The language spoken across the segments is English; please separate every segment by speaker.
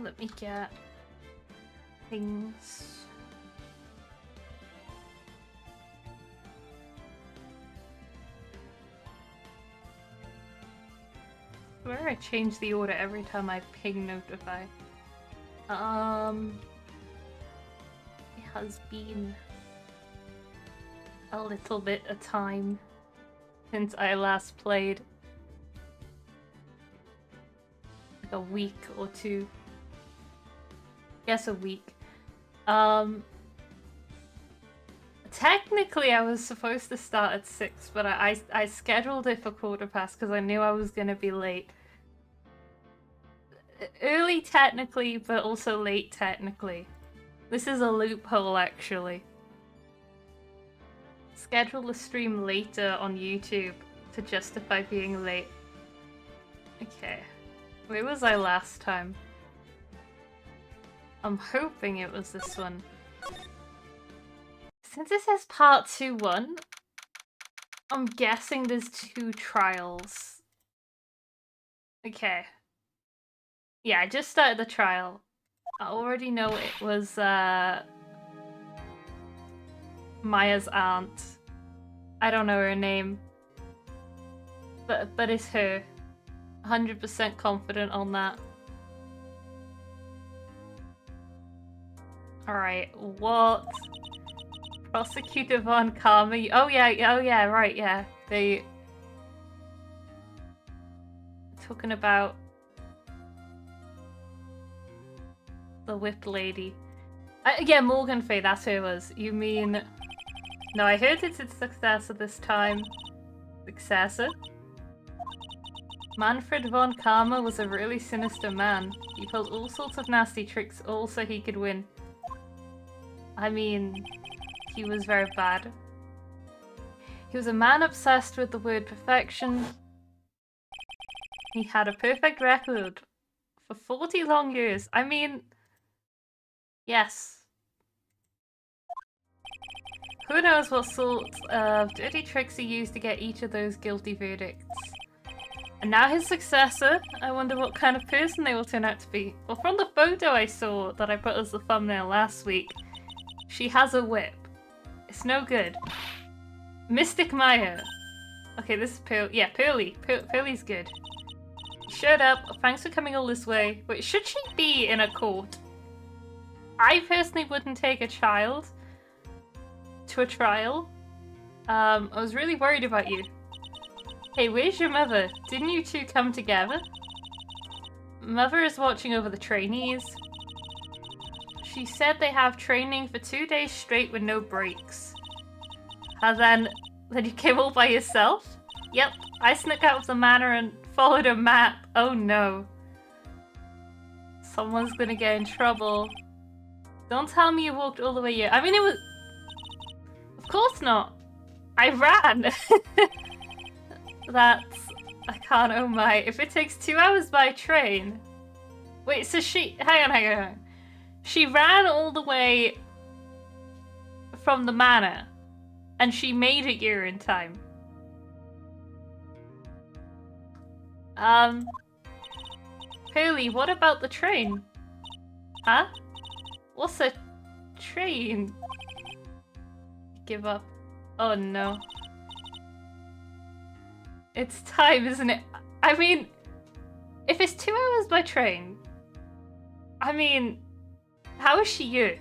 Speaker 1: let me get things. Where I change the order every time I ping notify. It has been a little bit of time since I last played. Like a week or two. Guess a week. Technically I was supposed to start at 6, but I scheduled it for 15:15 because I knew I was gonna be late. Early technically, but also late technically. This is a loophole actually. Schedule the stream later on YouTube to justify being late. Okay. Where was I last time? I'm hoping it was this one. Since it says part 2-1, I'm guessing there's 2 trials. Okay. Yeah, I just started the trial. I already know it was Maya's aunt. I don't know her name. But it's her. 100% confident on that. Alright, what? Prosecutor Von Karma. Oh yeah, right, yeah. They... Talking about... the whip lady. Yeah, Morgan Fey, that's who it was. You mean... No, I heard it's its successor this time. Successor? Manfred von Karma was a really sinister man. He pulled all sorts of nasty tricks all so he could win. I mean, he was very bad. He was a man obsessed with the word perfection. He had a perfect record for 40 long years. I mean, yes. Who knows what sort of dirty tricks he used to get each of those guilty verdicts. And now his successor, I wonder what kind of person they will turn out to be. Well, from the photo I saw that I put as the thumbnail last week, she has a whip. It's no good. Mystic Maya. Okay, this is yeah, Pearly. Pearly's good. Showed up. Thanks for coming all this way. Wait, should she be in a court? I personally wouldn't take a child to a trial. I was really worried about you. Hey, where's your mother? Didn't you two come together? Mother is watching over the trainees. She said they have training for 2 days straight with no breaks. And then you came all by yourself? Yep, I snuck out of the manor and followed a map. Oh no. Someone's gonna get in trouble. Don't tell me you walked all the way here. I mean, it was... Of course not. I ran. That's... I can't, oh my. If it takes 2 hours by train... Wait, so she... Hang on. She ran all the way from the manor, and she made it here in time. Pearly, what about the train? Huh? What's a train? Give up. Oh no. It's time, isn't it? I mean, if it's 2 hours by train, I mean, how is she here?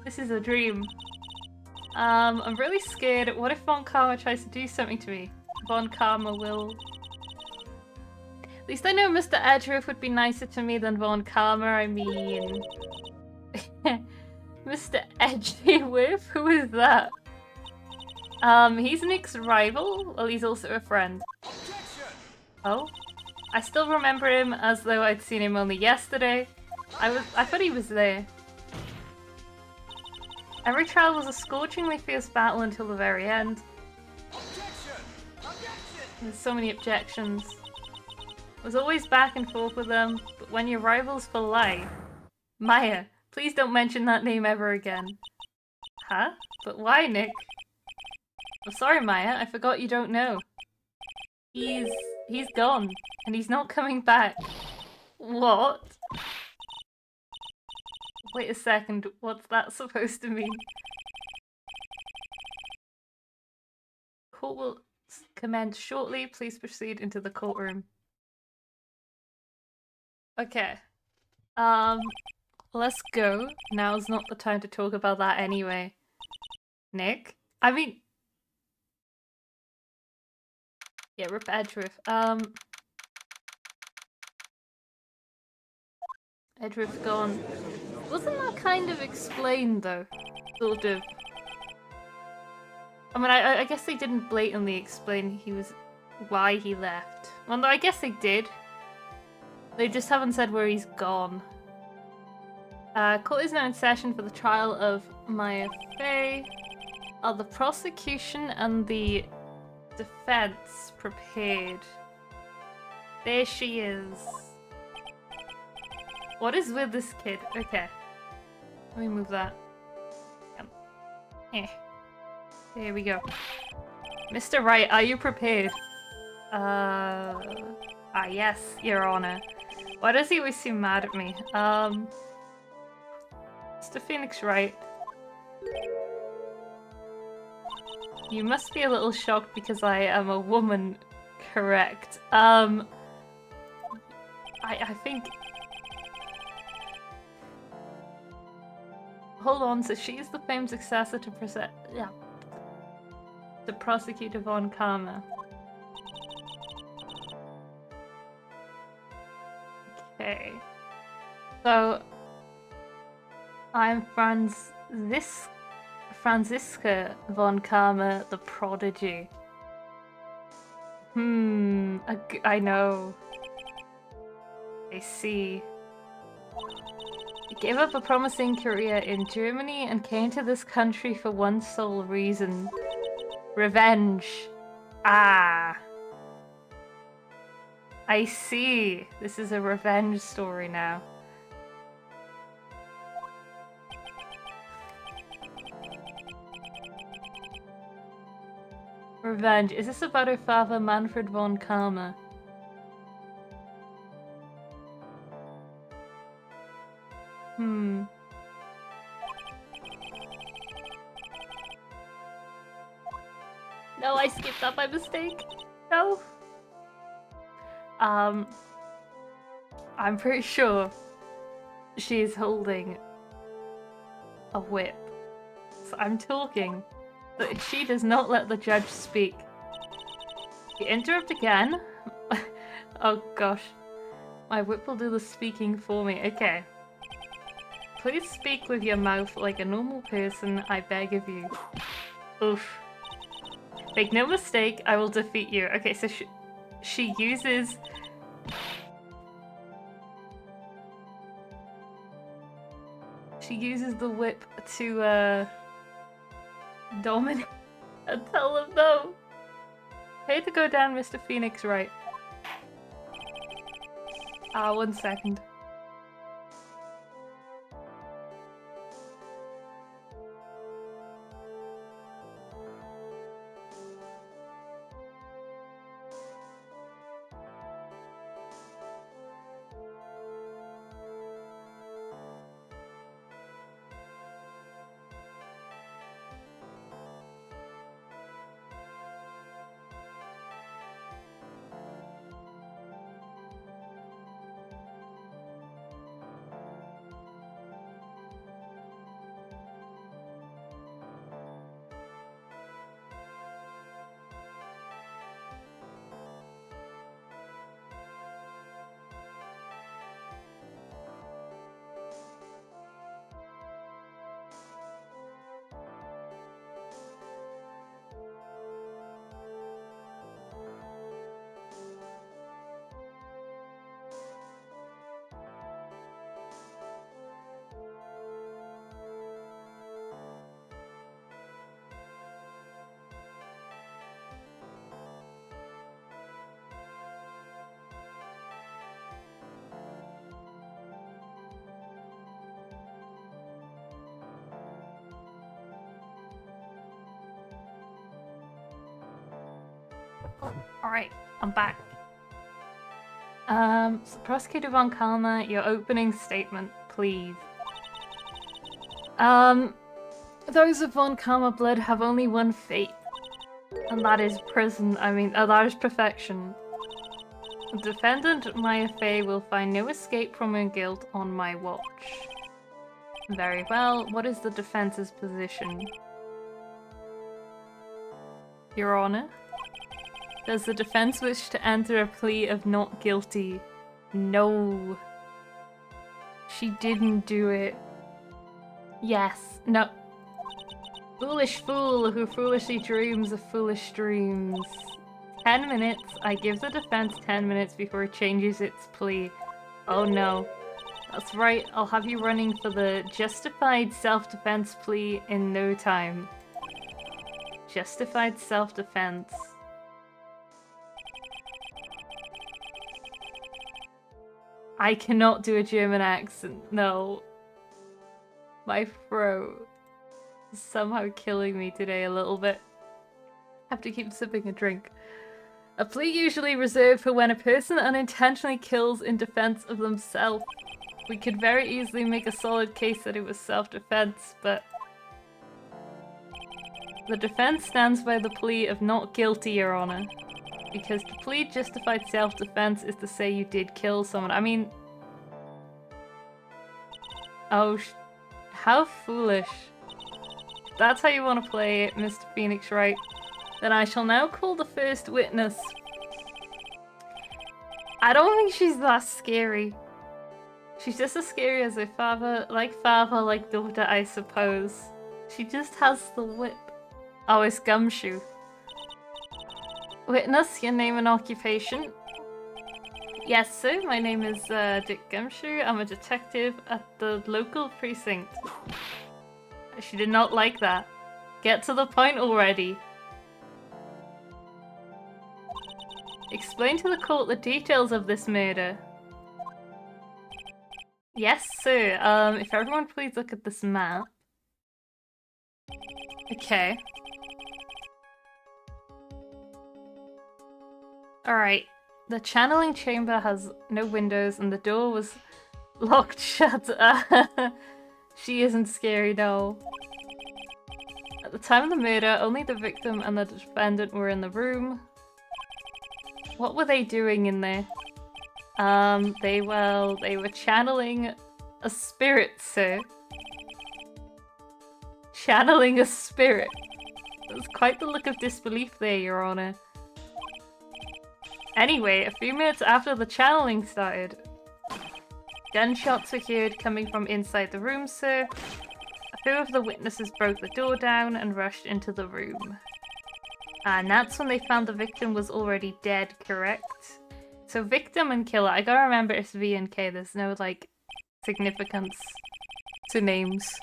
Speaker 1: This is a dream. I'm really scared. What if Von Karma tries to do something to me? Von Karma will... At least I know Mr. Edgeworth would be nicer to me than Von Karma. I mean... Mr. Edgeworth? Who is that? He's an ex-rival? Well, he's also a friend. Oh? I still remember him as though I'd seen him only yesterday. I thought he was there. Every trial was a scorchingly fierce battle until the very end. There's so many objections. I was always back and forth with them, but when your rivals for life... Maya, please don't mention that name ever again. Huh? But why, Nick? I'm sorry, Maya, I forgot you don't know. He's gone, and he's not coming back. What? Wait a second, what's that supposed to mean? Court will commence shortly. Please proceed into the courtroom. Okay. Let's go. Now's not the time to talk about that anyway. Nick? I mean... Yeah, rip Edgeworth. Edgeworth's gone. Wasn't that kind of explained, though? Sort of. I mean, I guess they didn't blatantly explain why he left. Well, no, I guess they did. They just haven't said where he's gone. Court is now in session for the trial of Maya Fey. Are the prosecution and the defense prepared? There she is. What is with this kid? Okay. Let me move that. There we go. Mr. Wright, are you prepared? Yes, Your Honor. Why does he always seem mad at me? Mr. Phoenix Wright. You must be a little shocked because I am a woman, correct? I think... Hold on, so she's the famed successor to Prosecutor Von Karma. Okay. So... I'm Franziska Von Karma, the Prodigy. I know. I see. He gave up a promising career in Germany and came to this country for one sole reason. Revenge. Ah. I see. This is a revenge story now. Revenge. Is this about her father, Manfred von Karma? No, I skipped that by mistake. No. I'm pretty sure she's holding a whip. So I'm talking, but she does not let the judge speak. You interrupt again? Oh gosh. My whip will do the speaking for me. Okay. Please speak with your mouth like a normal person, I beg of you. Oof. Make no mistake, I will defeat you. Okay, so she uses... She uses the whip to, dominate and tell them no. Hate to go down, Mr. Phoenix Wright. 1 second. Alright, I'm back. So Prosecutor Von Karma, your opening statement, please. Those of Von Karma blood have only one fate. And that is prison. That is perfection. Defendant Maya Fey will find no escape from her guilt on my watch. Very well. What is the defense's position? Your Honor? Does the defense wish to enter a plea of not guilty? No. She didn't do it. Yes. No. Foolish fool who foolishly dreams of foolish dreams. 10 minutes. I give the defense 10 minutes before it changes its plea. Oh no. That's right. I'll have you running for the justified self-defense plea in no time. Justified self-defense. I cannot do a German accent. No. My throat is somehow killing me today a little bit. Have to keep sipping a drink. A plea usually reserved for when a person unintentionally kills in defense of themselves. We could very easily make a solid case that it was self-defense, but the defense stands by the plea of not guilty, Your Honor. Because to plead justified self-defense is to say you did kill someone. I mean... Oh, how foolish. That's how you want to play it, Mr. Phoenix Wright. Then I shall now call the first witness. I don't think she's that scary. She's just as scary as her father, like daughter, I suppose. She just has the whip. Oh, it's Gumshoe. Witness, your name and occupation? Yes, sir. My name is Dick Gumshoe. I'm a detective at the local precinct. She did not like that. Get to the point already. Explain to the court the details of this murder. Yes, sir. If everyone please look at this map. Okay. Alright. The channeling chamber has no windows and the door was locked shut. She isn't scary, no. At the time of the murder, only the victim and the defendant were in the room. What were they doing in there? They were channeling a spirit, sir. Channeling a spirit. There's quite the look of disbelief there, Your Honor. Anyway, a few minutes after the channeling started, gunshots were heard coming from inside the room, sir. A few of the witnesses broke the door down and rushed into the room. And that's when they found the victim was already dead, correct? So victim and killer, I gotta remember it's V and K, there's no, like, significance to names.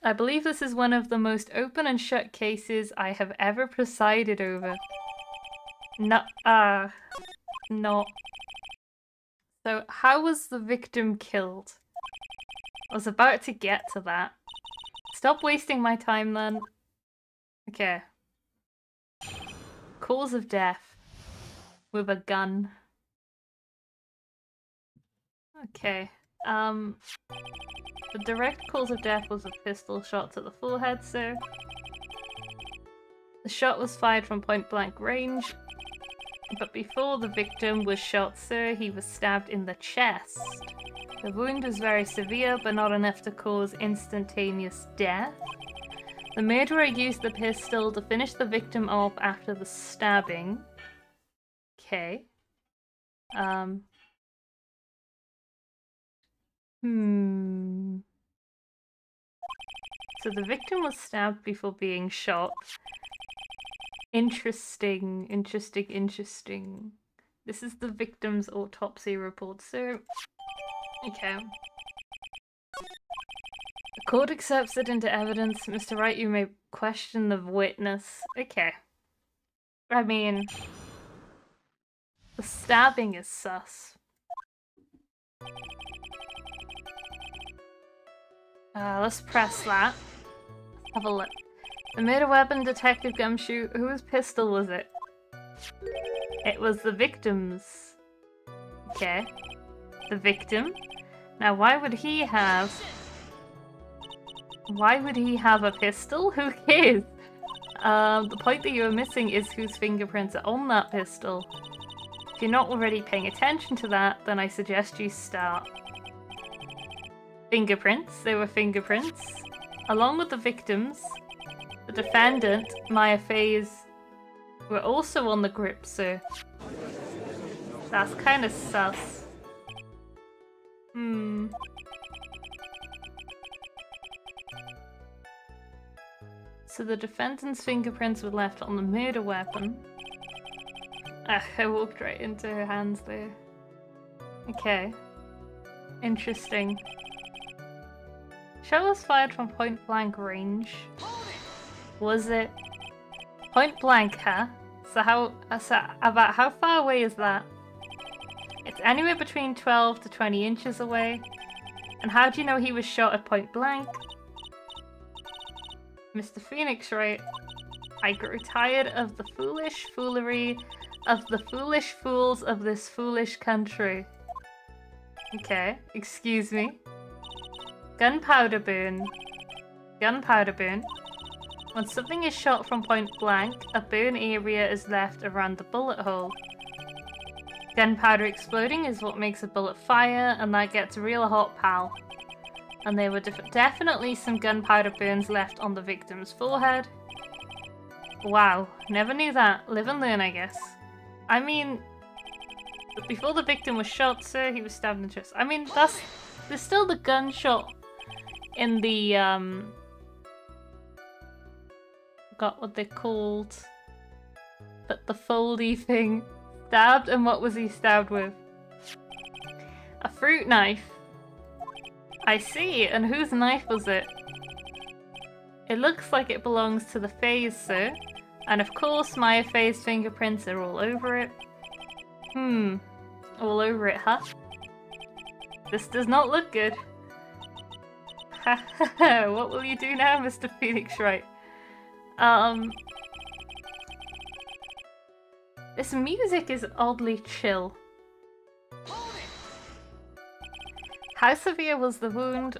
Speaker 1: I believe this is one of the most open and shut cases I have ever presided over. No. So, how was the victim killed? I was about to get to that. Stop wasting my time then. Okay. Cause of death. With a gun. Okay. The direct cause of death was a pistol shot to the forehead, sir. The shot was fired from point-blank range. But before the victim was shot, sir, he was stabbed in the chest. The wound was very severe, but not enough to cause instantaneous death. The murderer used the pistol to finish the victim off after the stabbing. Okay. So the victim was stabbed before being shot. Interesting. This is the victim's autopsy report, so... Okay. The court accepts it into evidence. Mr. Wright, you may question the witness. Okay. I mean... The stabbing is sus. Let's press that. Have a look. The murder weapon, Detective Gumshoe. Whose pistol was it? It was the victim's. Okay. The victim. Now, why would he have Why would he have a pistol? Who cares? The point that you are missing is whose fingerprints are on that pistol. If you're not already paying attention to that, then I suggest you start. Fingerprints. There were fingerprints. Along with the victims, the defendant, Maya Fey's, were also on the grip, sir. That's kind of sus. So the defendant's fingerprints were left on the murder weapon. I walked right into her hands there. Okay. Interesting. Shot was fired from point blank range. Was it? Point blank, huh? So about how far away is that? It's anywhere between 12 to 20 inches away. And how do you know he was shot at point blank? Mr. Phoenix, right? I grew tired of the foolish foolery of the foolish fools of this foolish country. Okay, excuse me. Gunpowder burn. Gunpowder burn. When something is shot from point blank, a burn area is left around the bullet hole. Gunpowder exploding is what makes a bullet fire, and that gets real hot, pal. And there were definitely some gunpowder burns left on the victim's forehead. Wow, never knew that. Live and learn, I guess. I mean, before the victim was shot, sir, he was stabbed in the chest. I mean, there's still the gunshot in the, forgot what they're called. But the foldy thing. Stabbed, and what was he stabbed with? A fruit knife. I see, and whose knife was it? It looks like it belongs to the Fays, sir. And of course, Maya Fey's fingerprints are all over it. All over it, huh? This does not look good. Ha ha ha, what will you do now, Mr. Phoenix Wright? This music is oddly chill. How severe was the wound?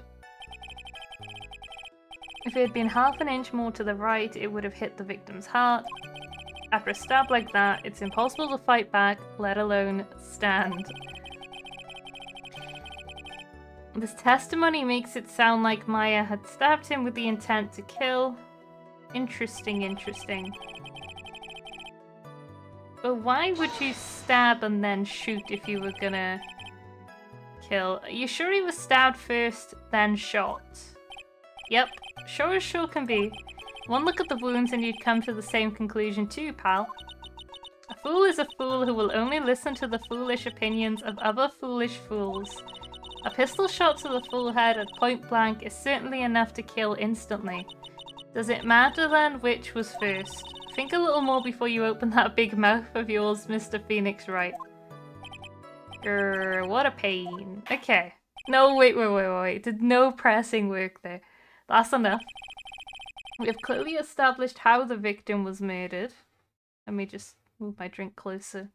Speaker 1: If it had been half an inch more to the right, it would have hit the victim's heart. After a stab like that, it's impossible to fight back, let alone stand. This testimony makes it sound like Maya had stabbed him with the intent to kill. Interesting, interesting. But why would you stab and then shoot if you were gonna kill? Are you sure he was stabbed first, then shot? Yep, sure as sure can be. One look at the wounds and you'd come to the same conclusion too, pal. A fool is a fool who will only listen to the foolish opinions of other foolish fools. A pistol shot to the forehead at point blank is certainly enough to kill instantly. Does it matter then which was first? Think a little more before you open that big mouth of yours, Mr. Phoenix Wright. Grrr, what a pain. Okay. No, wait. Did no pressing work there. That's enough. We have clearly established how the victim was murdered. Let me just move my drink closer.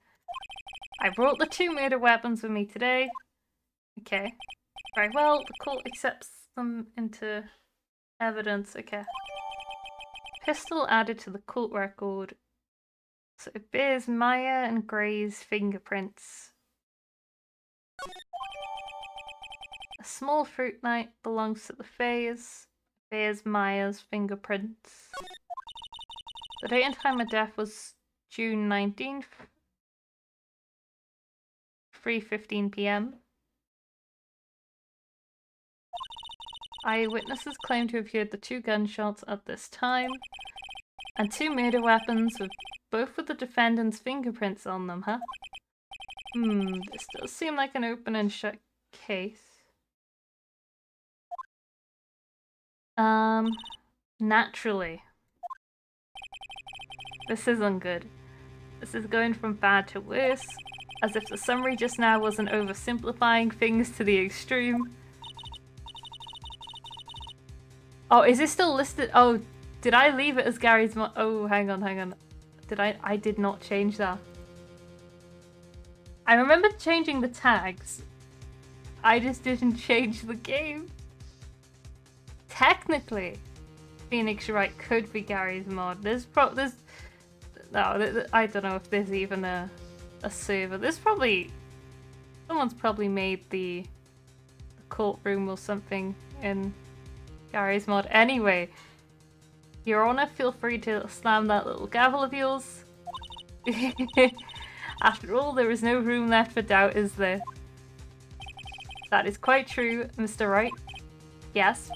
Speaker 1: I brought the 2 murder weapons with me today. Okay. Very well, the court accepts them into evidence. Okay. Pistol added to the court record. So it bears Maya and Gray's fingerprints. A small fruit knife belongs to the Fays. Bears Maya's fingerprints. The date and time of death was June 19th, 3:15 p.m. Eyewitnesses claim to have heard the 2 gunshots at this time, and 2 murder weapons with both of the defendant's fingerprints on them, huh? This does seem like an open and shut case. Naturally. This isn't good. This is going from bad to worse, as if the summary just now wasn't oversimplifying things to the extreme. Oh, is this still listed? Oh, did I leave it as Gary's oh, hang on. I did not change that. I remember changing the tags. I just didn't change the game. technically, Phoenix Wright could be Gary's mod. No, I don't know if there's even a server. Someone's probably made the courtroom or something in Gary's mod. Anyway, Your Honor, feel free to slam that little gavel of yours. After all, there is no room left for doubt, is there? That is quite true, Mr. Wright. Yes.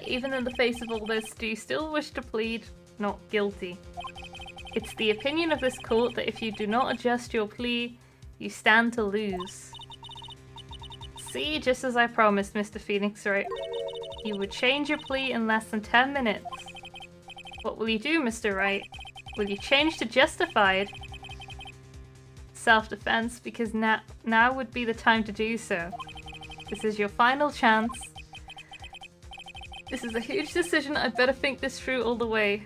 Speaker 1: Even in the face of all this, do you still wish to plead not guilty? It's the opinion of this court that if you do not adjust your plea, you stand to lose. See, just as I promised, Mr. Phoenix Wright. You would change your plea in less than 10 minutes. What will you do, Mr. Wright? Will you change to justified self-defense? Because now would be the time to do so. This is your final chance. This is a huge decision. I'd better think this through all the way.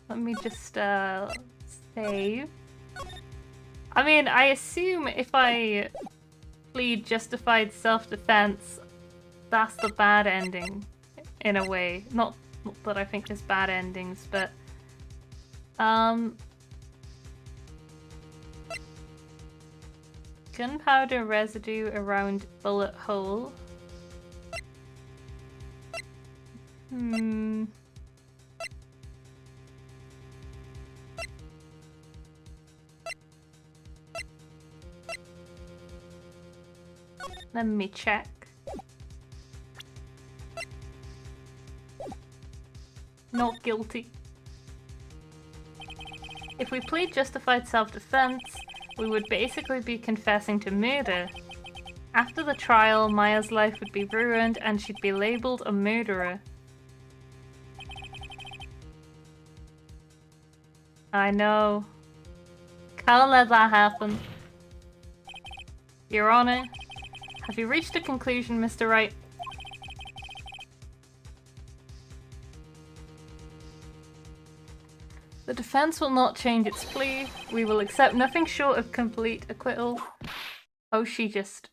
Speaker 1: Let me just save. I mean, I assume if I plead justified self-defense, that's the bad ending, in a way. Not that I think there's bad endings, but gunpowder residue around bullet hole. Let me check. Not guilty. If we plead justified self-defense, we would basically be confessing to murder. After the trial, Maya's life would be ruined and she'd be labeled a murderer. I know. Can't let that happen. Your Honor, have you reached a conclusion, Mr. Wright? The defense will not change its plea. We will accept nothing short of complete acquittal. Oh, she just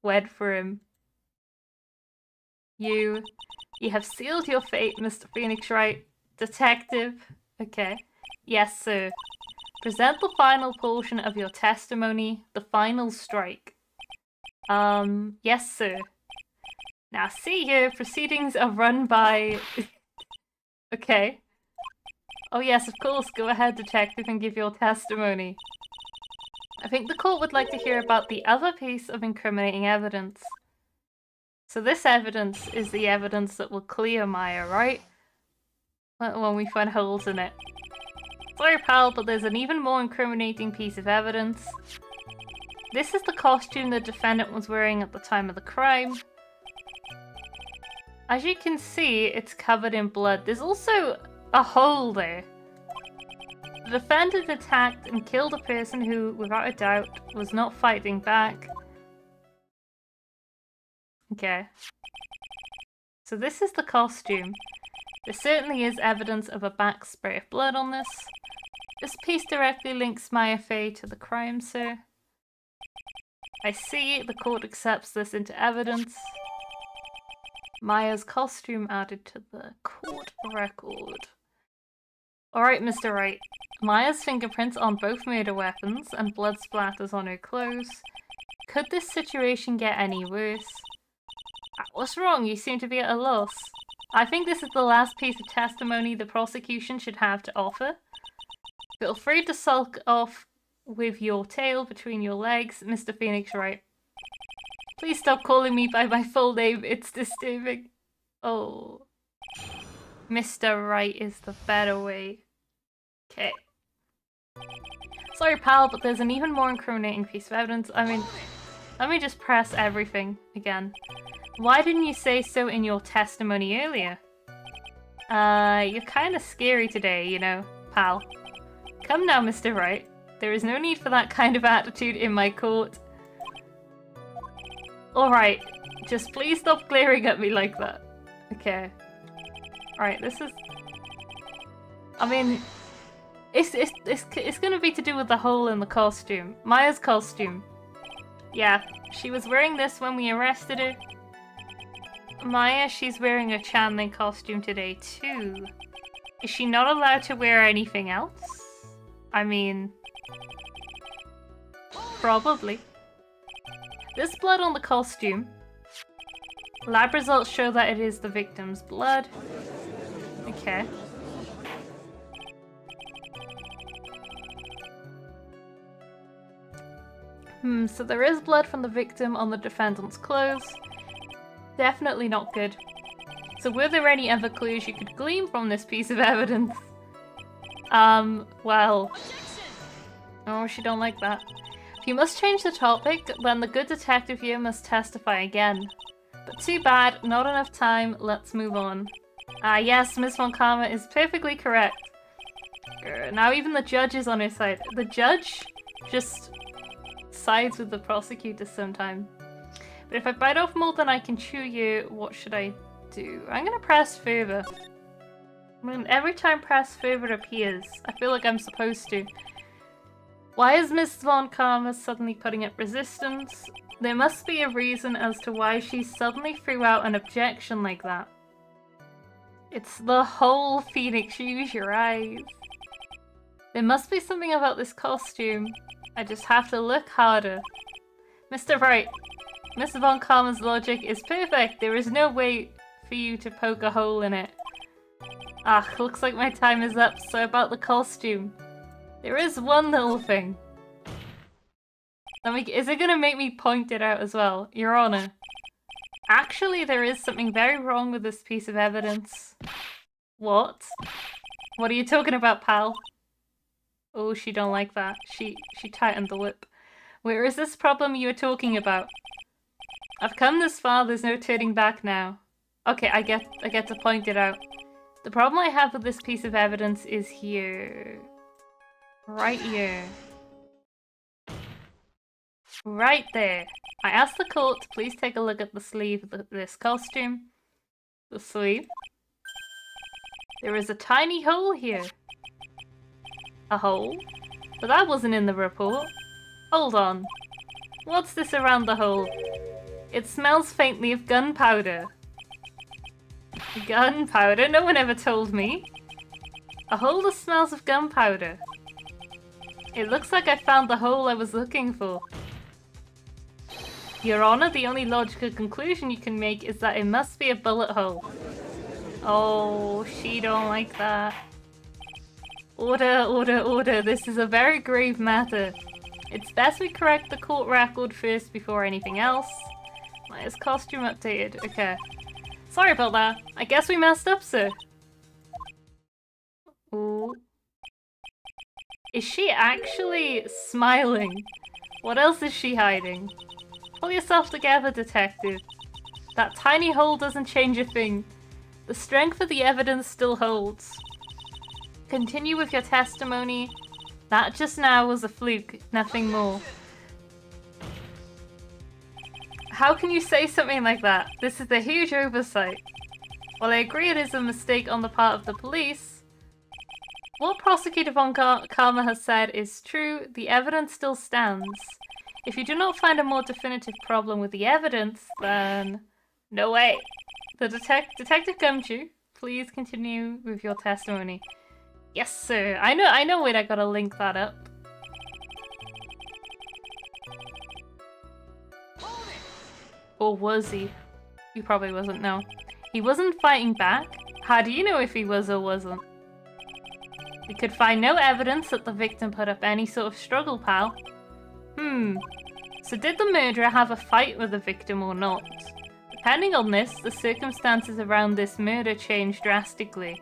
Speaker 1: wed for him. You have sealed your fate, Mr. Phoenix Wright. Detective. Okay. Yes, sir. Present the final portion of your testimony, the final strike. Yes, sir. Now, see here, proceedings are run by... Okay. Oh yes, of course, go ahead, detective, and give your testimony. I think the court would like to hear about the other piece of incriminating evidence. So this evidence is the evidence that will clear Maya, right? When we find holes in it. Sorry, pal, but there's an even more incriminating piece of evidence. This is the costume the defendant was wearing at the time of the crime. As you can see, it's covered in blood. There's also a hole there. The defendant attacked and killed a person who, without a doubt, was not fighting back. Okay. So this is the costume. There certainly is evidence of a back spray of blood on this. This piece directly links Maya Fey to the crime, sir. I see. The court accepts this into evidence. Maya's costume added to the court record. Alright, Mr. Wright. Maya's fingerprints on both murder weapons and blood splatters on her clothes. Could this situation get any worse? What's wrong? You seem to be at a loss. I think this is the last piece of testimony the prosecution should have to offer. Feel free to sulk off with your tail between your legs, Mr. Phoenix Wright. Please stop calling me by my full name, it's disturbing. Oh. Mr. Wright is the better way. Okay. Sorry, pal, but there's an even more incriminating piece of evidence. I mean, let me just press everything again. Why didn't you say so in your testimony earlier? You're kind of scary today, you know, pal. Come now, Mr. Wright. There is no need for that kind of attitude in my court. Alright, just please stop glaring at me like that. Okay. Alright, this is... I mean... It's gonna be to do with the hole in the costume. Maya's costume. Yeah, she was wearing this when we arrested her. Maya, she's wearing a Chanling costume today too. Is she not allowed to wear anything else? I mean... probably. There's blood on the costume. Lab results show that it is the victim's blood. Okay. So there is blood from the victim on the defendant's clothes. Definitely not good. So were there any other clues you could glean from this piece of evidence? Well... oh, she don't like that. If you must change the topic, then the good detective here must testify again. But too bad, not enough time, let's move on. Ah yes, Miss Von Karma is perfectly correct. Now even the judge is on her side. The judge just sides with the prosecutor sometimes. But if I bite off more than I can chew here, what should I do? I'm gonna press further. I mean, every time press further appears, I feel like I'm supposed to. Why is Miss Von Karma suddenly putting up resistance? There must be a reason as to why she suddenly threw out an objection like that. It's the whole Phoenix, use your eyes. There must be something about this costume. I just have to look harder. Mr. Wright, Miss Von Karma's logic is perfect. There is no way for you to poke a hole in it. Ah, looks like my time is up. So about the costume. There is one little thing. Is it gonna make me point it out as well? Your Honor. Actually, there is something very wrong with this piece of evidence. What? What are you talking about, pal? Oh, she don't like that. She tightened the lip. Where is this problem you were talking about? I've come this far, there's no turning back now. Okay, I get to point it out. The problem I have with this piece of evidence is here. Right here. Right there. I asked the court to please take a look at the sleeve of this costume. The sleeve. There is a tiny hole here. A hole? But that wasn't in the report. Hold on. What's this around the hole? It smells faintly of gunpowder. Gunpowder? No one ever told me. A hole that smells of gunpowder. It looks like I found the hole I was looking for. Your Honor, the only logical conclusion you can make is that it must be a bullet hole. Oh, she don't like that. Order, order, order. This is a very grave matter. It's best we correct the court record first before anything else. Maya's costume updated. Okay. Sorry about that. I guess we messed up, sir. Ooh. Is she actually smiling? What else is she hiding? Pull yourself together, detective. That tiny hole doesn't change a thing. The strength of the evidence still holds. Continue with your testimony. That just now was a fluke, nothing more. How can you say something like that? This is a huge oversight. While I agree it is a mistake on the part of the police, what Prosecutor Von Karma has said is true. The evidence still stands. If you do not find a more definitive problem with the evidence, then... no way. The Detective Gumshoe, please continue with your testimony. Yes, sir. I know where I gotta link that up. Or was he? He probably wasn't, no. He wasn't fighting back? How do you know if he was or wasn't? We could find no evidence that the victim put up any sort of struggle, pal. So did the murderer have a fight with the victim or not? Depending on this, the circumstances around this murder change drastically.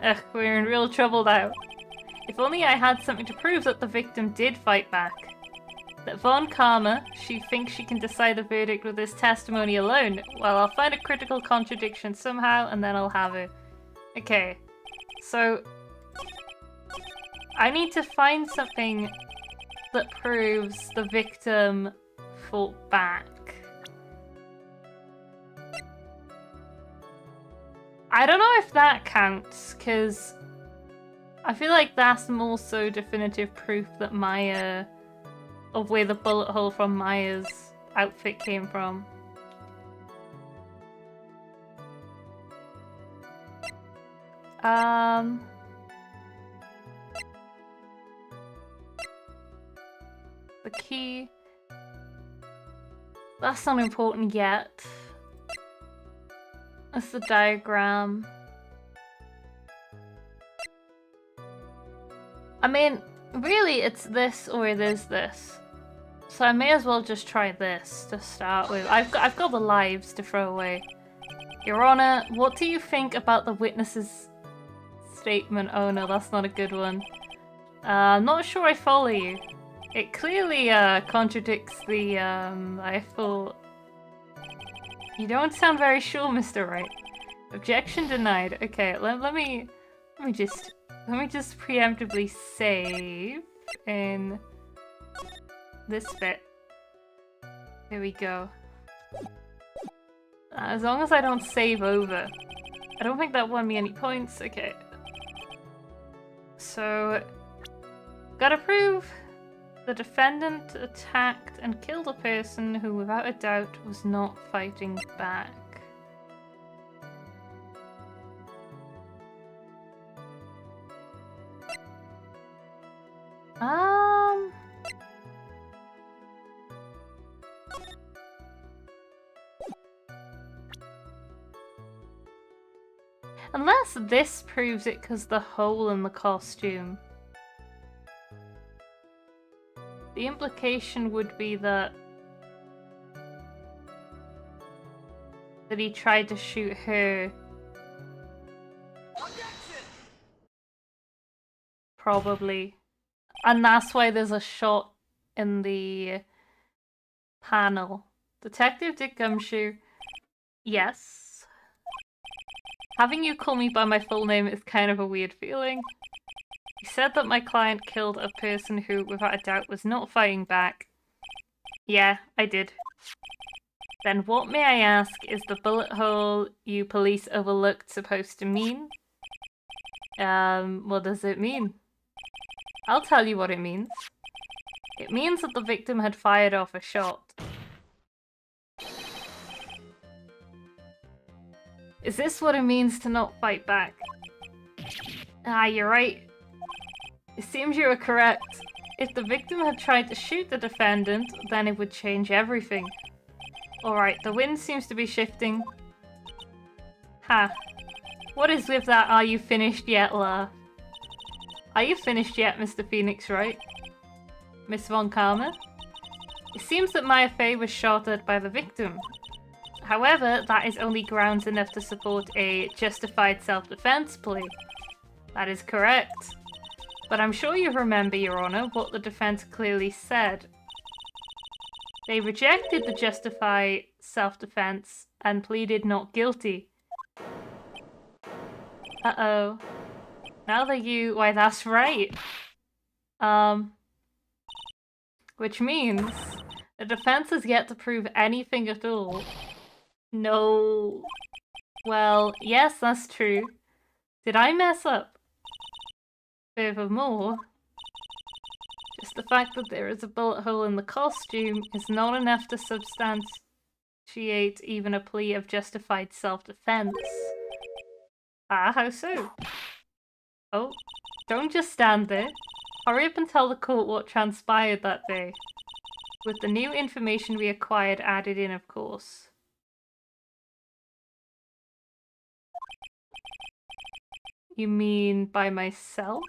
Speaker 1: Ugh, we're in real trouble now. If only I had something to prove that the victim did fight back. That Von Karma, she thinks she can decide the verdict with this testimony alone. Well, I'll find a critical contradiction somehow and then I'll have her. Okay, so... I need to find something that proves the victim fought back. I don't know if that counts, because I feel like that's more so definitive proof that Maya of where the bullet hole from Maya's outfit came from. The key. That's not important yet. That's the diagram. I mean, really it's this or it is this. So I may as well just try this to start with. I've got the lives to throw away. Your Honor, what do you think about the witness's statement? Oh no, that's not a good one. I'm not sure I follow you. It clearly contradicts the I thought. You don't sound very sure, Mr. Wright. Objection denied. Okay, let me just preemptively save in this bit. Here we go. As long as I don't save over. I don't think that won me any points. Okay. So, gotta prove the defendant attacked and killed a person who, without a doubt, was not fighting back. Unless this proves it because the hole in the costume. The implication would be that he tried to shoot her. Probably. And that's why there's a shot in the panel. Detective Dick Gumshoe. Yes. Having you call me by my full name is kind of a weird feeling. You said that my client killed a person who, without a doubt, was not fighting back. Yeah, I did. Then what, may I ask, is the bullet hole you police overlooked supposed to mean? What does it mean? I'll tell you what it means. It means that the victim had fired off a shot. Is this what it means to not fight back? Ah, you're right. It seems you are correct. If the victim had tried to shoot the defendant, then it would change everything. Alright, the wind seems to be shifting. Ha. What is with that "are you finished yet" laugh? Are you finished yet, Mr. Phoenix Wright? Miss Von Karma? It seems that Maya Fey was shot at by the victim. However, that is only grounds enough to support a justified self-defense plea. That is correct. But I'm sure you remember, Your Honor, what the defense clearly said. They rejected the justified self-defense and pleaded not guilty. Uh-oh. Now that you... Why, that's right. Which means the defense has yet to prove anything at all. No. Well, yes, that's true. Did I mess up? Furthermore, just the fact that there is a bullet hole in the costume is not enough to substantiate even a plea of justified self-defense. Ah, how so? Oh, don't just stand there. Hurry up and tell the court what transpired that day. With the new information we acquired added in, of course. You mean by myself?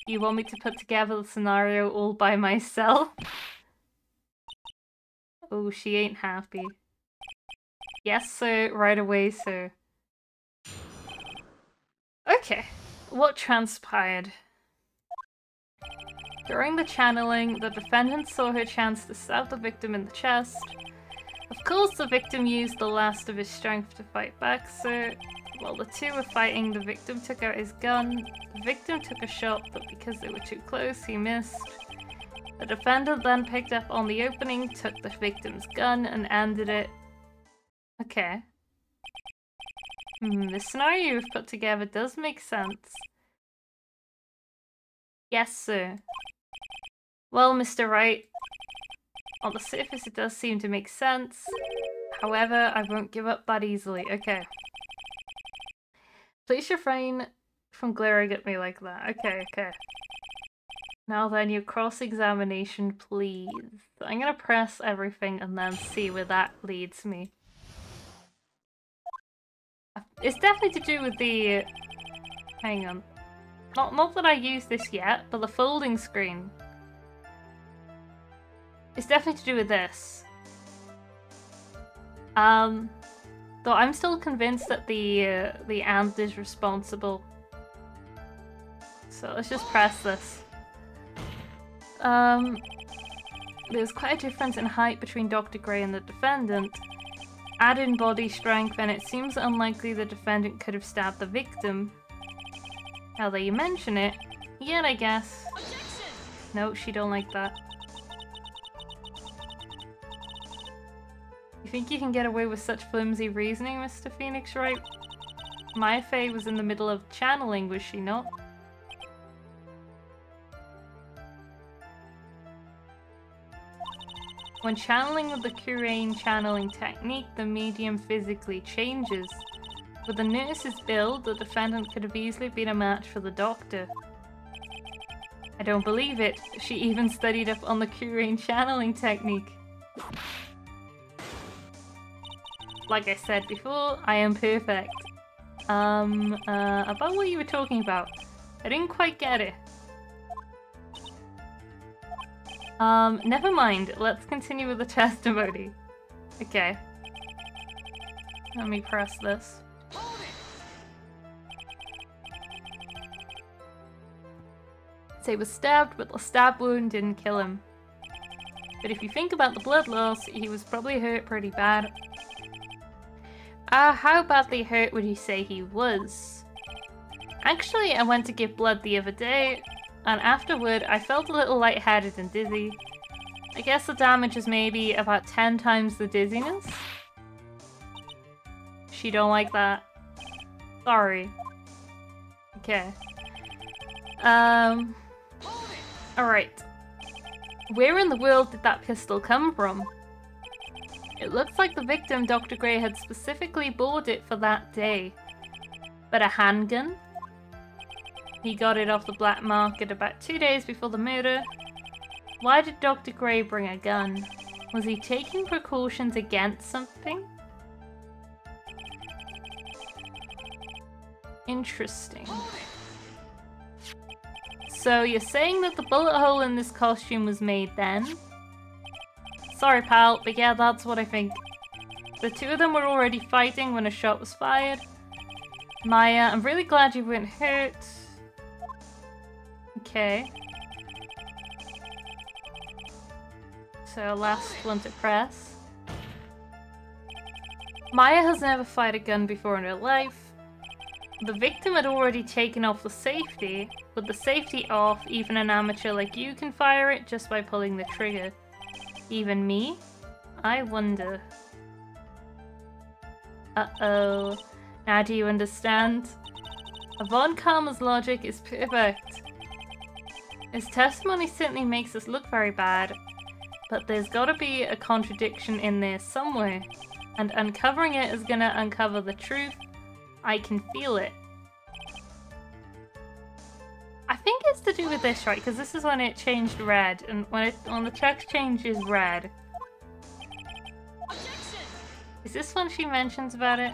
Speaker 1: You want me to put together the scenario all by myself? Oh, she ain't happy. Yes, sir. Right away, sir. Okay. What transpired? During the channeling, the defendant saw her chance to stab the victim in the chest. Of course, the victim used the last of his strength to fight back, sir. While the two were fighting, the victim took out his gun. The victim took a shot, but because they were too close, he missed. The defendant then picked up on the opening, took the victim's gun, and ended it. Okay. The scenario you've put together does make sense. Yes, sir. Well, Mr. Wright, on the surface it does seem to make sense. However, I won't give up that easily. Okay. Please refrain from glaring at me like that. Okay, okay. Now then, your cross-examination, please. I'm gonna press everything and then see where that leads me. It's definitely to do with the... Hang on. Not that I use this yet, but the folding screen. It's definitely to do with this. Though I'm still convinced that the ant is responsible. So let's just press this. There's quite a difference in height between Dr. Gray and the defendant. Add in body strength, and it seems unlikely the defendant could have stabbed the victim. Now that you mention it, yet I guess. Objection! No, she don't like that. You think you can get away with such flimsy reasoning, Mr. Phoenix Wright? Maya Fey was in the middle of channeling, was she not? When channeling with the Kurain channeling technique, the medium physically changes. With the nurse's build, the defendant could have easily been a match for the doctor. I don't believe it. She even studied up on the Kurain channeling technique. Like I said before, I am perfect. About what you were talking about. I didn't quite get it. Never mind. Let's continue with the testimony. Okay. Let me press this. So he was stabbed, but the stab wound didn't kill him. But if you think about the blood loss, he was probably hurt pretty bad. How badly hurt would you say he was? Actually, I went to give blood the other day, and afterward I felt a little lightheaded and dizzy. I guess the damage is maybe about 10 times the dizziness? She don't like that. Sorry. Okay. Alright. Where in the world did that pistol come from? It looks like the victim, Dr. Gray, had specifically bought it for that day. But a handgun? He got it off the black market about 2 days before the murder. Why did Dr. Gray bring a gun? Was he taking precautions against something? Interesting. So you're saying that the bullet hole in this costume was made then? Sorry pal, but yeah, that's what I think. The two of them were already fighting when a shot was fired. Maya, I'm really glad you weren't hurt. Okay. So last one to press. Maya has never fired a gun before in her life. The victim had already taken off the safety. With the safety off, even an amateur like you can fire it just by pulling the trigger. Even me? I wonder. Uh-oh. Now do you understand? Von Karma's logic is perfect. His testimony certainly makes us look very bad, but there's gotta be a contradiction in there somewhere, and uncovering it is gonna uncover the truth. I can feel it. I think it's to do with this, right? Because this is when it changed red, and when the text changes red. Objection! Is this when she mentions about it?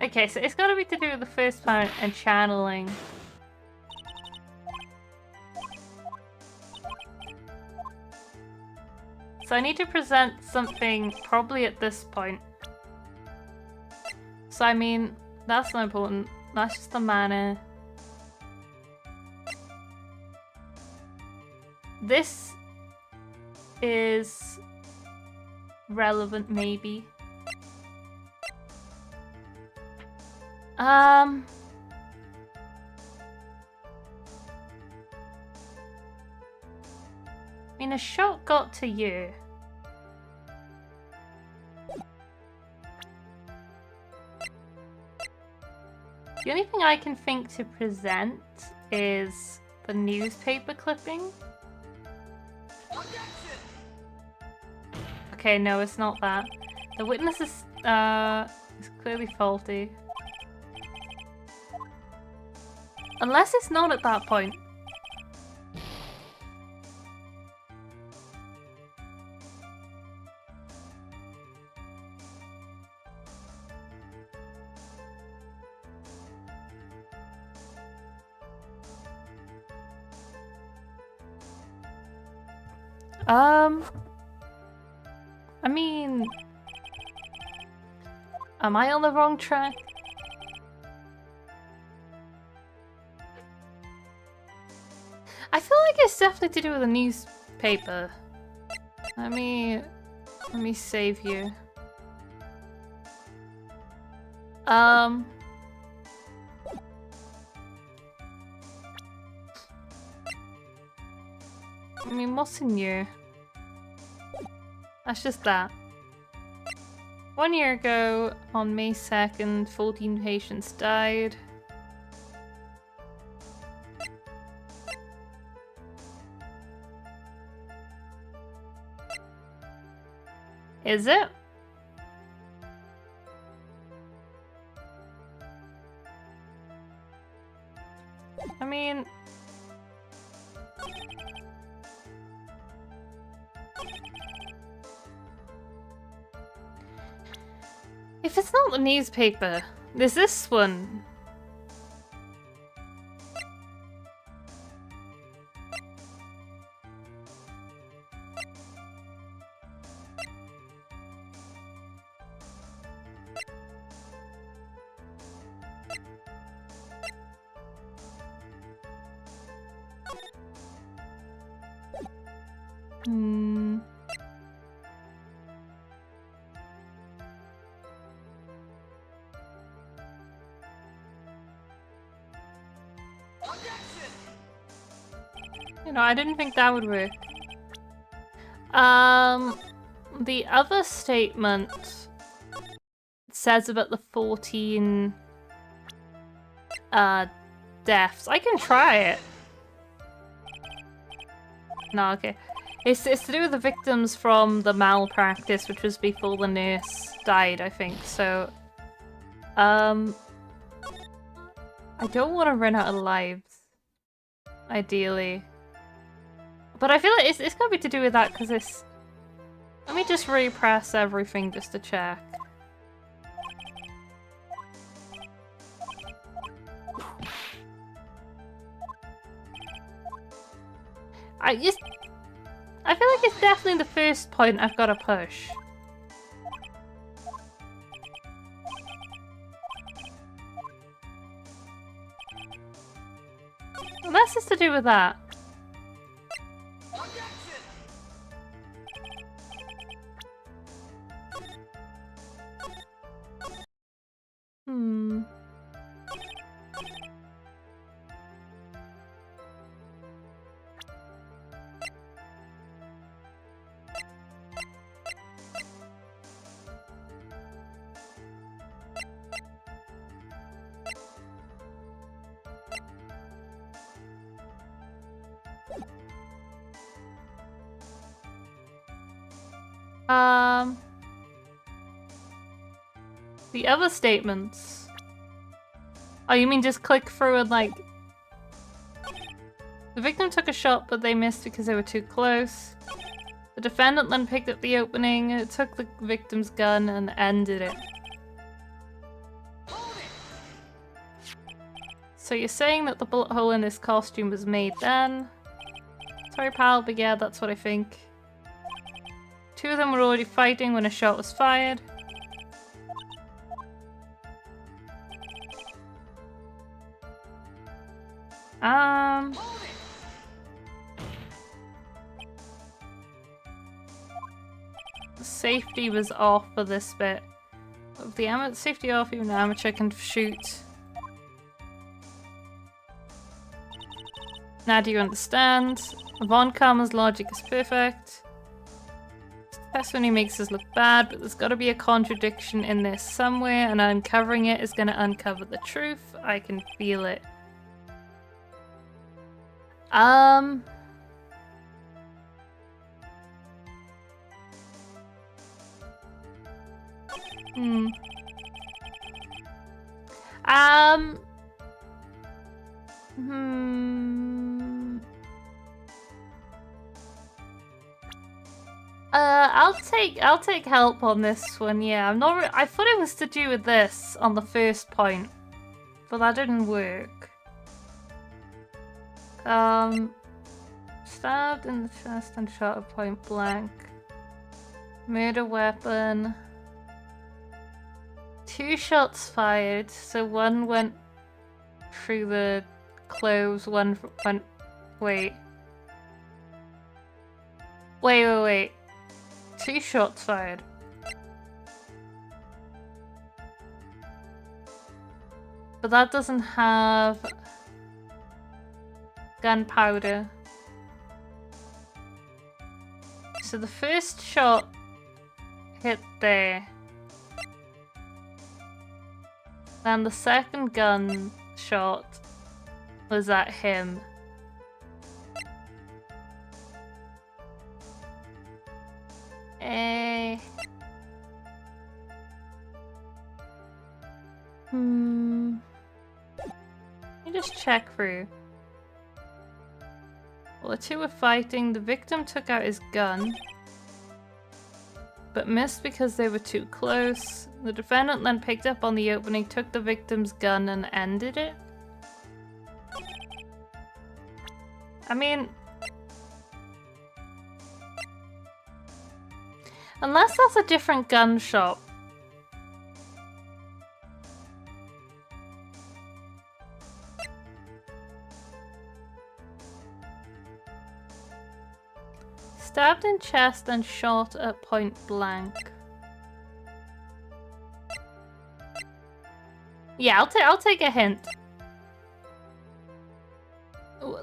Speaker 1: Okay, so it's gotta be to do with the first part and channeling. So I need to present something probably at this point. So I mean, that's not important. That's just the mana. This is relevant, maybe. I mean, a shot got to you. The only thing I can think to present is the newspaper clipping. Okay, no, it's not that. The witness is clearly faulty. Unless it's not at that point. I mean, am I on the wrong track? I feel like it's definitely to do with the newspaper. Let me save you. I mean, what's in you? That's just that. 1 year ago, on May 2nd, 14 patients died. Is it? I mean... if it's not the newspaper, there's this one. You know, I didn't think that would work. The other statement says about the 14 deaths. I can try it. No, okay. It's to do with the victims from the malpractice, which was before the nurse died, I think. So, I don't want to run out of lives, ideally. But I feel like it's gotta be to do with that, because it's... Let me just repress everything just to check. I feel like it's definitely the first point I've got to push. Unless it's to do with that. The other statements. Oh, you mean just click through and like... The victim took a shot, but they missed because they were too close. The defendant then picked up the opening, took the victim's gun, and ended it. So you're saying that the bullet hole in his costume was made then? Sorry, pal, but yeah, that's what I think. 2 of them were already fighting when a shot was fired. Safety was off for this bit. If the safety off, even an amateur can shoot. Now do you understand? Von Karma's logic is perfect. Testimony makes us look bad, but there's got to be a contradiction in this somewhere, and uncovering it is going to uncover the truth. I can feel it. Um... Hmm. I'll take help on this one. Yeah, I'm not. I thought it was to do with this on the first point, but that didn't work. Stabbed in the chest and shot at point blank. Murder weapon. 2 shots fired, so one went through the clothes, one went. Wait. 2 shots fired. But that doesn't have gunpowder. So the first shot hit there. And the second gun shot was at him. Let me just check through. While the two were fighting, the victim took out his gun, but missed because they were too close. The defendant then picked up on the opening, took the victim's gun, and ended it. I mean, unless that's a different gun shop. Stabbed in chest and shot at point blank. Yeah, I'll take a hint.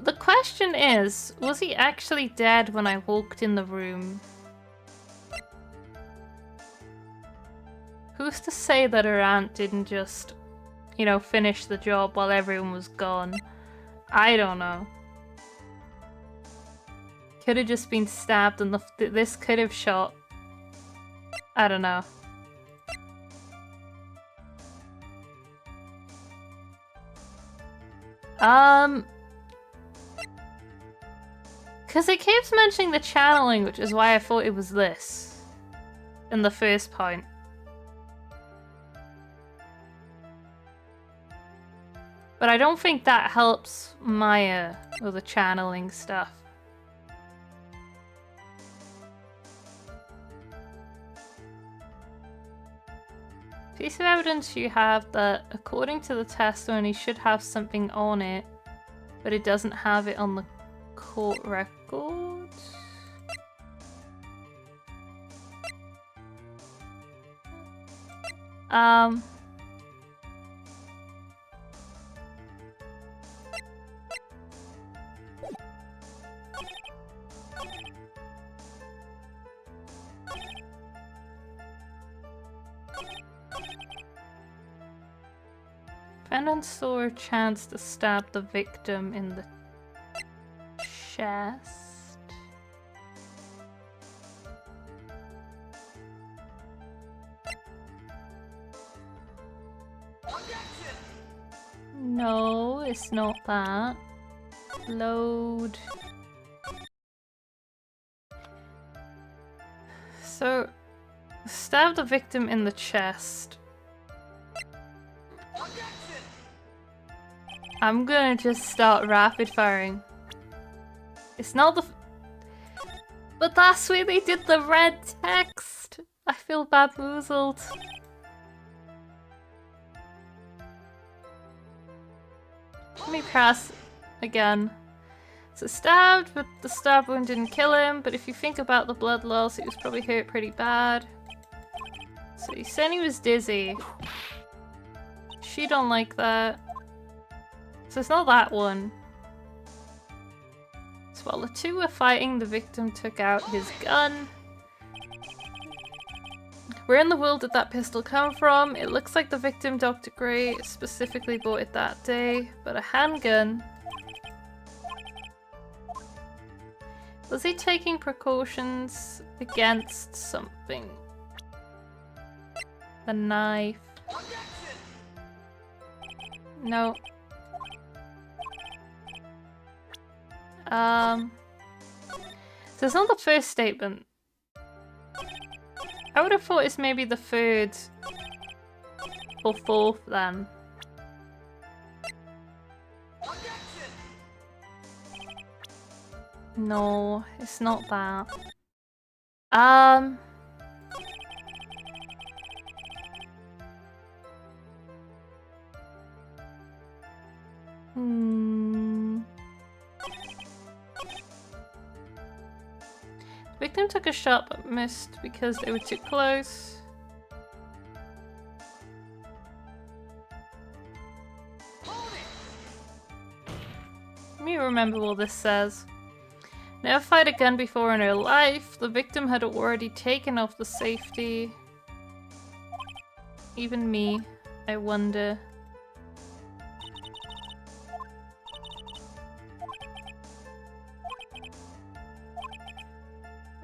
Speaker 1: The question is, was he actually dead when I walked in the room? Who's to say that her aunt didn't just, you know, finish the job while everyone was gone? I don't know. Could have just been stabbed and this could have shot. I don't know. Because it keeps mentioning the channeling, which is why I thought it was this in the first point. But I don't think that helps Maya with the channeling stuff. Piece of evidence you have that, according to the testimony, should have something on it, but it doesn't have it on the court record. Defendant saw a chance to stab the victim in the chest. No, it's not that. Load. So, stab the victim in the chest. I'm gonna just start rapid firing. It's not the... But that's where they did the red text! I feel bamboozled. Let me press again. So stabbed, but the stab wound didn't kill him, but if you think about the blood loss, he was probably hurt pretty bad. So he said he was dizzy. She don't like that. So it's not that one. So while the two were fighting, the victim took out his gun. Where in the world did that pistol come from? It looks like the victim, Dr. Gray, specifically bought it that day, but a handgun... Was he taking precautions against something? The knife. No. So it's not the first statement. I would have thought it's maybe the third or fourth then. No, it's not that. Victim took a shot but missed because they were too close. Let me remember what this says. Never fired a gun before in her life. The victim had already taken off the safety. Even me, I wonder.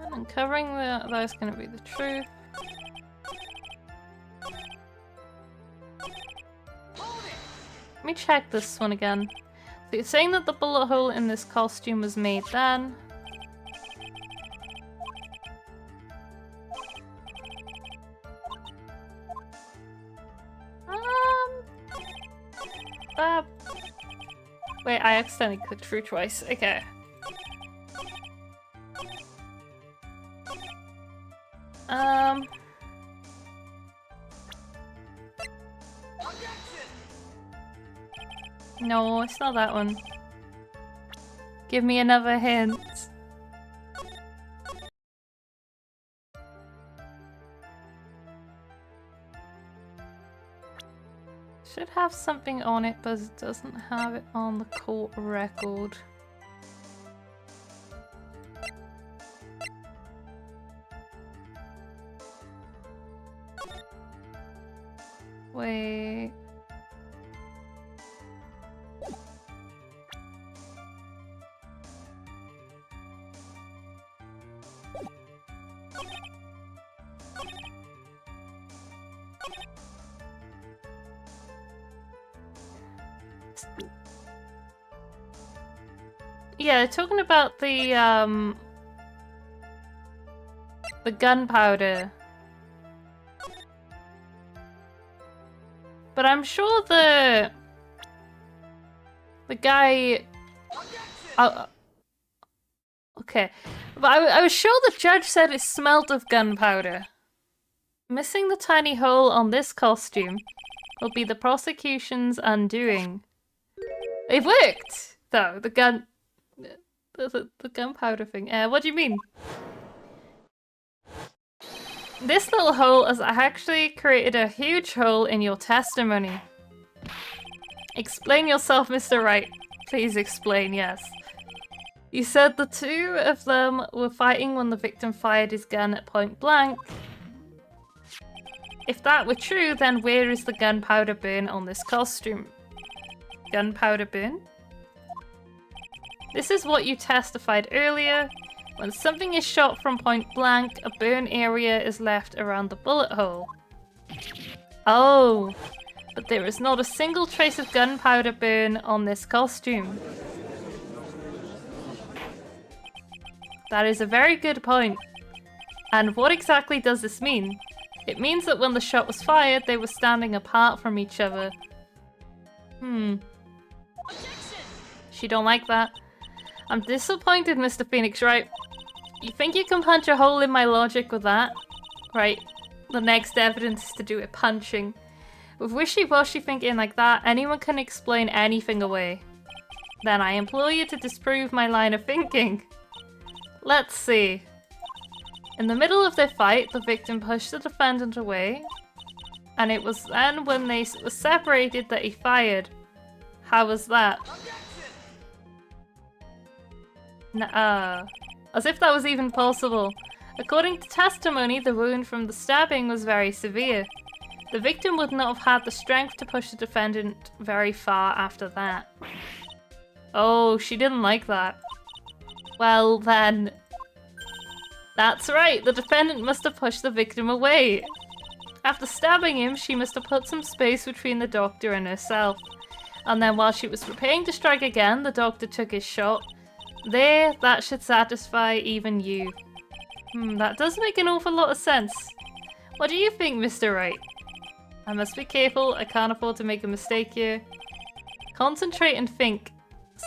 Speaker 1: And uncovering that's gonna be the truth. Let me check this one again. So you're saying that the bullet hole in this costume was made then? Wait, I accidentally clicked through twice. Okay. No, it's not that one. Give me another hint. Should have something on it, but it doesn't have it on the court record. Wait. Yeah, talking about the gunpowder. But I'm sure the guy... okay. But I was sure the judge said it smelled of gunpowder. Missing the tiny hole on this costume will be the prosecution's undoing. It worked, though. The gunpowder thing. What do you mean? This little hole has actually created a huge hole in your testimony. Explain yourself, Mr. Wright. Please explain, yes. You said the two of them were fighting when the victim fired his gun at point blank. If that were true, then where is the gunpowder burn on this costume? Gunpowder burn? This is what you testified earlier. When something is shot from point blank, a burn area is left around the bullet hole. Oh, but there is not a single trace of gunpowder burn on this costume. That is a very good point. And what exactly does this mean? It means that when the shot was fired, they were standing apart from each other. She don't like that. I'm disappointed, Mr. Phoenix, right? You think you can punch a hole in my logic with that? Right, the next evidence is to do with punching. With wishy-washy thinking like that, anyone can explain anything away. Then I implore you to disprove my line of thinking. Let's see. In the middle of their fight, the victim pushed the defendant away, and it was then when they were separated that he fired. How was that? Nuh-uh. As if that was even possible. According to testimony, the wound from the stabbing was very severe. The victim would not have had the strength to push the defendant very far after that. Oh, she didn't like that. Well then... That's right, the defendant must have pushed the victim away. After stabbing him, she must have put some space between the doctor and herself. And then while she was preparing to strike again, the doctor took his shot. There, that should satisfy even you. That does make an awful lot of sense. What do you think, Mr. Wright? I must be careful, I can't afford to make a mistake here. Concentrate and think.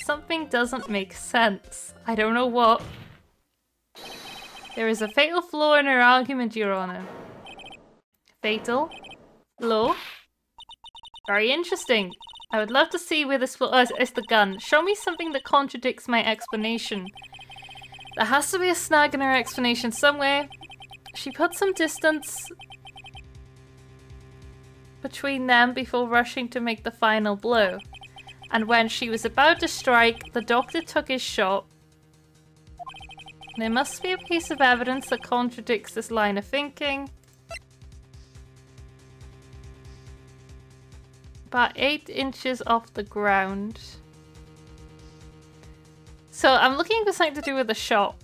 Speaker 1: Something doesn't make sense. I don't know what. There is a fatal flaw in her argument, Your Honor. Fatal? Flaw? Very interesting. I would love to see where this flaw is. It's the gun. Show me something that contradicts my explanation. There has to be a snag in her explanation somewhere. She put some distance between them before rushing to make the final blow. And when she was about to strike, the doctor took his shot. There must be a piece of evidence that contradicts this line of thinking. About 8 inches off the ground. So I'm looking for something to do with the shot.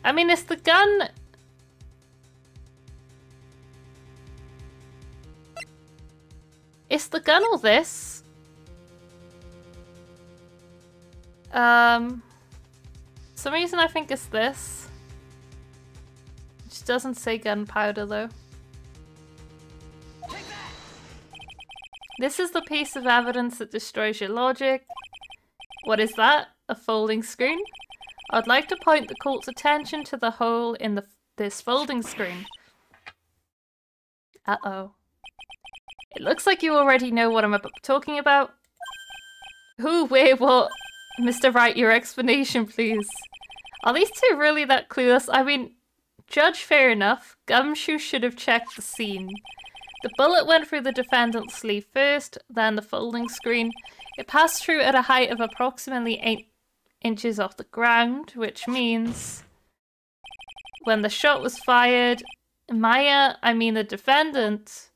Speaker 1: I mean, it's the gun. It's the gun or this? Some reason I think it's this. Which doesn't say gunpowder though. This is the piece of evidence that destroys your logic. What is that? A folding screen? I'd like to point the court's attention to the hole in this folding screen. Uh-oh. It looks like you already know what I'm talking about. Who, where, what? Mr. Wright, your explanation, please. Are these two really that clueless? I mean, judge fair enough. Gumshoe should have checked the scene. The bullet went through the defendant's sleeve first, then the folding screen. It passed through at a height of approximately 8 inches off the ground, which means when the shot was fired, Maya, I mean the defendant,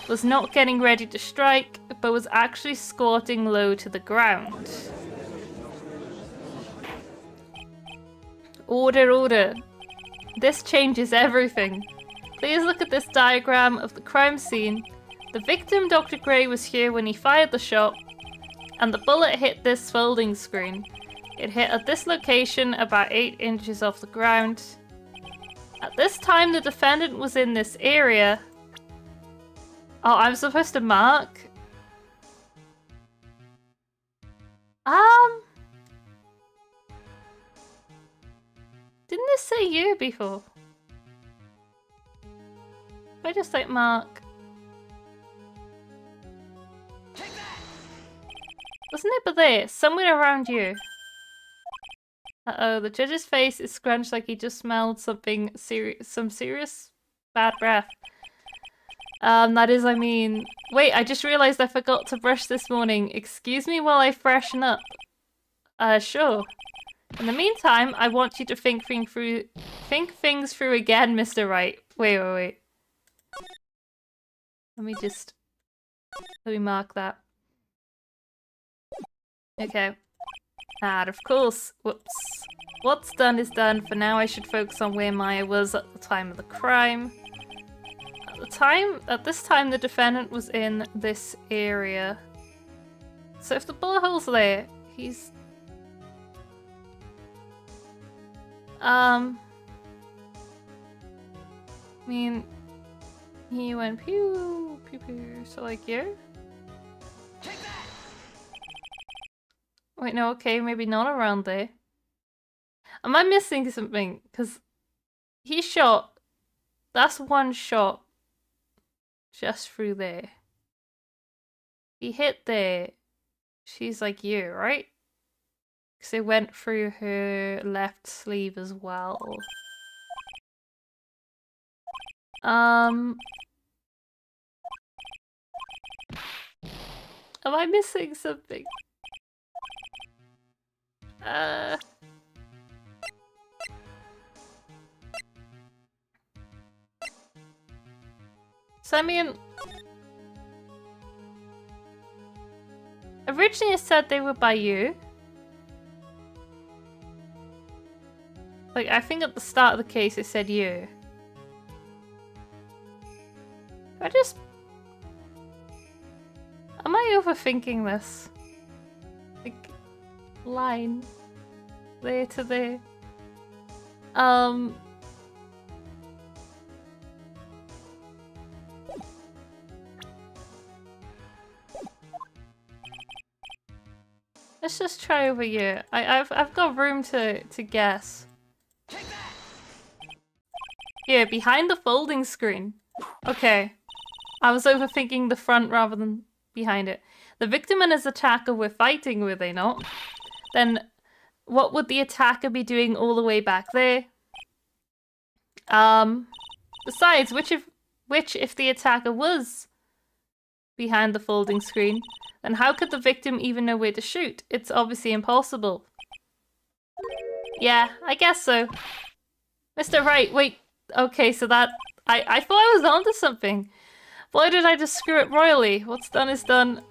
Speaker 1: was not getting ready to strike, but was actually squatting low to the ground. Order, order. This changes everything. Please look at this diagram of the crime scene. The victim, Dr. Gray, was here when he fired the shot, and the bullet hit this folding screen. It hit at this location about 8 inches off the ground. At this time, the defendant was in this area. Oh, I'm supposed to mark? Didn't this say you before? If I just like mark. Wasn't it but there? Somewhere around you. Uh-oh, the judge's face is scrunched like he just smelled something some serious bad breath. That is, I mean... Wait, I just realized I forgot to brush this morning. Excuse me while I freshen up. Sure. In the meantime, I want you to think things through again, Mr. Wright. Wait. Let me mark that. Okay. And of course, whoops. What's done is done. For now, I should focus on where Maya was at the time of the crime. At this time, the defendant was in this area. So if the bullet hole's there, he's... I mean, he went pew, pew, pew, so like here? Wait, no, okay, maybe not around there. Am I missing something? Because he shot, that's one shot just through there. He hit there. She's like you, right? Because it went through her left sleeve as well. Am I missing something? So I mean... Originally it said they were by you. Like, I think at the start of the case it said you. I just... Am I overthinking this? Like, line. There to there. Let's just try over here. I've got room to guess. Yeah, behind the folding screen. Okay. I was overthinking the front rather than behind it. The victim and his attacker were fighting, were they not? Then what would the attacker be doing all the way back there? Besides, which if the attacker was behind the folding screen, then how could the victim even know where to shoot? It's obviously impossible. Yeah, I guess so. Mr. Wright, wait. Okay, so that... I thought I was onto something. Why did I just screw it royally? What's done is done.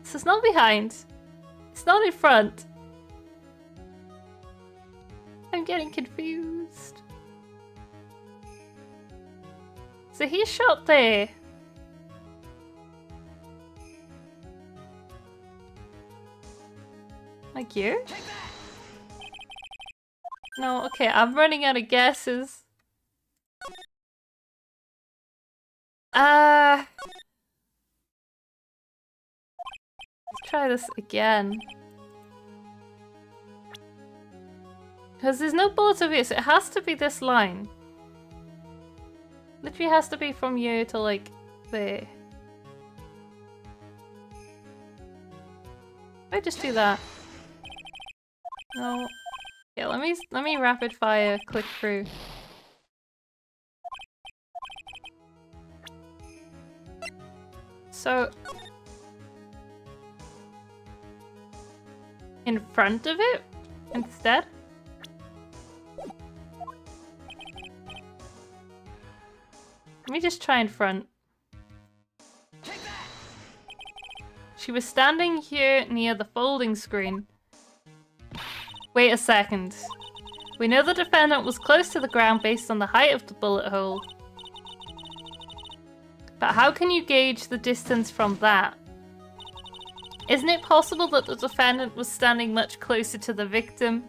Speaker 1: This is not behind. It's not in front. I'm getting confused. So he shot there. Like you? No, okay, I'm running out of guesses. Let's try this again. Because there's no bullets over here, so it has to be this line. Literally has to be from you to like there. I just do that. No. Yeah, let me rapid fire click through. So in front of it instead? Let me just try in front. She was standing here near the folding screen. Wait a second. We know the defendant was close to the ground based on the height of the bullet hole. But how can you gauge the distance from that? Isn't it possible that the defendant was standing much closer to the victim?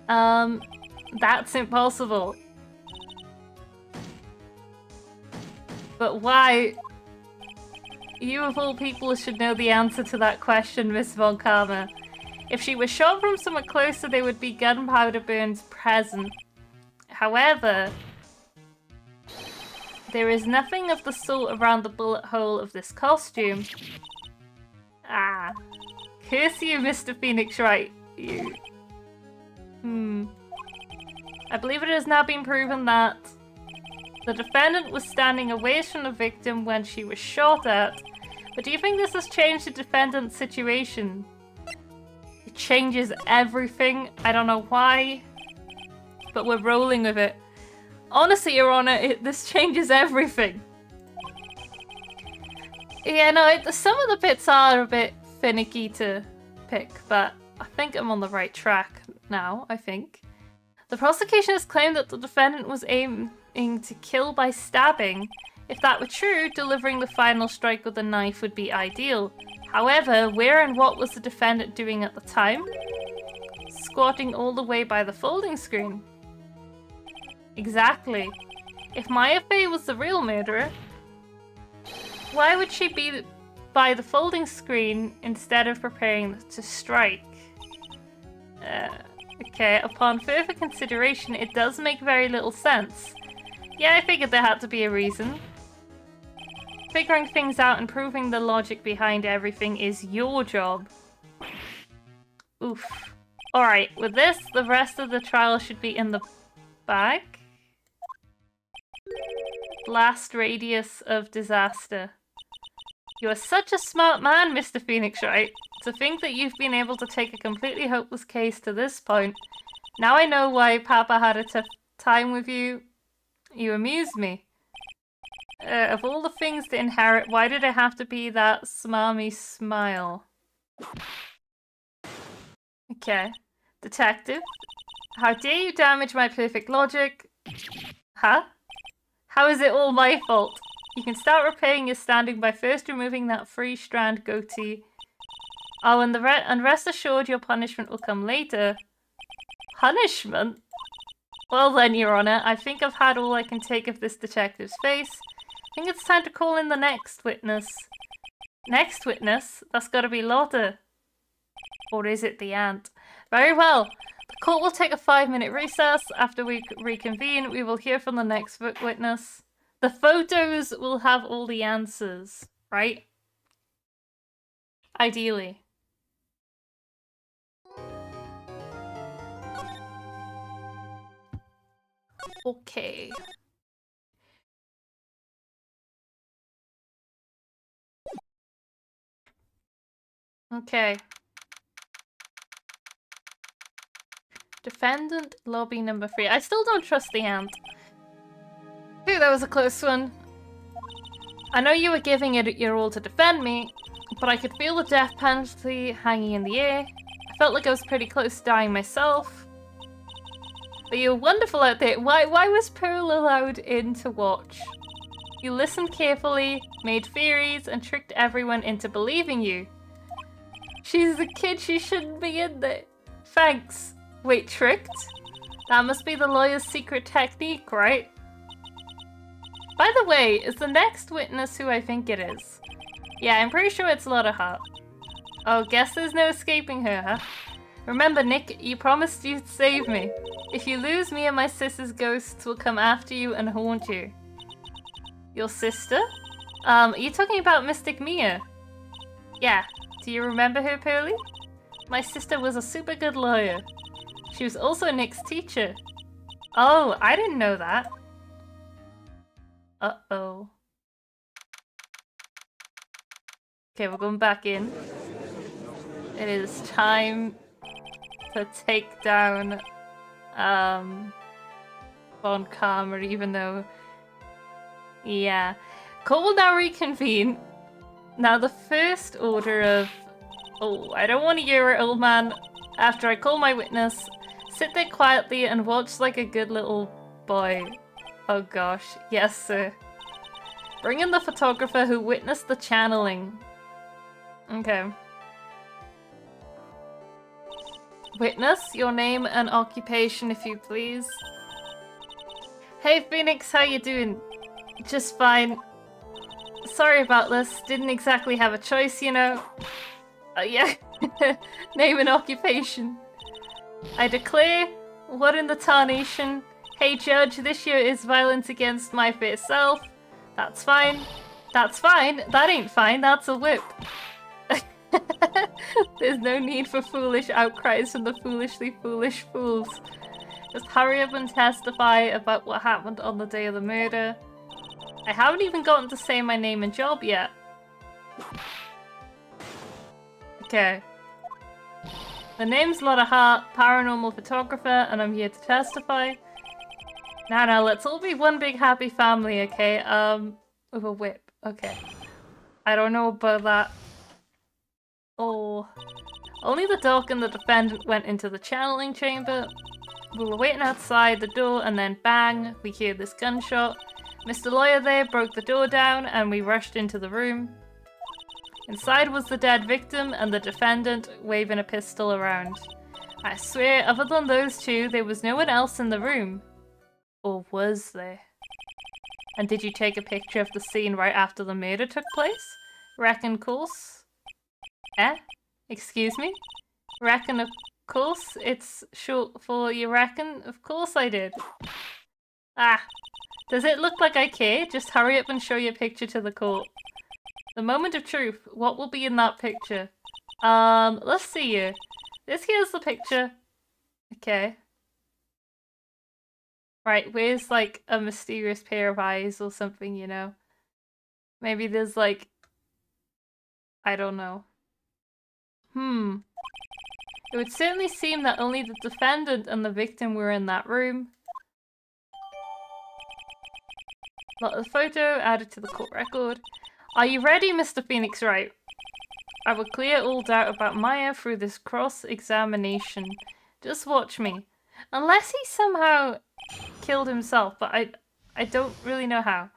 Speaker 1: That's impossible. But why? You of all people should know the answer to that question, Miss Von Karma. If she was shot from somewhere closer, there would be gunpowder burns present. However, there is nothing of the sort around the bullet hole of this costume. Ah. Curse you, Mr. Phoenix Wright. You. I believe it has now been proven that the defendant was standing away from the victim when she was shot at. But do you think this has changed the defendant's situation? It changes everything. I don't know why, but we're rolling with it. Honestly, Your Honor, this changes everything. Yeah, no, some of the bits are a bit finicky to pick, but I think I'm on the right track now, I think. The prosecution has claimed that the defendant was aiming to kill by stabbing. If that were true, delivering the final strike with a knife would be ideal. However, where and what was the defendant doing at the time? Squatting all the way by the folding screen. Exactly. If Maya Fey was the real murderer, why would she be by the folding screen instead of preparing to strike? Okay, upon further consideration, it does make very little sense. Yeah, I figured there had to be a reason. Figuring things out and proving the logic behind everything is your job. Oof. Alright, with this, the rest of the trial should be in the bag. Blast radius of disaster. You are such a smart man, Mr. Phoenix Wright. To think that you've been able to take a completely hopeless case to this point. Now I know why Papa had a tough time with you. You amuse me. Of all the things to inherit, why did it have to be that smarmy smile? Okay. Detective. How dare you damage my perfect logic? Huh? How is it all my fault? You can start repairing your standing by first removing that three-strand goatee. Oh, and rest assured your punishment will come later. Punishment? Well then, Your Honor, I think I've had all I can take of this detective's face. I think it's time to call in the next witness. Next witness? That's gotta be Lotte. Or is it the aunt? Very well. The court will take a 5-minute recess. After we reconvene, we will hear from the next witness. The photos will have all the answers, right? Ideally. Okay. Okay. Defendant lobby number 3. I still don't trust the aunt. Ooh, that was a close one. I know you were giving it your all to defend me, but I could feel the death penalty hanging in the air. I felt like I was pretty close to dying myself. But you were wonderful out there. Why was Pearl allowed in to watch? You listened carefully, made theories, and tricked everyone into believing you. She's a kid, she shouldn't be in there. Thanks. Wait, tricked? That must be the lawyer's secret technique, right? By the way, is the next witness who I think it is? Yeah, I'm pretty sure it's Lotte Hart. Oh, guess there's no escaping her, huh? Remember, Nick, you promised you'd save me. If you lose, me and my sister's ghosts will come after you and haunt you. Your sister? Are you talking about Mystic Mia? Yeah. Do you remember her, Pearly? My sister was a super good lawyer. She was also Nick's teacher. Oh, I didn't know that. Uh-oh. Okay, we're going back in. It is time to take down Von Karma, even though... Yeah. Court will now reconvene. Now the first order of... Oh, I don't want to hear it, old man. After I call my witness, sit there quietly and watch like a good little boy. Oh gosh. Yes, sir. Bring in the photographer who witnessed the channeling. Okay. Witness, your name and occupation, if you please. Hey, Phoenix, how you doing? Just fine. Sorry about this. Didn't exactly have a choice, you know. Yeah. Name and occupation. I declare, what in the tarnation? Hey, Judge, this year is violence against my fair self. That's fine. That's fine. That ain't fine. That's a whip. There's no need for foolish outcries from the foolishly foolish fools. Just hurry up and testify about what happened on the day of the murder. I haven't even gotten to say my name and job yet. Okay. The name's Lotte Hart, paranormal photographer, and I'm here to testify. Now, let's all be one big happy family, okay? With a whip. Okay. I don't know about that. Oh. Only the doc and the defendant went into the channeling chamber. We were waiting outside the door, and then bang, we heard this gunshot. Mr. Lawyer there broke the door down, and we rushed into the room. Inside was the dead victim and the defendant waving a pistol around. I swear, other than those two, there was no one else in the room. Or was there? And did you take a picture of the scene right after the murder took place? Reckon course? Eh? Excuse me? Reckon of course? It's short for you reckon? Of course I did. Ah. Does it look like I care? Just hurry up and show your picture to the court. The moment of truth. What will be in that picture? Let's see here. This here's the picture. Okay. Right, where's like a mysterious pair of eyes or something, you know? Maybe there's like... I don't know. It would certainly seem that only the defendant and the victim were in that room. Lot of the photo added to the court record. Are you ready, Mr. Phoenix Wright? I will clear all doubt about Maya through this cross-examination. Just watch me. Unless he somehow killed himself, but I don't really know how.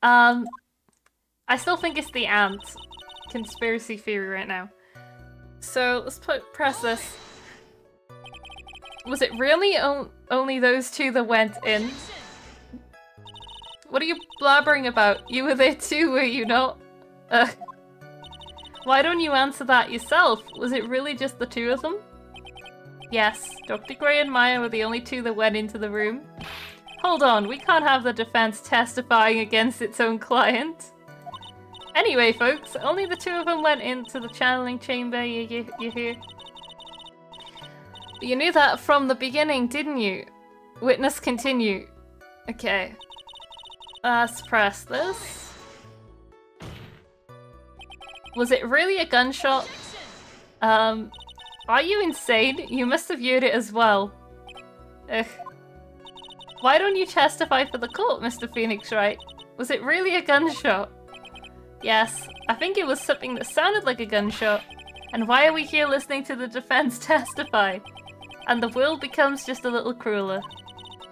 Speaker 1: I still think it's the ant conspiracy theory right now. So let's press this. Was it really only those two that went in? What are you blabbering about? You were there too, were you not? Why don't you answer that yourself? Was it really just the two of them? Yes, Dr. Gray and Maya were the only two that went into the room. Hold on, we can't have the defense testifying against its own client. Anyway, folks, only the two of them went into the channeling chamber, you hear? You knew that from the beginning, didn't you? Witness continue. Okay. Let's press this. Was it really a gunshot? Are you insane? You must have heard it as well. Ugh. Why don't you testify for the court, Mr. Phoenix Wright? Was it really a gunshot? Yes, I think it was something that sounded like a gunshot. And why are we here listening to the defense testify? And the world becomes just a little crueler.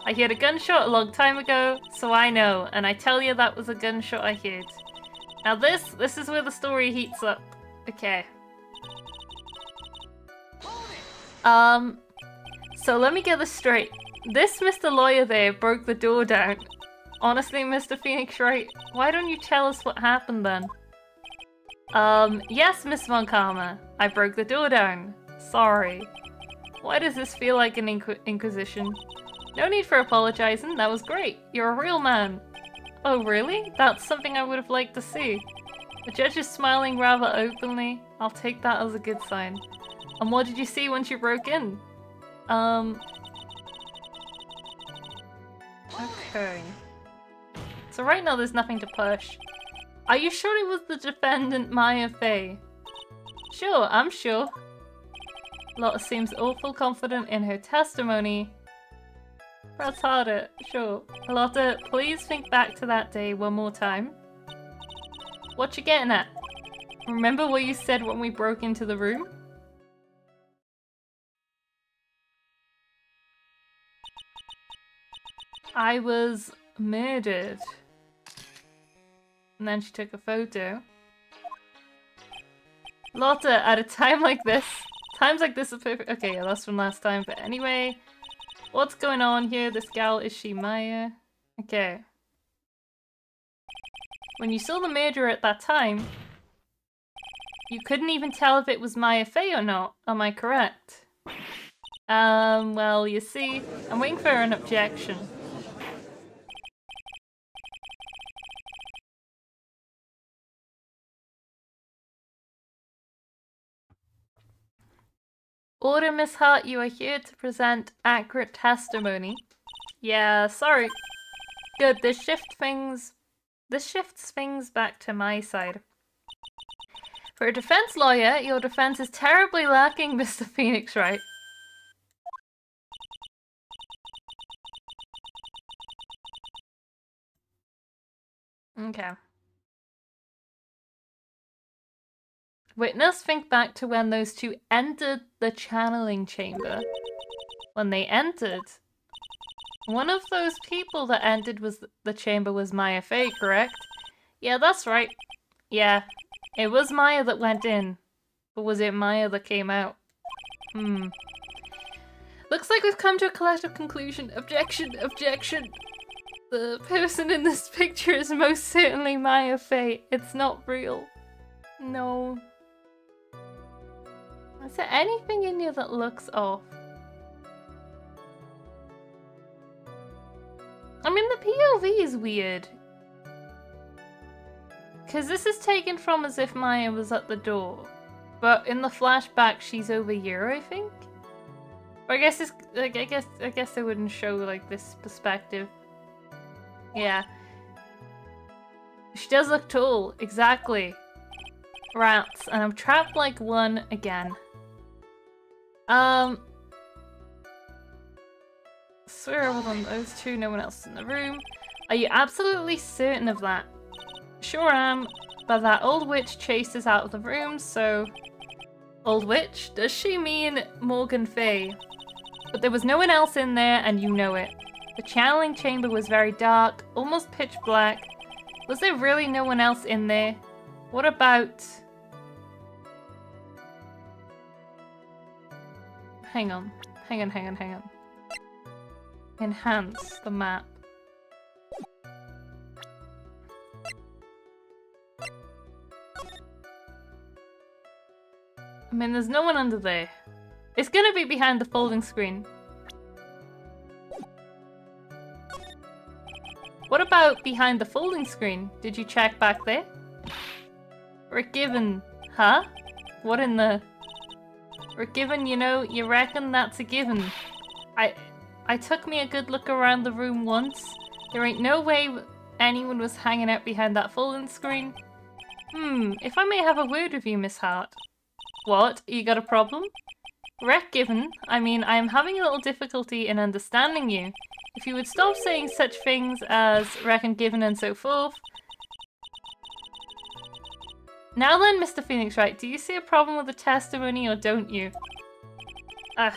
Speaker 1: I heard a gunshot a long time ago, so I know, and I tell you that was a gunshot I heard. Now this is where the story heats up. Okay. So let me get this straight. This Mr. Lawyer there broke the door down. Honestly, Mr. Phoenix Wright, why don't you tell us what happened then? Yes, Miss Von Karma. I broke the door down. Sorry. Why does this feel like an inquisition? No need for apologizing, that was great. You're a real man. Oh really? That's something I would have liked to see. The judge is smiling rather openly. I'll take that as a good sign. And what did you see once you broke in? Okay. So right now there's nothing to push. Are you sure it was the defendant Maya Fey? Sure, I'm sure. Lotta seems awful confident in her testimony. Press harder, sure. Lotta, please think back to that day one more time. What you getting at? Remember what you said when we broke into the room? I was murdered. And then she took a photo. Lotta, at a time like this, times like this are perfect. Okay, yeah, that's from last time, but anyway. What's going on here? This gal, is she Maya? Okay. When you saw the murderer at that time, you couldn't even tell if it was Maya Fey or not, am I correct? Well, you see, I'm waiting for an objection. Order, Miss Hart, you are here to present accurate testimony. Yeah, sorry. Good, this shifts things back to my side. For a defense lawyer, your defense is terribly lacking, Mr. Phoenix Wright. Okay. Witness, think back to when those two entered the channeling chamber. When they entered, one of those people that entered the chamber was Maya Fey, correct? Yeah, that's right. Yeah, it was Maya that went in. But was it Maya that came out? Looks like we've come to a collective conclusion. Objection, objection. The person in this picture is most certainly Maya Fey. It's not real. No. Is there anything in here that looks off? I mean, the POV is weird. Because this is taken from as if Maya was at the door. But in the flashback, she's over here, I think? Or I guess it's, I guess they wouldn't show, like, this perspective. Yeah. She does look tall, exactly. Rats, and I'm trapped like one again. Swear I was on those two, no one else in the room. Are you absolutely certain of that? Sure am, but that old witch chased us out of the room, so... Old witch? Does she mean Morgan Fey? But there was no one else in there, and you know it. The channeling chamber was very dark, almost pitch black. Was there really no one else in there? What about... Hang on. Enhance the map. I mean, there's no one under there. It's gonna be behind the folding screen. What about behind the folding screen? Did you check back there? Rick Given. Huh? What in the... Rick Given, you know, you reckon that's a given. I took me a good look around the room once. There ain't no way anyone was hanging out behind that folding screen. If I may have a word with you, Miss Hart. What? You got a problem? Rick Given, I mean, I am having a little difficulty in understanding you. If you would stop saying such things as reckon given and so forth. Now then, Mr. Phoenix Wright, do you see a problem with the testimony or don't you?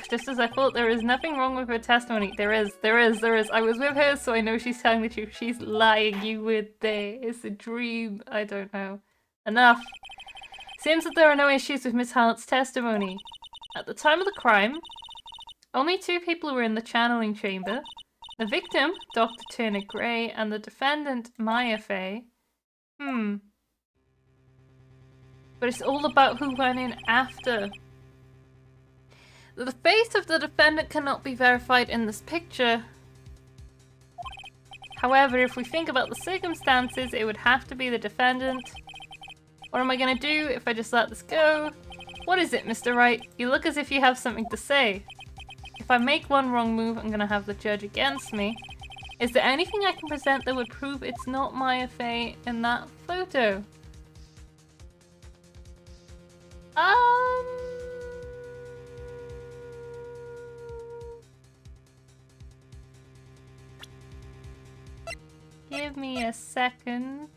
Speaker 1: Just as I thought, there is nothing wrong with her testimony. There is. I was with her, so I know she's telling the truth. She's lying. You were there. It's a dream. I don't know. Enough. Seems that there are no issues with Miss Hart's testimony. At the time of the crime, only 2 people were in the channeling chamber. The victim, Dr. Turner Gray, and the defendant, Maya Fey. But it's all about who went in after. The face of the defendant cannot be verified in this picture. However, if we think about the circumstances, it would have to be the defendant. What am I gonna do if I just let this go? What is it, Mr. Wright? You look as if you have something to say. If I make one wrong move, I'm gonna have the judge against me. Is there anything I can present that would prove it's not Maya Fey in that photo? Give me a second.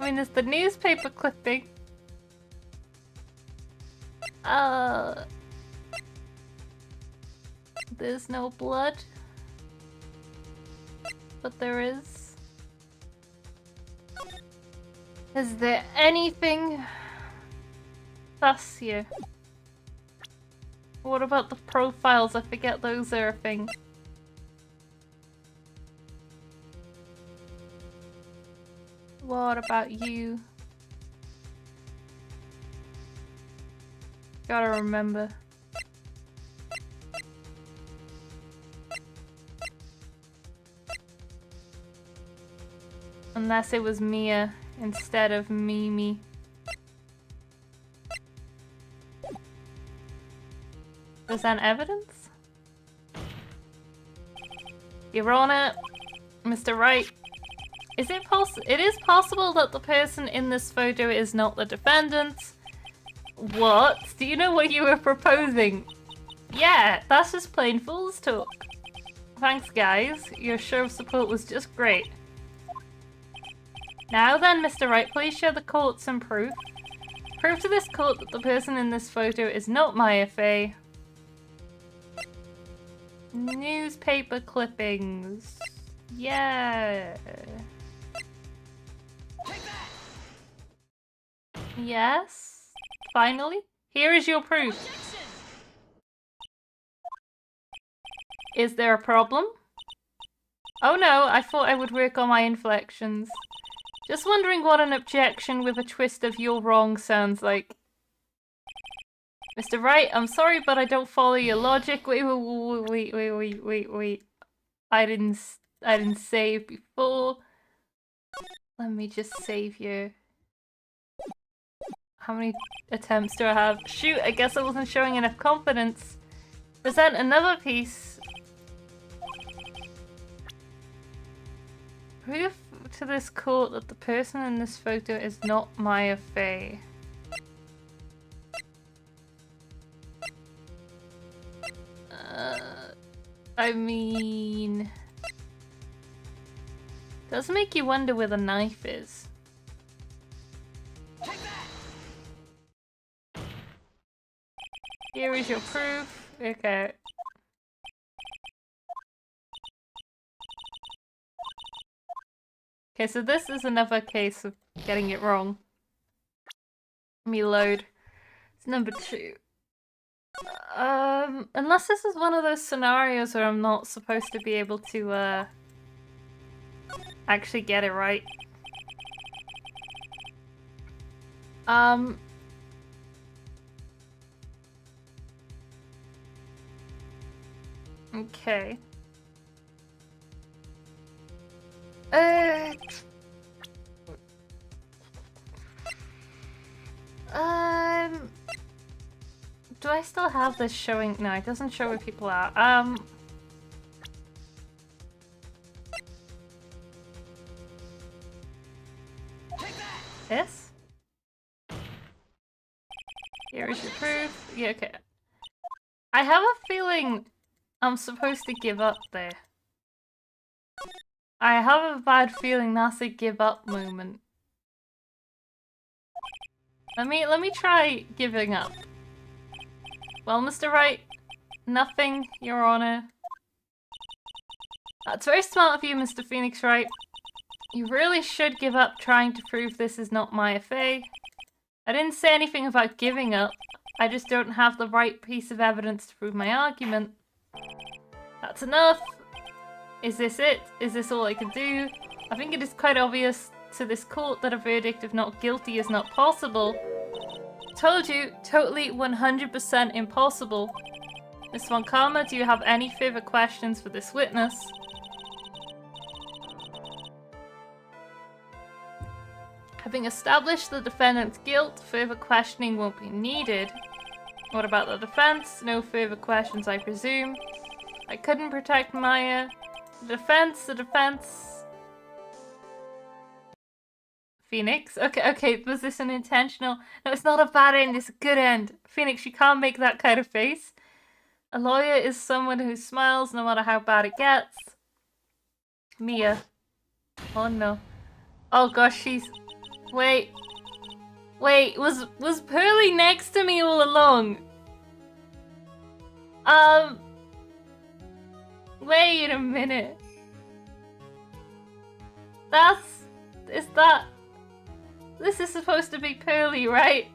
Speaker 1: I mean, there's the newspaper clipping. There's no blood. But there is. Is there anything sus here? What about the profiles? I forget those are a thing. What about you? Gotta remember. Unless it was Mia instead of Mimi. Present evidence? Your Honor, Mr. Wright. It is possible that the person in this photo is not the defendant. What? Do you know what you were proposing? Yeah, that's just plain fool's talk. Thanks, guys. Your show of support was just great. Now then, Mr. Wright, please show the court some proof. Prove to this court that the person in this photo is not Maya Fey. Newspaper clippings. Yeah. Yes. Finally. Here is your proof. Is there a problem? Oh no, I thought I would work on my inflections. Just wondering what an objection with a twist of "you're wrong" sounds like. Mr. Wright, I'm sorry, but I don't follow your logic. Wait. I didn't save before. Let me just save you. How many attempts do I have? Shoot, I guess I wasn't showing enough confidence. Present another piece. Proof to this court that the person in this photo is not Maya Fey. I mean... Does make you wonder where the knife is. Here is your proof. Okay. Okay, so this is another case of getting it wrong. Let me load. It's number 2. Unless this is one of those scenarios where I'm not supposed to be able to, actually get it right. Okay. Do I still have this showing? No, it doesn't show where people are. This? Here is your proof. Yeah, okay. I have a feeling I'm supposed to give up there. I have a bad feeling that's a give up moment. Let me try giving up. Well, Mr. Wright, nothing, Your Honor. That's very smart of you, Mr. Phoenix Wright. You really should give up trying to prove this is not Maya Fey. I didn't say anything about giving up. I just don't have the right piece of evidence to prove my argument. That's enough. Is this it? Is this all I can do? I think it is quite obvious to this court that a verdict of not guilty is not possible. Told you, totally 100% impossible. Miss Von Karma, do you have any further questions for this witness? Having established the defendant's guilt, further questioning won't be needed. What about the defense? No further questions, I presume. I couldn't protect Maya. The defense. Phoenix? Okay, was this an intentional? No, it's not a bad end, it's a good end. Phoenix, you can't make that kind of face. A lawyer is someone who smiles no matter how bad it gets. Mia. Oh no. Oh gosh, she's... Wait, was Pearly next to me all along? Wait a minute. This is supposed to be Pearly, right?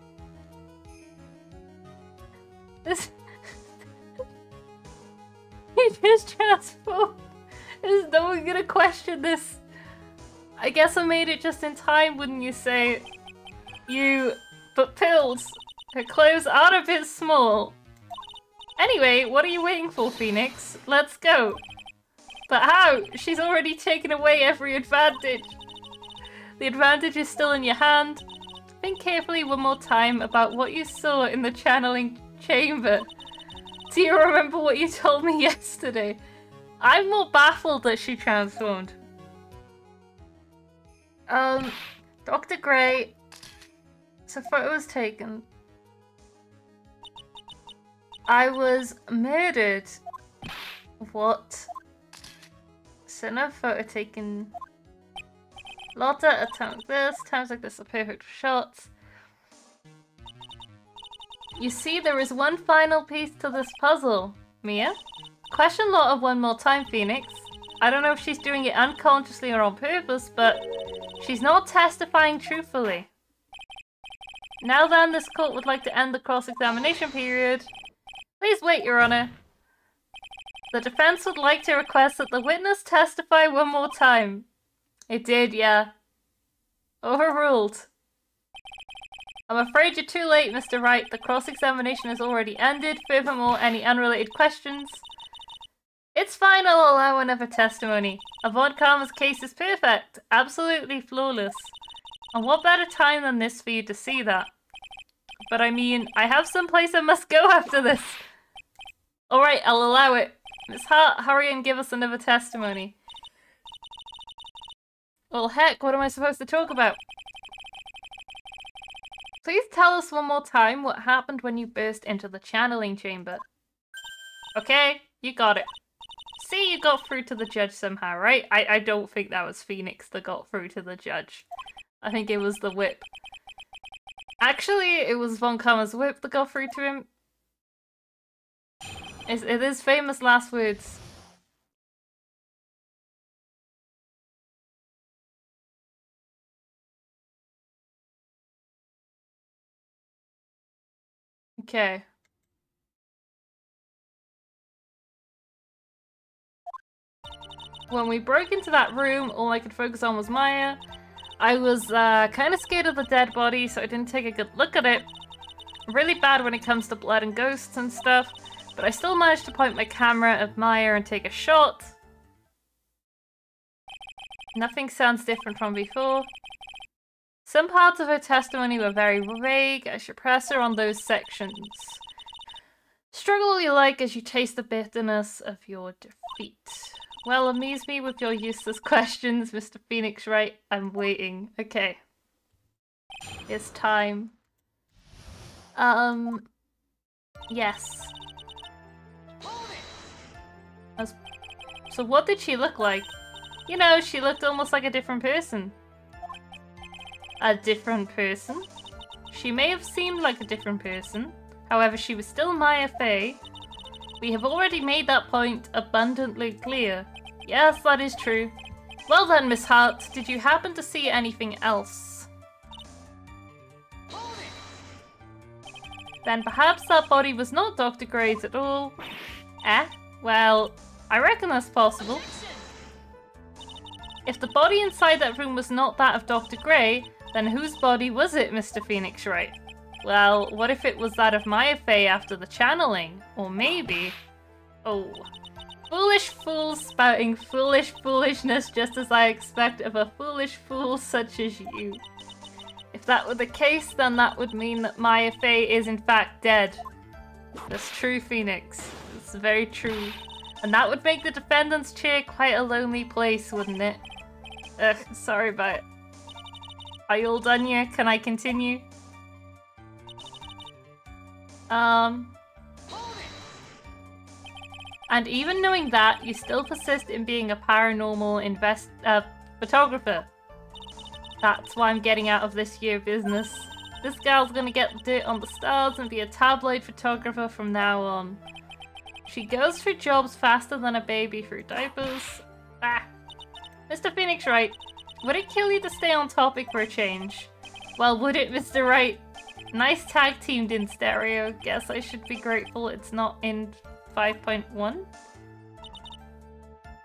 Speaker 1: This... He just transformed. Is no one gonna question this? I guess I made it just in time, wouldn't you say? But pills. Her clothes are a bit small. Anyway, what are you waiting for, Phoenix? Let's go. But how? She's already taken away every advantage. The advantage is still in your hand. Think carefully one more time about what you saw in the channeling chamber. Do you remember what you told me yesterday? I'm more baffled that she transformed. Dr. Gray. So photo was taken. I was murdered. What? So no photo taken. Lotta, a time like this. Times like this are perfect for shots. You see, there is one final piece to this puzzle. Mia? Question Lotta one more time, Phoenix. I don't know if she's doing it unconsciously or on purpose, but she's not testifying truthfully. Now then, this court would like to end the cross-examination period. Please wait, Your Honor. The defense would like to request that the witness testify one more time. It did, yeah. Overruled. I'm afraid you're too late, Mr. Wright. The cross-examination has already ended. Furthermore, any unrelated questions? It's fine, I'll allow another testimony. Von Karma's case is perfect. Absolutely flawless. And what better time than this for you to see that? But I mean, I have someplace I must go after this. Alright, I'll allow it. Miss Hart, hurry and give us another testimony. Well, heck, what am I supposed to talk about? Please tell us one more time what happened when you burst into the channeling chamber. Okay, you got it. say you got through to the judge somehow, right? I don't think that was Phoenix that got through to the judge. I think it was the whip. Actually, it was Von Karma's whip that got through to him. It is famous last words. Okay. When we broke into that room, all I could focus on was Maya. I was kind of scared of the dead body, so I didn't take a good look at it. Really bad when it comes to blood and ghosts and stuff, but I still managed to point my camera at Maya and take a shot. Nothing sounds different from before. Some parts of her testimony were very vague. I should press her on those sections. Struggle all you like as you taste the bitterness of your defeat. Well, amuse me with your useless questions, Mr. Phoenix Wright. I'm waiting. Okay. It's time. Yes. So what did she look like? You know, she looked almost like a different person. A different person? She may have seemed like a different person. However, she was still Maya Fey. We have already made that point abundantly clear. Yes, that is true. Well then, Miss Hart, did you happen to see anything else? Then perhaps that body was not Dr. Gray's at all. Eh? Well, I reckon that's possible. If the body inside that room was not that of Dr. Gray, then whose body was it, Mr. Phoenix Wright? Well, what if it was that of Maya Fey after the channeling? Or maybe... Oh. Foolish fools spouting foolish foolishness just as I expect of a foolish fool such as you. If that were the case, then that would mean that Maya Fey is in fact dead. That's true, Phoenix. It's very true. And that would make the defendant's chair quite a lonely place, wouldn't it? Ugh, sorry about it. Are you all done here? Can I continue? And even knowing that, you still persist in being a paranormal photographer. That's why I'm getting out of this here business. This gal's gonna get dirt on the stars and be a tabloid photographer from now on. She goes through jobs faster than a baby through diapers. Ah. Mr. Phoenix Wright, would it kill you to stay on topic for a change? Well, would it, Mr. Wright? Nice tag teamed in stereo. Guess I should be grateful it's not in 5.1.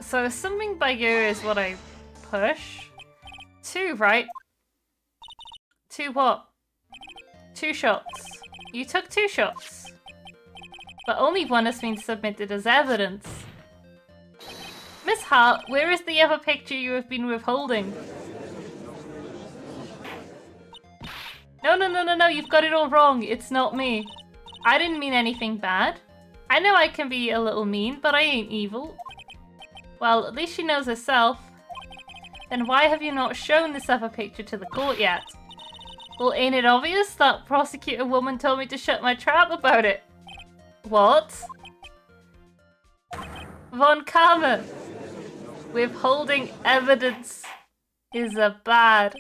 Speaker 1: So something by you is what I push. 2, right? 2 what? 2 shots. You took 2 shots. But only one has been submitted as evidence. Miss Hart, where is the other picture you have been withholding? No, you've got it all wrong. It's not me. I didn't mean anything bad. I know I can be a little mean, but I ain't evil. Well, at least she knows herself. Then why have you not shown this other picture to the court yet? Well, ain't it obvious? That prosecutor woman told me to shut my trap about it. What? Von Karma! Withholding evidence is a bad.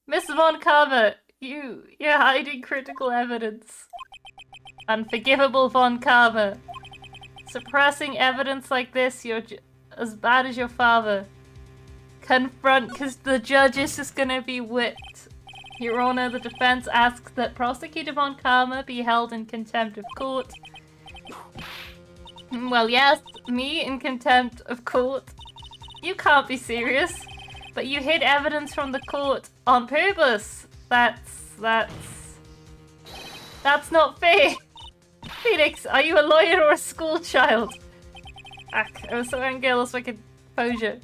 Speaker 1: Miss Von Karma, you're hiding critical evidence. Unforgivable Von Karma. Suppressing evidence like this, you're as bad as your father. Confront, because the judge is just gonna be whipped. Your Honor, the defense asks that Prosecutor Von Karma be held in contempt of court. Well, yes, me in contempt of court. You can't be serious. But you hid evidence from the court on purpose. That's not fair. Phoenix, are you a lawyer or a school child? I was so angelus wicked posure.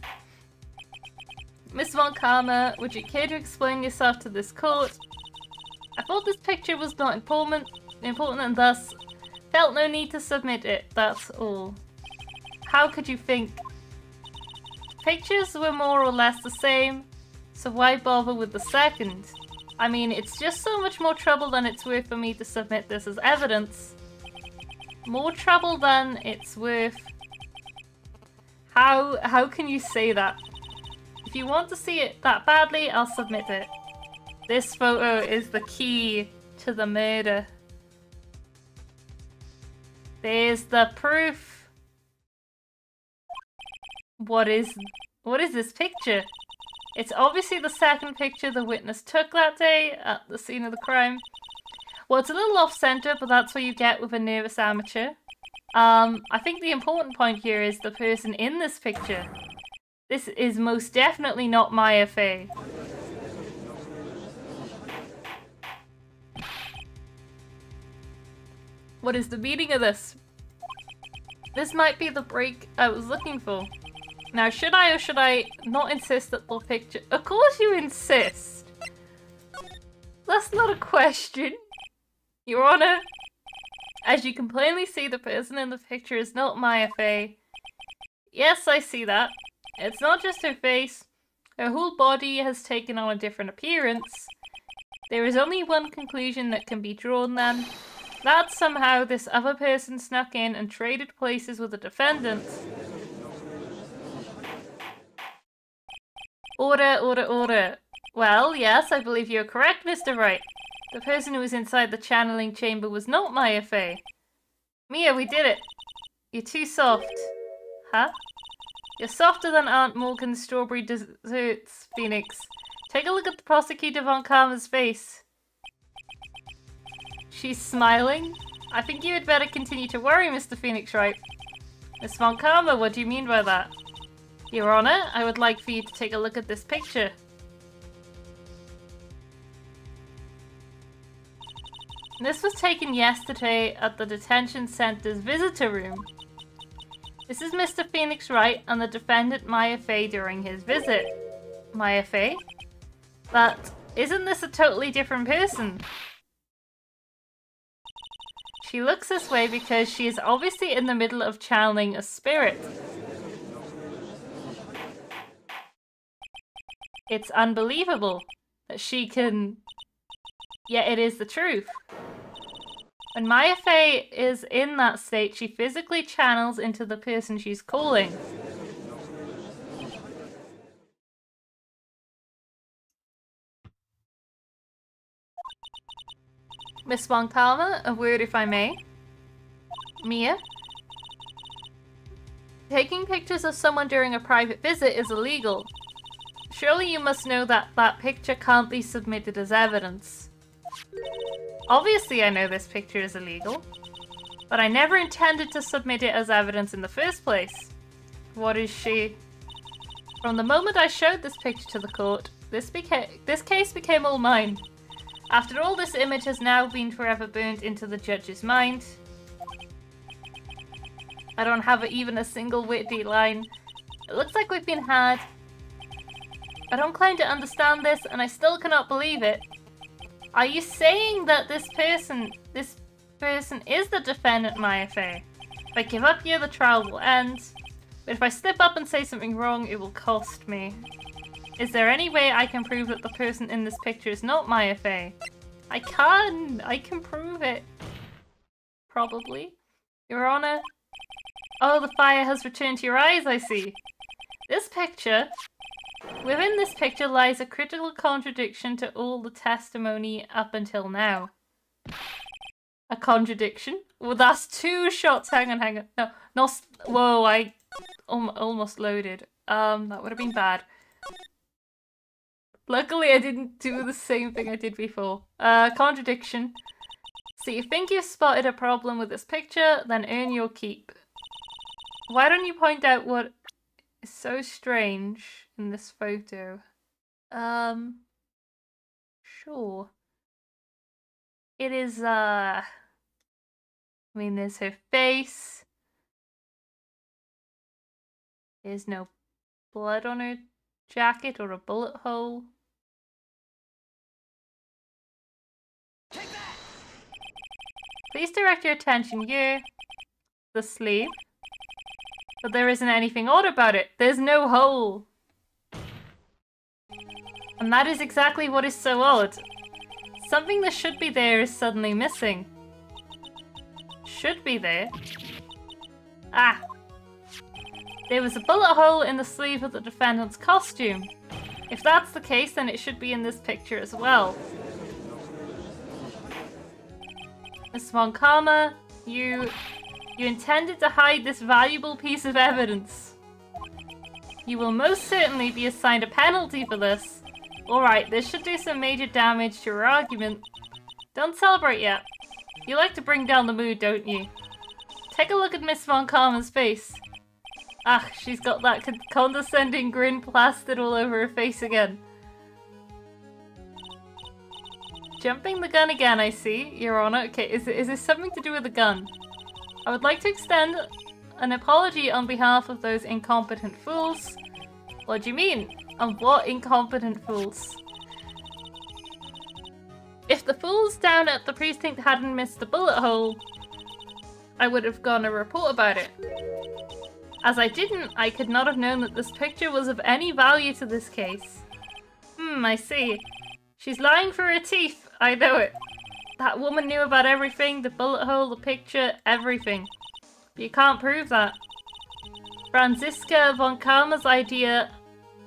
Speaker 1: Miss Von Karma, would you care to explain yourself to this court? I thought this picture was not important and thus felt no need to submit it, that's all. How could you think? Pictures were more or less the same, so why bother with the second? I mean, it's just so much more trouble than it's worth for me to submit this as evidence. More trouble than it's worth. How can you say that? If you want to see it that badly, I'll submit it. This photo is the key to the murder. There's the proof. What is this picture? It's obviously the second picture the witness took that day at the scene of the crime. Well, it's a little off-center, but that's what you get with a nervous amateur. I think the important point here is the person in this picture. This is most definitely not Maya Fey. What is the meaning of this? This might be the break I was looking for. Now, should I or should I not insist that the picture... Of course you insist! That's not a question. Your Honor, as you can plainly see, the person in the picture is not Maya Fey. Yes, I see that. It's not just her face. Her whole body has taken on a different appearance. There is only one conclusion that can be drawn then. That somehow this other person snuck in and traded places with the defendant. Order, order, order. Well, yes, I believe you're correct, Mr. Wright. The person who was inside the channeling chamber was not Maya Fey. Mia, we did it. You're too soft. Huh? You're softer than Aunt Morgan's strawberry desserts, Phoenix. Take a look at the prosecutor von Karma's face. She's smiling. I think you had better continue to worry, Mr. Phoenix Wright. Miss von Karma, what do you mean by that? Your Honor, I would like for you to take a look at this picture. This was taken yesterday at the detention center's visitor room. This is Mr. Phoenix Wright and the defendant Maya Fey during his visit. Maya Fey? But isn't this a totally different person? She looks this way because she is obviously in the middle of channeling a spirit. It's unbelievable that she can... Yet it is the truth. When Maya Fey is in that state, she physically channels into the person she's calling. Miss von Karma, a word if I may. Mia? Taking pictures of someone during a private visit is illegal. Surely you must know that that picture can't be submitted as evidence. Obviously I know this picture is illegal, but I never intended to submit it as evidence in the first place. What is she? From the moment I showed this picture to the court, this case became all mine. After all, this image has now been forever burnt into the judge's mind. I don't have even a single witty line. It looks like we've been had. I don't claim to understand this, and I still cannot believe it. Are you saying that this person is the defendant, Maya Fey? If I give up here, the trial will end. But if I slip up and say something wrong, it will cost me. Is there any way I can prove that the person in this picture is not Maya Fey? I can prove it. Probably. Your Honor. Oh, the fire has returned to your eyes, I see. This picture... Within this picture lies a critical contradiction to all the testimony up until now. A contradiction? Well, that's two shots. Hang on. No, not... Whoa, I almost loaded. That would have been bad. Luckily, I didn't do the same thing I did before. Contradiction. So you think you've spotted a problem with this picture, then earn your keep. Why don't you point out what is so strange in this photo? Sure. It is, I mean, there's her face. There's no blood on her jacket or a bullet hole. Please direct your attention here. The sleeve. But there isn't anything odd about it. There's no hole. And that is exactly what is so odd. Something that should be there is suddenly missing. Should be there. Ah. There was a bullet hole in the sleeve of the defendant's costume. If that's the case, then it should be in this picture as well. Miss Von Karma, you intended to hide this valuable piece of evidence. You will most certainly be assigned a penalty for this. Alright, this should do some major damage to your argument. Don't celebrate yet. You like to bring down the mood, don't you? Take a look at Miss Von Karma's face. Ah, she's got that condescending grin plastered all over her face again. Jumping the gun again, I see, Your Honor. Okay, is this something to do with the gun? I would like to extend an apology on behalf of those incompetent fools. What do you mean? On what incompetent fools? If the fools down at the precinct hadn't missed the bullet hole, I would have gone a report about it. As I didn't, I could not have known that this picture was of any value to this case. I see. She's lying for her teeth. I know it. That woman knew about everything, the bullet hole, the picture, everything. But you can't prove that. Franziska von Karma's idea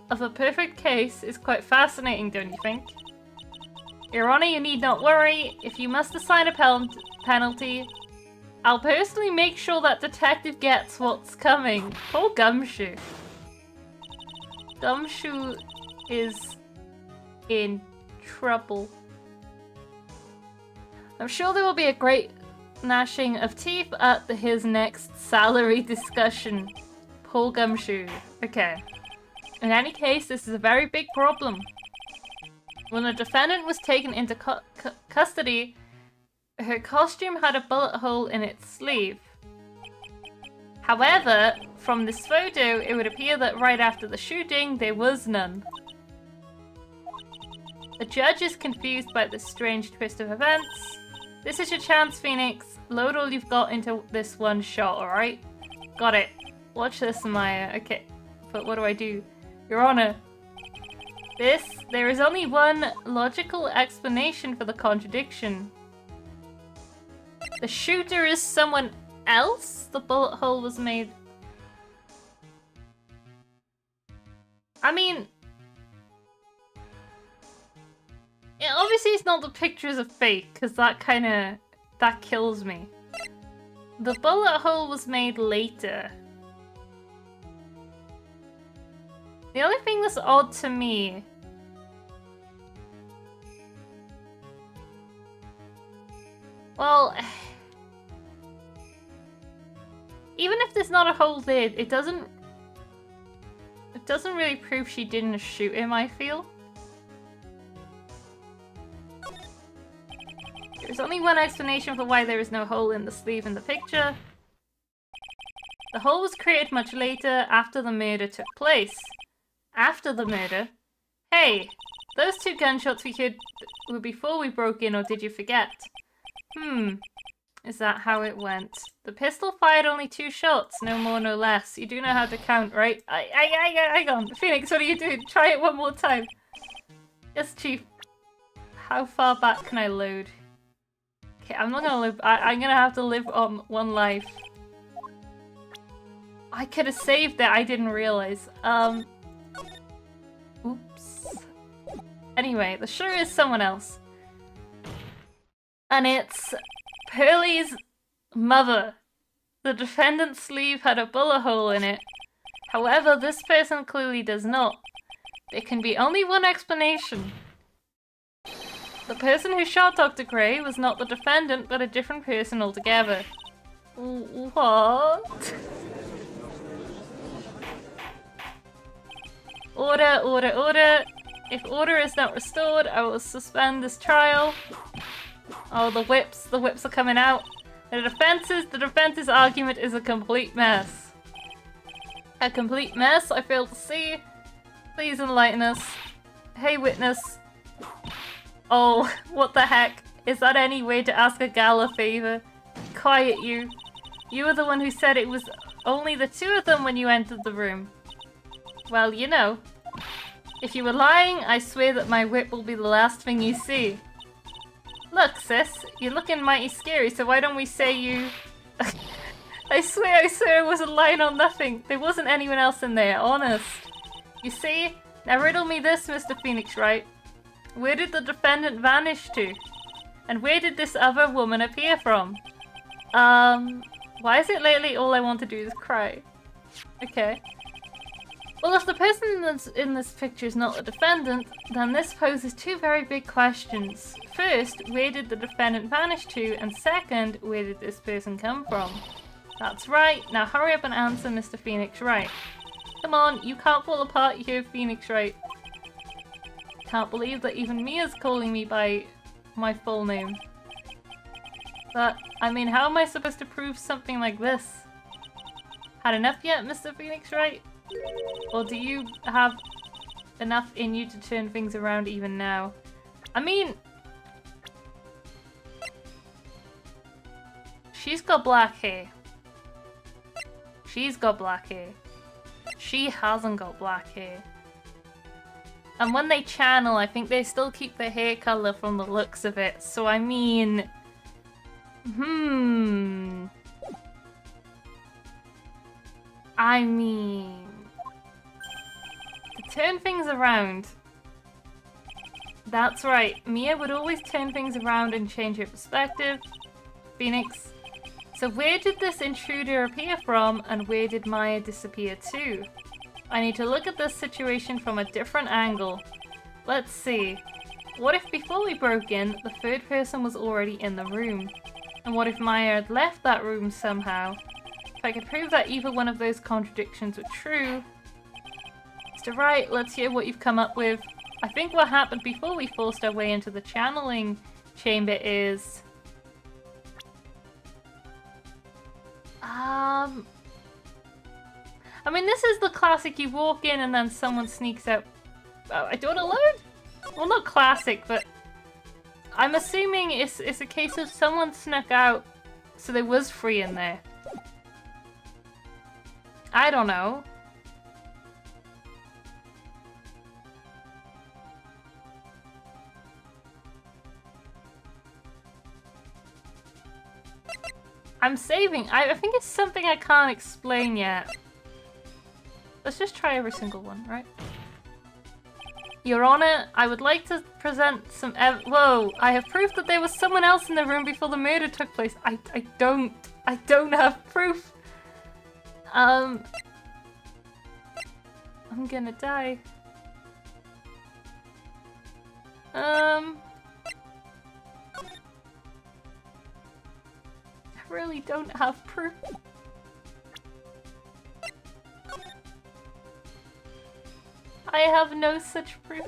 Speaker 1: of a perfect case is quite fascinating, don't you think? Your Honor, you need not worry. If you must assign a penalty, I'll personally make sure that detective gets what's coming. Poor Gumshoe. Gumshoe is in trouble. I'm sure there will be a great gnashing of teeth at his next salary discussion. Poor Gumshoe. Okay. In any case, this is a very big problem. When the defendant was taken into custody, her costume had a bullet hole in its sleeve. However, from this photo, it would appear that right after the shooting, there was none. The judge is confused by this strange twist of events. This is your chance, Phoenix. Load all you've got into this one shot, alright? Got it. Watch this, Maya. Okay, but what do I do? Your Honor. There is only one logical explanation for the contradiction. The shooter is someone else? The bullet hole was made... I mean... Yeah, obviously it's not the pictures of fake, because that kills me. The bullet hole was made later. The only thing that's odd to me... Well... Even if there's not a hole there, it doesn't really prove she didn't shoot him, I feel. There's only one explanation for why there is no hole in the sleeve in the picture. The hole was created much later, after the murder took place. After the murder? Hey, those 2 gunshots we heard were before we broke in, or did you forget? Is that how it went? The pistol fired only 2 shots, no more, no less. You do know how to count, right? Hang on. Phoenix, what are you doing? Try it one more time. Yes, Chief. How far back can I load? Okay, I'm not gonna live. I'm gonna have to live on 1 life. I could have saved that. I didn't realize. Oops. Anyway, the shooter is someone else. And it's Pearlie's mother. The defendant's sleeve had a bullet hole in it. However, this person clearly does not. There can be only one explanation. The person who shot Dr. Gray was not the defendant, but a different person altogether. What? Order, order, order. If order is not restored, I will suspend this trial. Oh, the whips are coming out. The defense's argument is a complete mess. A complete mess, I fail to see. Please enlighten us. Hey, witness. Oh, what the heck? Is that any way to ask a gal a favor? Quiet, you. You were the one who said it was only the 2 of them when you entered the room. Well, you know. If you were lying, I swear that my whip will be the last thing you see. Look, sis, you're looking mighty scary, so why don't we say you... I swear I wasn't lying on nothing. There wasn't anyone else in there, honest. You see? Now riddle me this, Mr. Phoenix Wright. Where did the defendant vanish to? And where did this other woman appear from? Why is it lately all I want to do is cry? Okay. Well, if the person that's in this picture is not the defendant, then this poses two very big questions. First, where did the defendant vanish to? And second, where did this person come from? That's right. Now hurry up and answer, Mr. Phoenix Wright. Come on, you can't fall apart here, Phoenix Wright. Can't believe that even Mia's calling me by my full name. But, I mean, how am I supposed to prove something like this? Had enough yet, Mr. Phoenix Wright? Or do you have enough in you to turn things around even now? I mean... she's got black hair. She's got black hair. She hasn't got black hair. And when they channel, I think they still keep their hair color from the looks of it. So I mean... I mean... to turn things around... That's right, Mia would always turn things around and change her perspective. Phoenix. So where did this intruder appear from, and where did Maya disappear to? I need to look at this situation from a different angle. Let's see. What if before we broke in, the third person was already in the room? And what if Maya had left that room somehow? If I could prove that either one of those contradictions were true... Mr. Wright, let's hear what you've come up with. I think what happened before we forced our way into the channeling chamber is... I mean, this is the classic, you walk in and then someone sneaks out. Oh, I don't alone? Well, not classic, but I'm assuming it's a case of someone snuck out, so there was free in there. I don't know. I'm saving. I think it's something I can't explain yet. Let's just try every single one, right? Your Honor, I would like to present some whoa! I have proof that there was someone else in the room before the murder took place. I don't have proof. I'm gonna die. I really don't have proof. I have no such proof.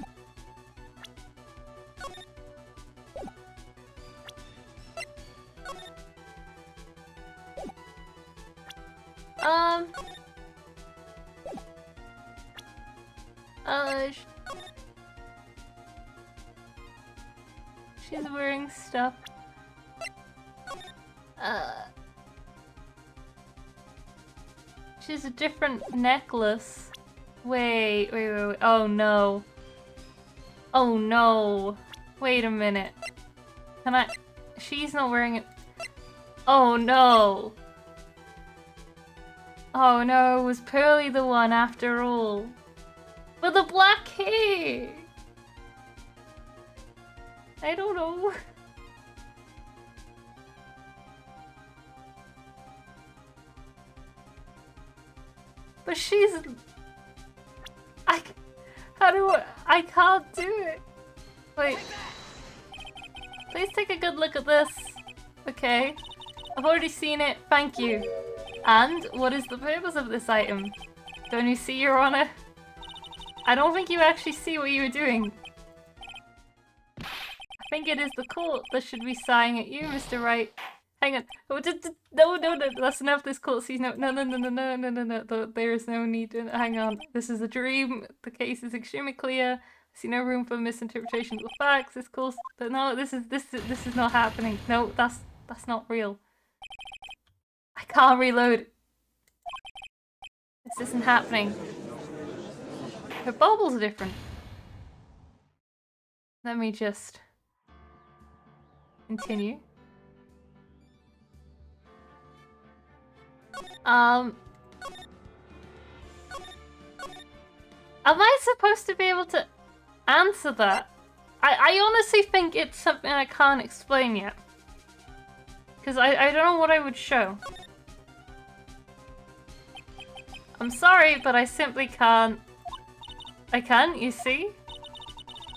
Speaker 1: She's wearing stuff. She's a different necklace. Wait. Oh no. Oh no. Wait a minute. Can I... She's not wearing it. Oh no. Oh no, was Pearly the one after all? But the black hair! I don't know. But she's... I can't do it. Wait. Please take a good look at this. Okay. I've already seen it. Thank you. And what is the purpose of this item? Don't you see, Your Honor? I don't think you actually see what you were doing. I think it is the court that should be sighing at you, Mr. Wright. Hang on. Oh, no, that's enough. This court sees no. There is no need. Hang on. This is a dream. The case is extremely clear. I see no room for misinterpretation of the facts. This course. No, this is not happening. No, that's not real. I can't reload. This isn't happening. Her bubbles are different. Let me just continue. Am I supposed to be able to answer that? I honestly think it's something I can't explain yet. Because I don't know what I would show. I'm sorry, but I simply can't. I can't, you see?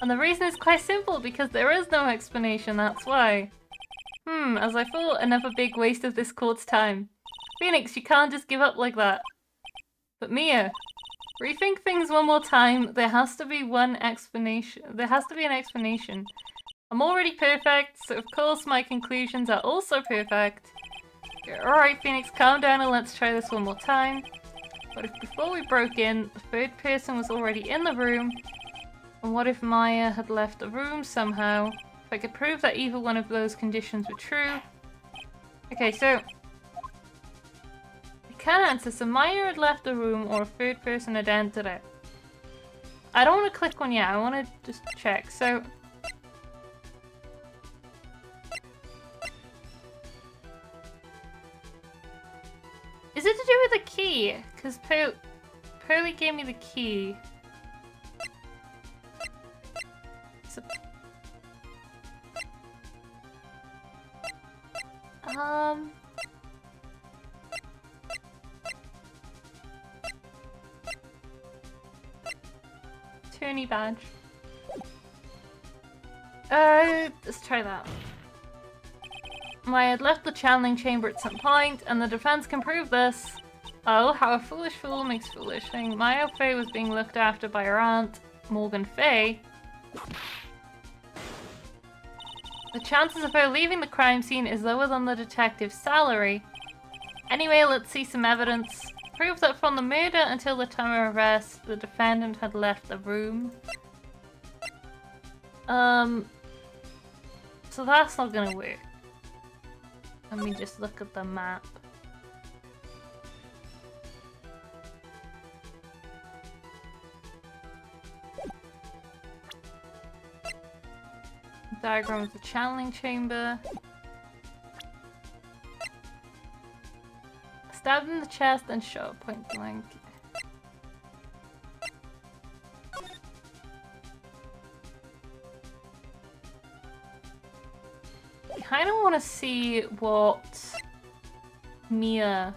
Speaker 1: And the reason is quite simple, because there is no explanation, that's why. As I thought, another big waste of this court's time. Phoenix, you can't just give up like that. But Mia, rethink things one more time. There has to be one explanation. There has to be an explanation. I'm already perfect, so of course my conclusions are also perfect. Alright, Phoenix, calm down and let's try this one more time. What if before we broke in, the third person was already in the room? And what if Maya had left the room somehow? If I could prove that either one of those conditions were true. Okay, so I can't answer. So Maya had left the room or a third person had entered it. I don't want to click one yet. I want to just check. So is it to do with the key? Because Pearly gave me the key. So Attorney badge. Let's try that. Maya had left the channeling chamber at some point, and the defense can prove this. Oh, how a foolish fool makes foolish thing. Maya Fey was being looked after by her aunt, Morgan Fey. The chances of her leaving the crime scene is lower than the detective's salary. Anyway, let's see some evidence. Prove that from the murder until the time of arrest, the defendant had left the room. So that's not gonna work. Let me just look at the map. Diagram of the channeling chamber. Stabbed in the chest and shot point blank. I kind of want to see what Mia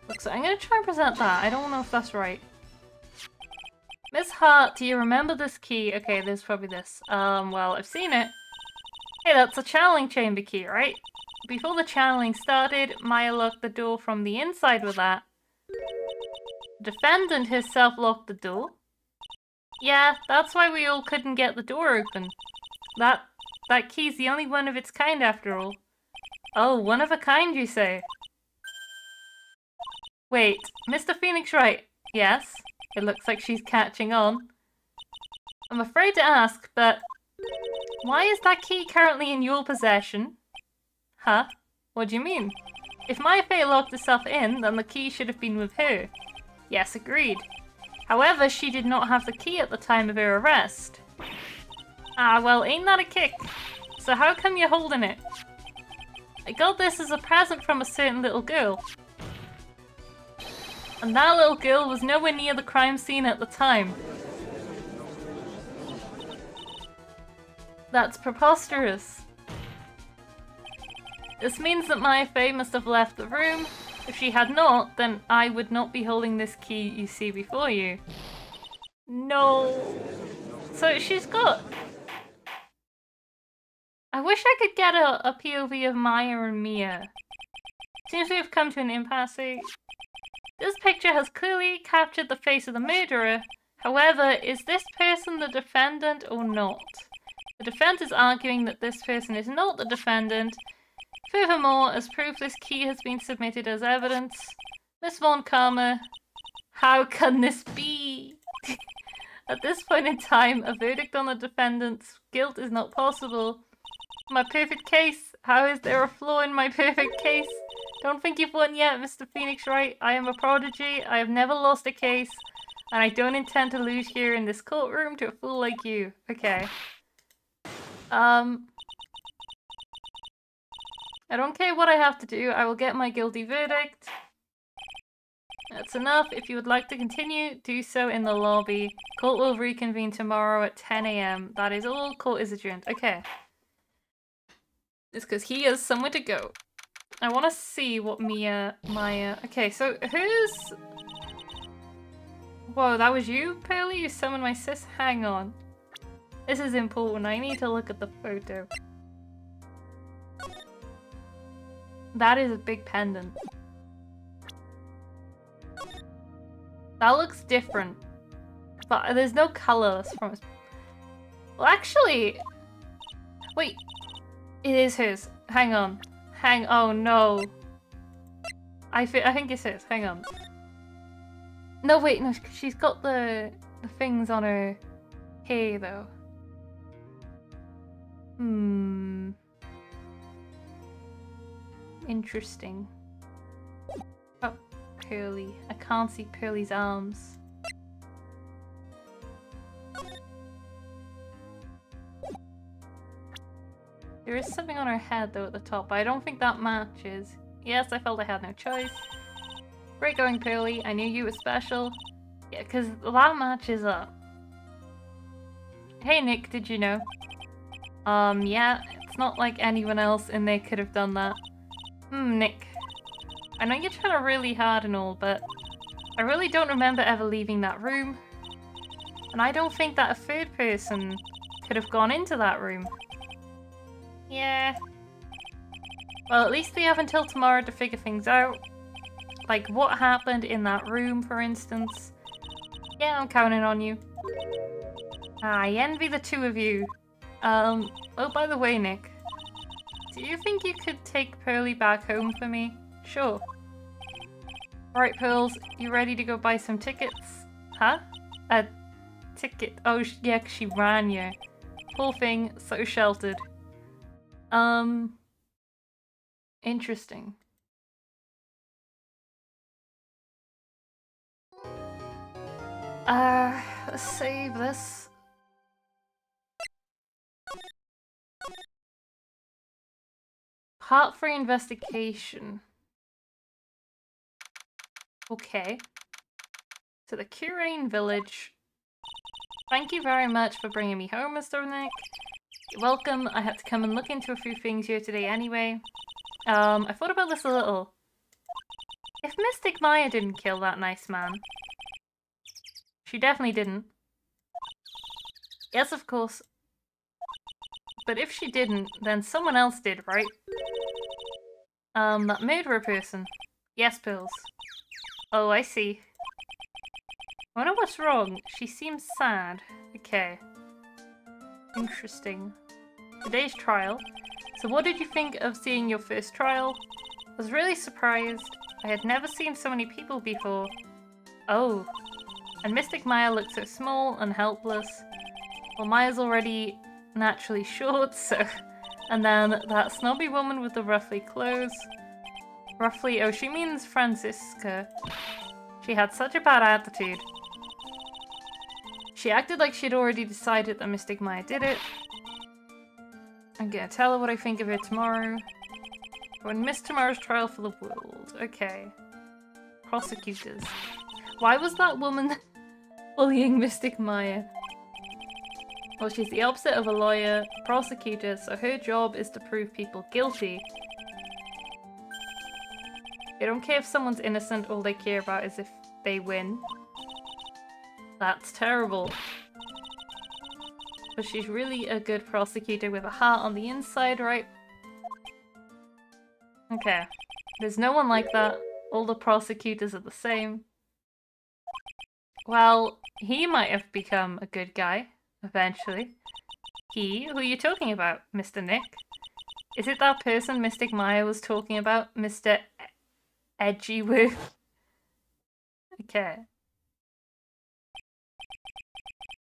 Speaker 1: looks like. I'm going to try and present that. I don't know if that's right. Miss Hart, do you remember this key? Okay, there's probably this. Well, I've seen it. Hey, that's a channeling chamber key, right? Before the channeling started, Maya locked the door from the inside with that. The defendant herself locked the door. Yeah, that's why we all couldn't get the door open. That key's the only one of its kind after all. Oh, one of a kind, you say? Wait, Mr. Phoenix right? Yes, it looks like she's catching on. I'm afraid to ask, but why is that key currently in your possession? Huh? What do you mean? If Maya Fey locked herself in, then the key should have been with her. Yes, agreed. However, she did not have the key at the time of her arrest. Ah, well, ain't that a kick? So how come you're holding it? I got this as a present from a certain little girl. And that little girl was nowhere near the crime scene at the time. That's preposterous. This means that Maya Fey must have left the room. If she had not, then I would not be holding this key you see before you. No. So she's got... I wish I could get a POV of Maya and Mia. Seems we have come to an impasse. This picture has clearly captured the face of the murderer. However, is this person the defendant or not? The defense is arguing that this person is not the defendant. Furthermore, as proof, this key has been submitted as evidence. Miss Von Karma, how can this be? At this point in time, a verdict on the defendant's guilt is not possible. My perfect case? How is there a flaw in my perfect case? Don't think you've won yet, Mr. Phoenix Wright. I am a prodigy. I have never lost a case. And I don't intend to lose here in this courtroom to a fool like you. Okay. I don't care what I have to do. I will get my guilty verdict. That's enough. If you would like to continue, do so in the lobby. Court will reconvene tomorrow at 10 AM. That is all. Court is adjourned. Okay. It's because he has somewhere to go. I want to see what Maya... Okay, so who's... Whoa, that was you, Pearly? You summoned my sis? Hang on. This is important. I need to look at the photo. That is a big pendant. That looks different. But there's no colours from it. Well, actually... Wait. It is hers. Hang on. Oh no. I think it's hers. Hang on. No, wait, no, she's got the things on her hair, though. Interesting. Oh, Pearly. I can't see Pearly's arms. There is something on her head, though, at the top, but I don't think that matches. Yes, I felt I had no choice. Great going, Pearly. I knew you were special. Yeah, because that matches up. Hey, Nick, did you know? Yeah, it's not like anyone else in there could have done that. Nick. I know you're trying really hard and all, but I really don't remember ever leaving that room. And I don't think that a third person could have gone into that room. Yeah. Well, at least we have until tomorrow to figure things out. Like, what happened in that room, for instance. Yeah, I'm counting on you. I envy the two of you. Oh, by the way, Nick. Do you think you could take Pearly back home for me? Sure. Alright, Pearls, you ready to go buy some tickets? Huh? A ticket? Oh, yeah, 'cause she ran you. Poor thing, so sheltered. Interesting. Let's save this. Part 3 investigation. Okay. To the Curane village. Thank you very much for bringing me home, Mr. Nick. You're welcome. I had to come and look into a few things here today anyway. I thought about this a little. If Mystic Maya didn't kill that nice man... She definitely didn't. Yes, of course. But if she didn't, then someone else did, right? That murderer person. Yes, Pills. Oh, I see. I wonder what's wrong. She seems sad. Okay. Interesting. Today's trial. So what did you think of seeing your first trial? I was really surprised. I had never seen so many people before. Oh. And Mystic Maya looked so small and helpless. Well, Maya's already naturally short, so... And then that snobby woman with the ruffly clothes. Ruffly, oh, she means Francisca. She had such a bad attitude. She acted like she'd already decided that Mystic Maya did it. I'm gonna tell her what I think of her tomorrow. I would miss tomorrow's trial for the world. Okay. Prosecutors. Why was that woman bullying Mystic Maya? Well, she's the opposite of a lawyer, prosecutor, so her job is to prove people guilty. They don't care if someone's innocent, all they care about is if they win. That's terrible. But she's really a good prosecutor with a heart on the inside, right? Okay. There's no one like that. All the prosecutors are the same. Well, he might have become a good guy, eventually. He? Who are you talking about, Mr. Nick? Is it that person Mystic Maya was talking about, Mr. Edgywoo? Okay.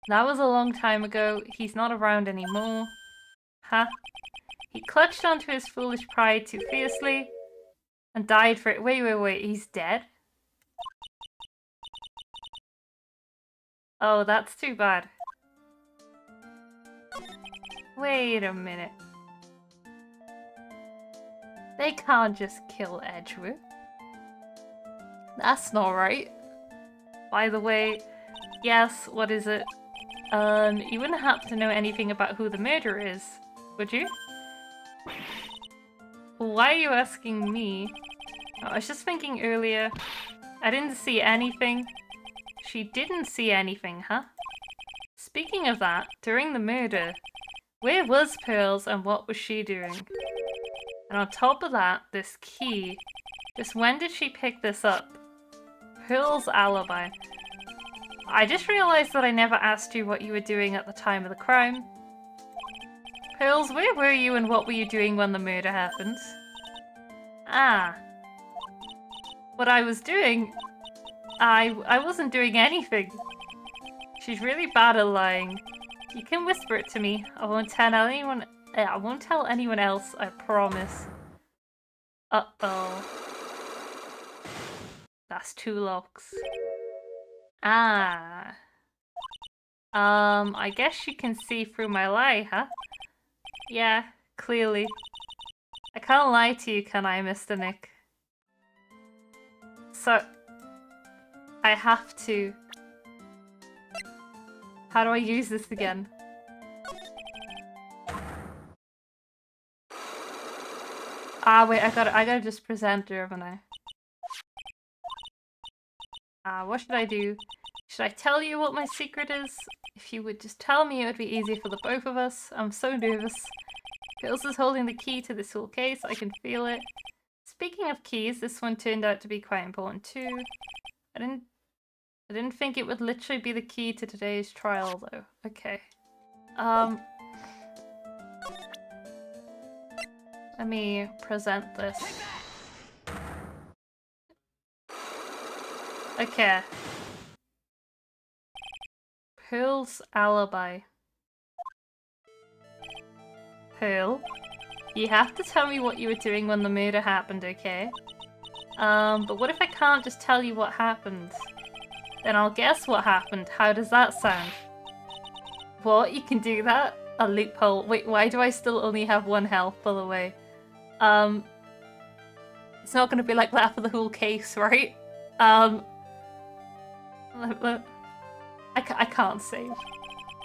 Speaker 1: That was a long time ago. He's not around anymore. Huh? He clutched onto his foolish pride too fiercely and died for it. Wait. He's dead? Oh, that's too bad. Wait a minute. They can't just kill Edgewoo. That's not right. By the way, yes, what is it? You wouldn't happen to know anything about who the murderer is, would you? Why are you asking me? Oh, I was just thinking earlier. I didn't see anything. She didn't see anything, huh? Speaking of that, during the murder, where was Pearls and what was she doing? And on top of that, this key. Just when did she pick this up? Pearls' alibi. I just realized that I never asked you what you were doing at the time of the crime. Pearls, where were you and what were you doing when the murder happened? Ah. What I was doing? I wasn't doing anything. She's really bad at lying. You can whisper it to me. I won't tell anyone else, I promise. Uh-oh. That's 2 locks. Ah. I guess you can see through my lie, huh? Yeah, clearly. I can't lie to you, can I, Mr. Nick? So, I have to. How do I use this again? Ah, wait, I gotta just present her, haven't I? What should I do? Should I tell you what my secret is? If you would just tell me, it would be easier for the both of us. I'm so nervous. Pills is holding the key to this whole case. I can feel it. Speaking of keys, this one turned out to be quite important too. I didn't think it would literally be the key to today's trial though. Okay. Let me present this. Okay. Pearl's alibi. Pearl, you have to tell me what you were doing when the murder happened, okay? But what if I can't just tell you what happened? Then I'll guess what happened. How does that sound? What? You can do that? A loophole. Wait, why do I still only have 1 health, by the way? It's not gonna be like that for the whole case, right? I can't save.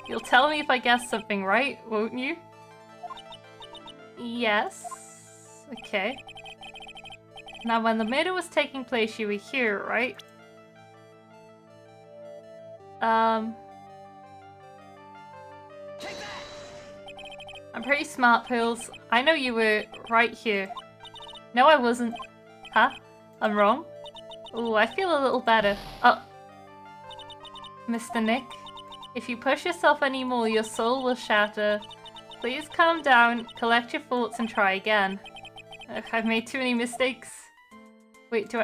Speaker 1: You'll tell me if I guess something right, won't you? Yes. Okay. Now, when the murder was taking place, you were here, right? I'm pretty smart, Pills. I know you were right here. No, I wasn't. Huh? I'm wrong? Ooh, I feel a little better. Oh. Mr. Nick, if you push yourself anymore, your soul will shatter. Please calm down, collect your thoughts, and try again. I've made too many mistakes. Wait, do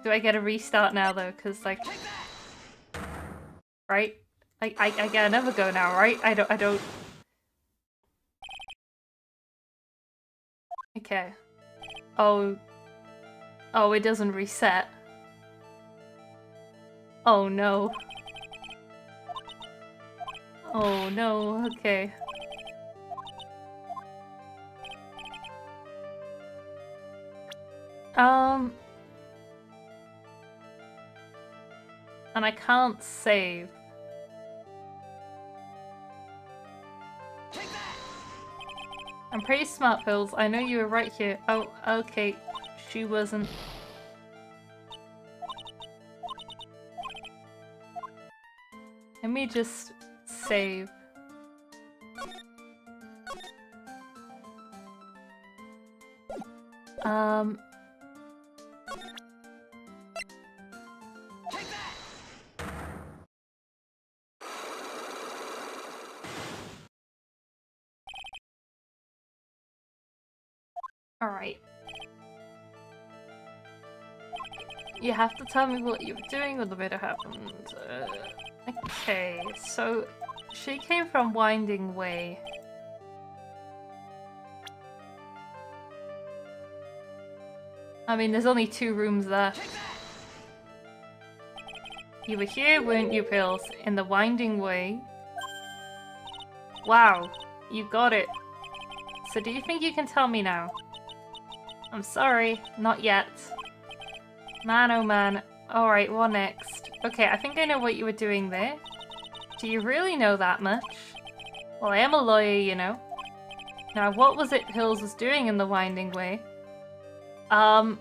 Speaker 1: I get a restart now though? Cause like, right? I get another go now, right? I don't. Okay. Oh, it doesn't reset. Oh no. Oh no. Okay. And I can't save. I'm pretty smart, Pills. I know you were right here. Oh, okay. She wasn't. Let me just save. Alright. You have to tell me what you were doing when the murder happened. Okay, so she came from Winding Way. I mean, there's only 2 rooms left. You were here, weren't you, Pills? In the Winding Way? Wow, you got it. So do you think you can tell me now? I'm sorry, not yet. Man, oh man. Alright, what next? Okay, I think I know what you were doing there. Do you really know that much? Well, I am a lawyer, you know. Now, what was it Hills was doing in the Winding Way? I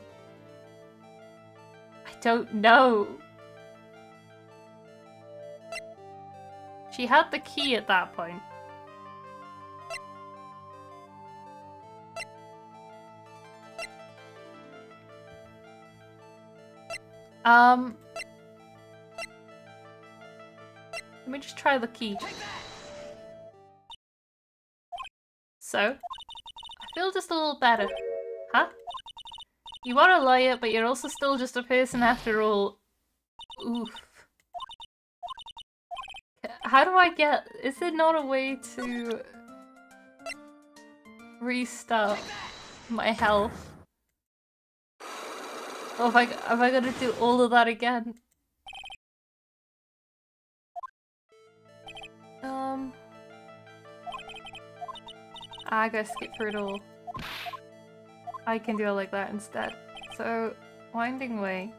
Speaker 1: don't know. She had the key at that point. Let me just try the key. So, I feel just a little better. Huh? You are a lawyer, but you're also still just a person after all. Oof. How do I get... Is there not a way to restart my health? Or have I got to do all of that again? I gotta skip through it all. I can do it like that instead. So, Winding Way.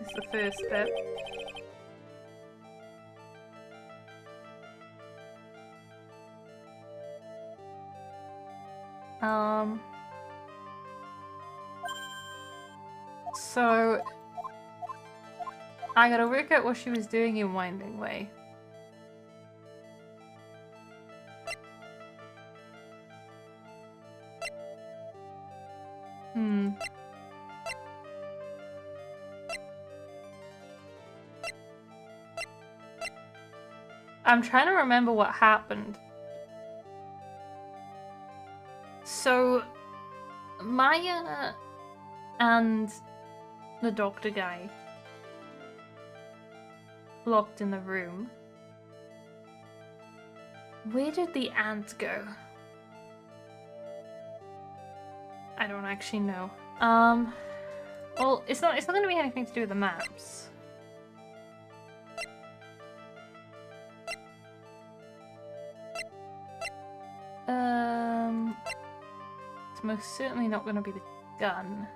Speaker 1: Is the first bit. So I gotta work out what she was doing in Winding Way. I'm trying to remember what happened. So Maya and the doctor guy locked in the room. Where did the ant go? I don't actually know. Well, it's not gonna be anything to do with the maps. It's most certainly not gonna be the gun.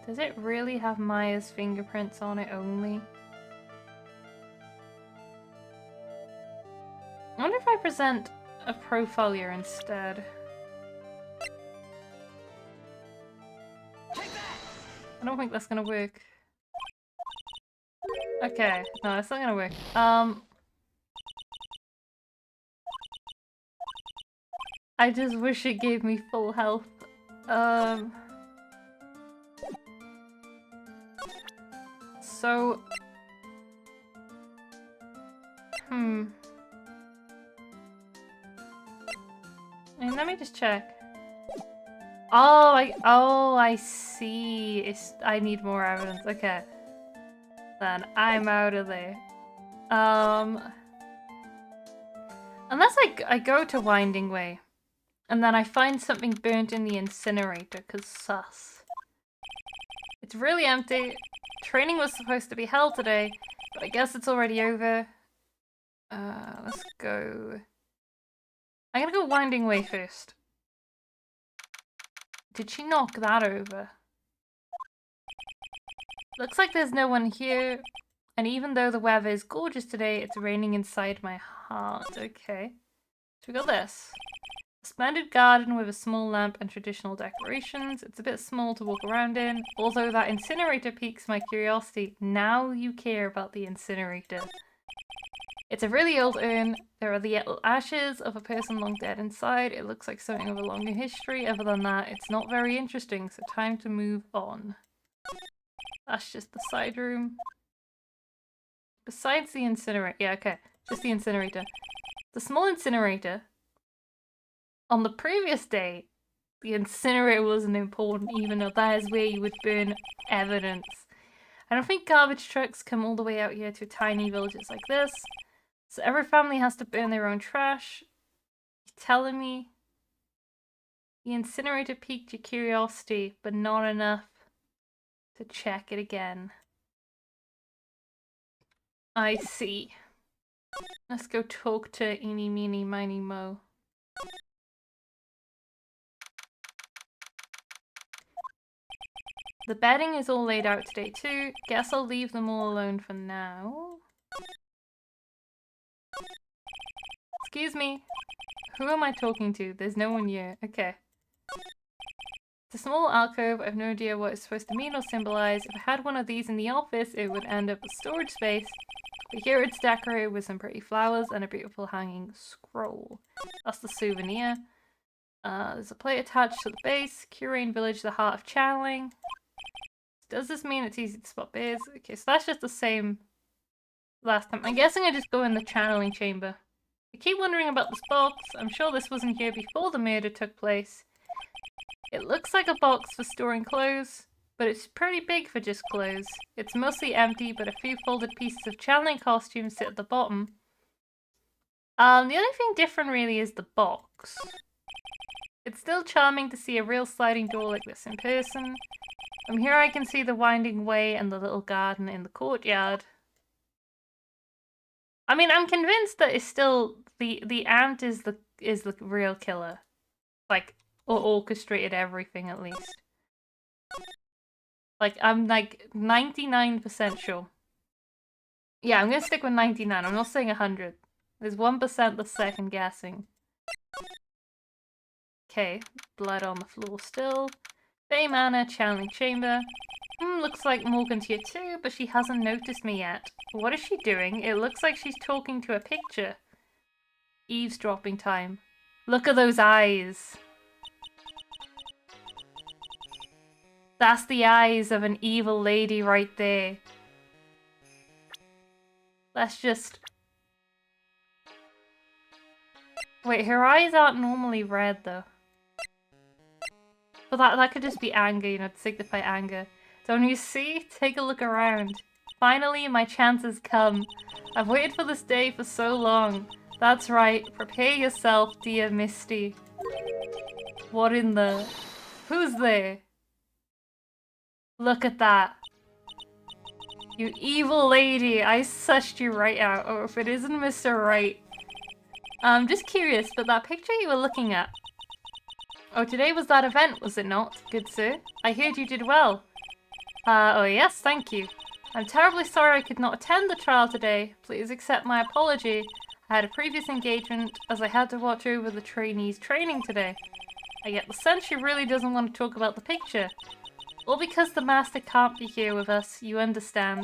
Speaker 1: Does it really have Maya's fingerprints on it only? I wonder if I present a profile here instead. I don't think that's gonna work. Okay, no, that's not gonna work. I just wish it gave me full health. So... let me just check. Oh, I see. I need more evidence. Okay. Then I'm out of there. Unless I go to Winding Way, and then I find something burnt in the incinerator, cause sus. It's really empty. Training was supposed to be held today, but I guess it's already over. Let's go. I'm gonna go Winding Way first. Did she knock that over? Looks like there's no one here. And even though the weather is gorgeous today, it's raining inside my heart. Okay. So we got this. A splendid garden with a small lamp and traditional decorations. It's a bit small to walk around in. Although that incinerator piques my curiosity. Now you care about the incinerator. It's a really old urn. There are the ashes of a person long dead inside. It looks like something of a longer history. Other than that, it's not very interesting, so time to move on. That's just the side room. Besides the incinerator. Yeah, okay. Just the incinerator. The small incinerator. On the previous day, the incinerator wasn't important, even though that is where you would burn evidence. I don't think garbage trucks come all the way out here to tiny villages like this. So every family has to burn their own trash. You're telling me the incinerator piqued your curiosity, but not enough to check it again. I see. Let's go talk to Eeny, Meeny, Miny, Mo. The bedding is all laid out today too. Guess I'll leave them all alone for now. Excuse me. Who am I talking to? There's no one here. Okay. It's a small alcove. I've no idea what it's supposed to mean or symbolize. If I had one of these in the office, it would end up as storage space. But here it's decorated with some pretty flowers and a beautiful hanging scroll. That's the souvenir. There's a plate attached to the base. Curane Village, the heart of channeling. Does this mean it's easy to spot bears? Okay, so that's just the same last time. I'm guessing I just go in the channeling chamber. I keep wondering about this box. I'm sure this wasn't here before the murder took place. It looks like a box for storing clothes, but it's pretty big for just clothes. It's mostly empty, but a few folded pieces of channeling costumes sit at the bottom. The only thing different really is the box. It's still charming to see a real sliding door like this in person. From here I can see the winding way and the little garden in the courtyard. I mean, I'm convinced that it's still the ant is the real killer. Like, or orchestrated everything at least. Like, I'm like 99% sure. Yeah, I'm gonna stick with 99. I'm not saying 100. There's 1% that's second guessing. Okay, blood on the floor still. Fey Manor, channeling chamber. Looks like Morgan's here too, but she hasn't noticed me yet. What is she doing? It looks like she's talking to a picture. Eavesdropping time. Look at those eyes. That's the eyes of an evil lady right there. Let's just... Wait, her eyes aren't normally red though. But that could just be anger, you know, to signify anger. Don't you see? Take a look around. Finally, my chance has come. I've waited for this day for so long. That's right. Prepare yourself, dear Misty. What in the... Who's there? Look at that. You evil lady. I sussed you right out. Or if it isn't Mr. Right. I'm just curious, but that picture you were looking at... Oh, today was that event, was it not? Good sir. I heard you did well. Oh yes, thank you. I'm terribly sorry I could not attend the trial today. Please accept my apology. I had a previous engagement as I had to watch over the trainees' training today. I get the sense she really doesn't want to talk about the picture. All because the master can't be here with us, you understand.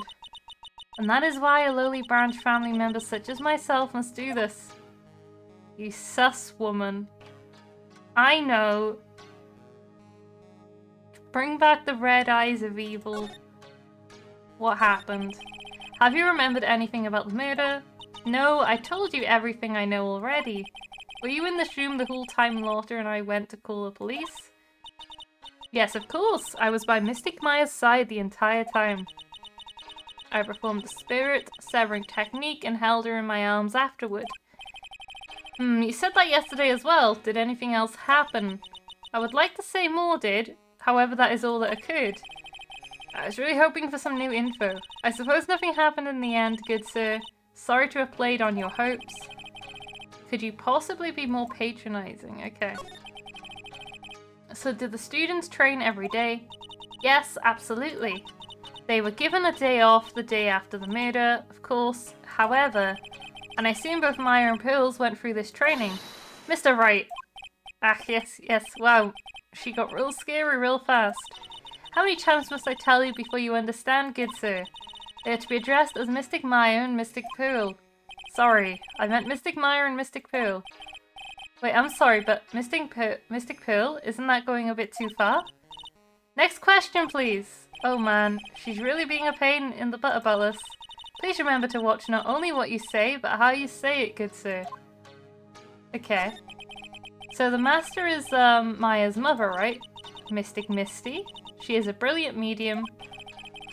Speaker 1: And that is why a lowly branch family member such as myself must do this. You sus woman. I know. Bring back the red eyes of evil. What happened? Have you remembered anything about the murder? No, I told you everything I know already. Were you in this room the whole time Laughter and I went to call the police? Yes, of course. I was by Mystic Maya's side the entire time. I performed the spirit severing technique and held her in my arms afterward. You said that yesterday as well. Did anything else happen? I would like to say more did. However, that is all that occurred. I was really hoping for some new info. I suppose nothing happened in the end, good sir. Sorry to have played on your hopes. Could you possibly be more patronizing? Okay. So did the students train every day? Yes, absolutely. They were given a day off the day after the murder, of course. However, and I assume both Maya and Pearls went through this training. Mr. Wright. Ah, yes, wow. She got real scary real fast. How many times must I tell you before you understand, good sir? They are to be addressed as Mystic Maya and Mystic Pearl. Sorry, I meant Mystic Maya and Mystic Pearl. Wait, I'm sorry, but Mystic Pearl? Isn't that going a bit too far? Next question, please. Oh man, she's really being a pain in the butt about this. Please remember to watch not only what you say, but how you say it, good sir. Okay. So the master is Maya's mother, right? Mystic Misty. She is a brilliant medium.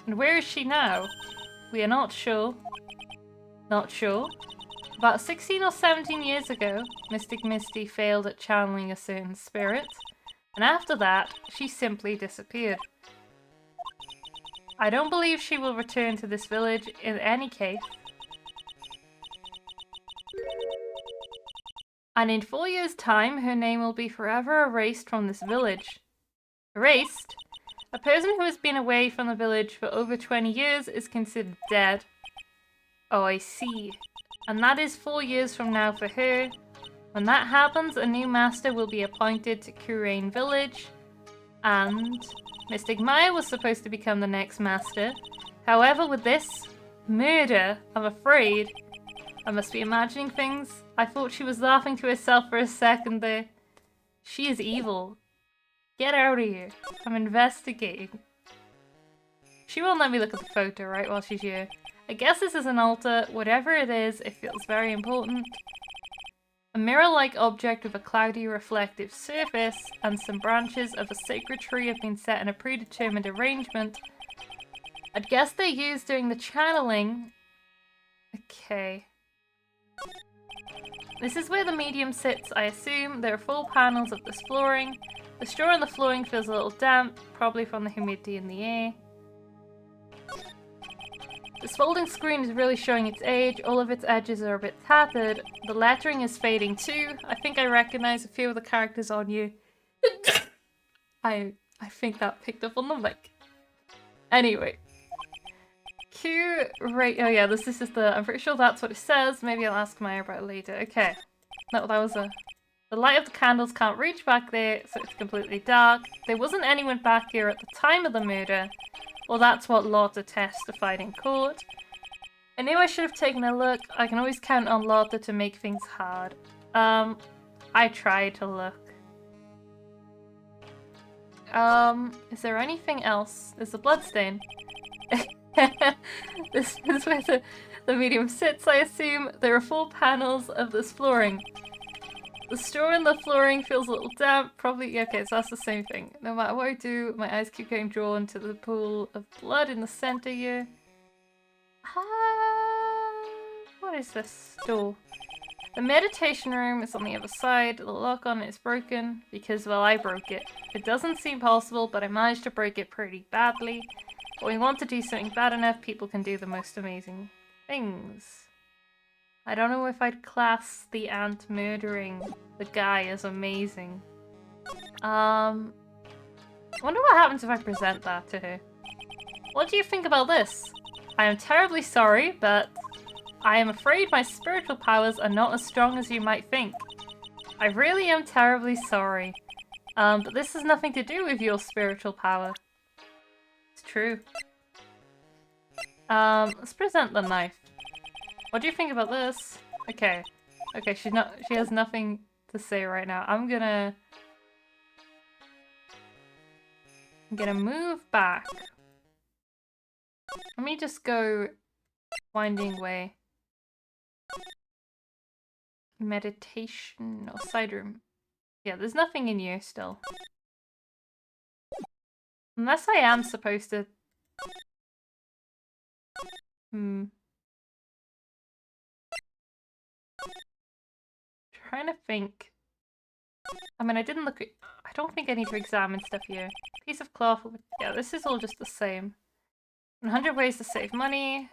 Speaker 1: And where is she now? We are not sure. Not sure. About 16 or 17 years ago, Mystic Misty failed at channeling a certain spirit. And after that, she simply disappeared. I don't believe she will return to this village in any case. And in 4 years' time, her name will be forever erased from this village. Erased? A person who has been away from the village for over 20 years is considered dead. Oh, I see. And that is 4 years from now for her. When that happens, a new master will be appointed to Kurain village. And Mystic Maya was supposed to become the next master. However, with this murder, I'm afraid I must be imagining things. I thought she was laughing to herself for a second there. She is evil. Get out of here. I'm investigating. She won't let me look at the photo, right, while she's here. I guess this is an altar. Whatever it is, it feels very important. A mirror-like object with a cloudy reflective surface and some branches of a sacred tree have been set in a predetermined arrangement. I'd guess they're used during the channeling. Okay. This is where the medium sits, I assume. There are full panels of this flooring. The straw on the flooring feels a little damp, probably from the humidity in the air. This folding screen is really showing its age. All of its edges are a bit tattered. The lettering is fading too. I think I recognize a few of the characters on you. I think that picked up on the mic. Anyway. Q, right, oh yeah, this is the, I'm pretty sure that's what it says. Maybe I'll ask Maya about it later. Okay. No, that was a... The light of the candles can't reach back there, so it's completely dark. There wasn't anyone back here at the time of the murder. Well, that's what Lotta testified in court. I knew I should have taken a look. I can always count on Lotta to make things hard. I tried to look. Is there anything else? There's a bloodstain. This is where the medium sits, I assume. There are 4 panels of this flooring. The straw in the flooring feels a little damp, probably, okay, so that's the same thing. No matter what I do, my eyes keep getting drawn to the pool of blood in the center here. What is this door? The meditation room is on the other side. The lock on it is broken because, well, I broke it. It doesn't seem possible, but I managed to break it pretty badly. When we want to do something bad enough, people can do the most amazing things. I don't know if I'd class the ant murdering the guy as amazing. I wonder what happens if I present that to her. What do you think about this? I am terribly sorry, but I am afraid my spiritual powers are not as strong as you might think. I really am terribly sorry. But this has nothing to do with your spiritual power. It's true. Let's present the knife. What do you think about this? Okay. Okay, she has nothing to say right now. I'm gonna move back. Let me just go winding way. Meditation or side room. Yeah, there's nothing in here still. Unless I am supposed to... Trying to think. I mean, I didn't look at... I don't think I need to examine stuff here. Piece of cloth. Yeah, this is all just the same. 100 ways to save money.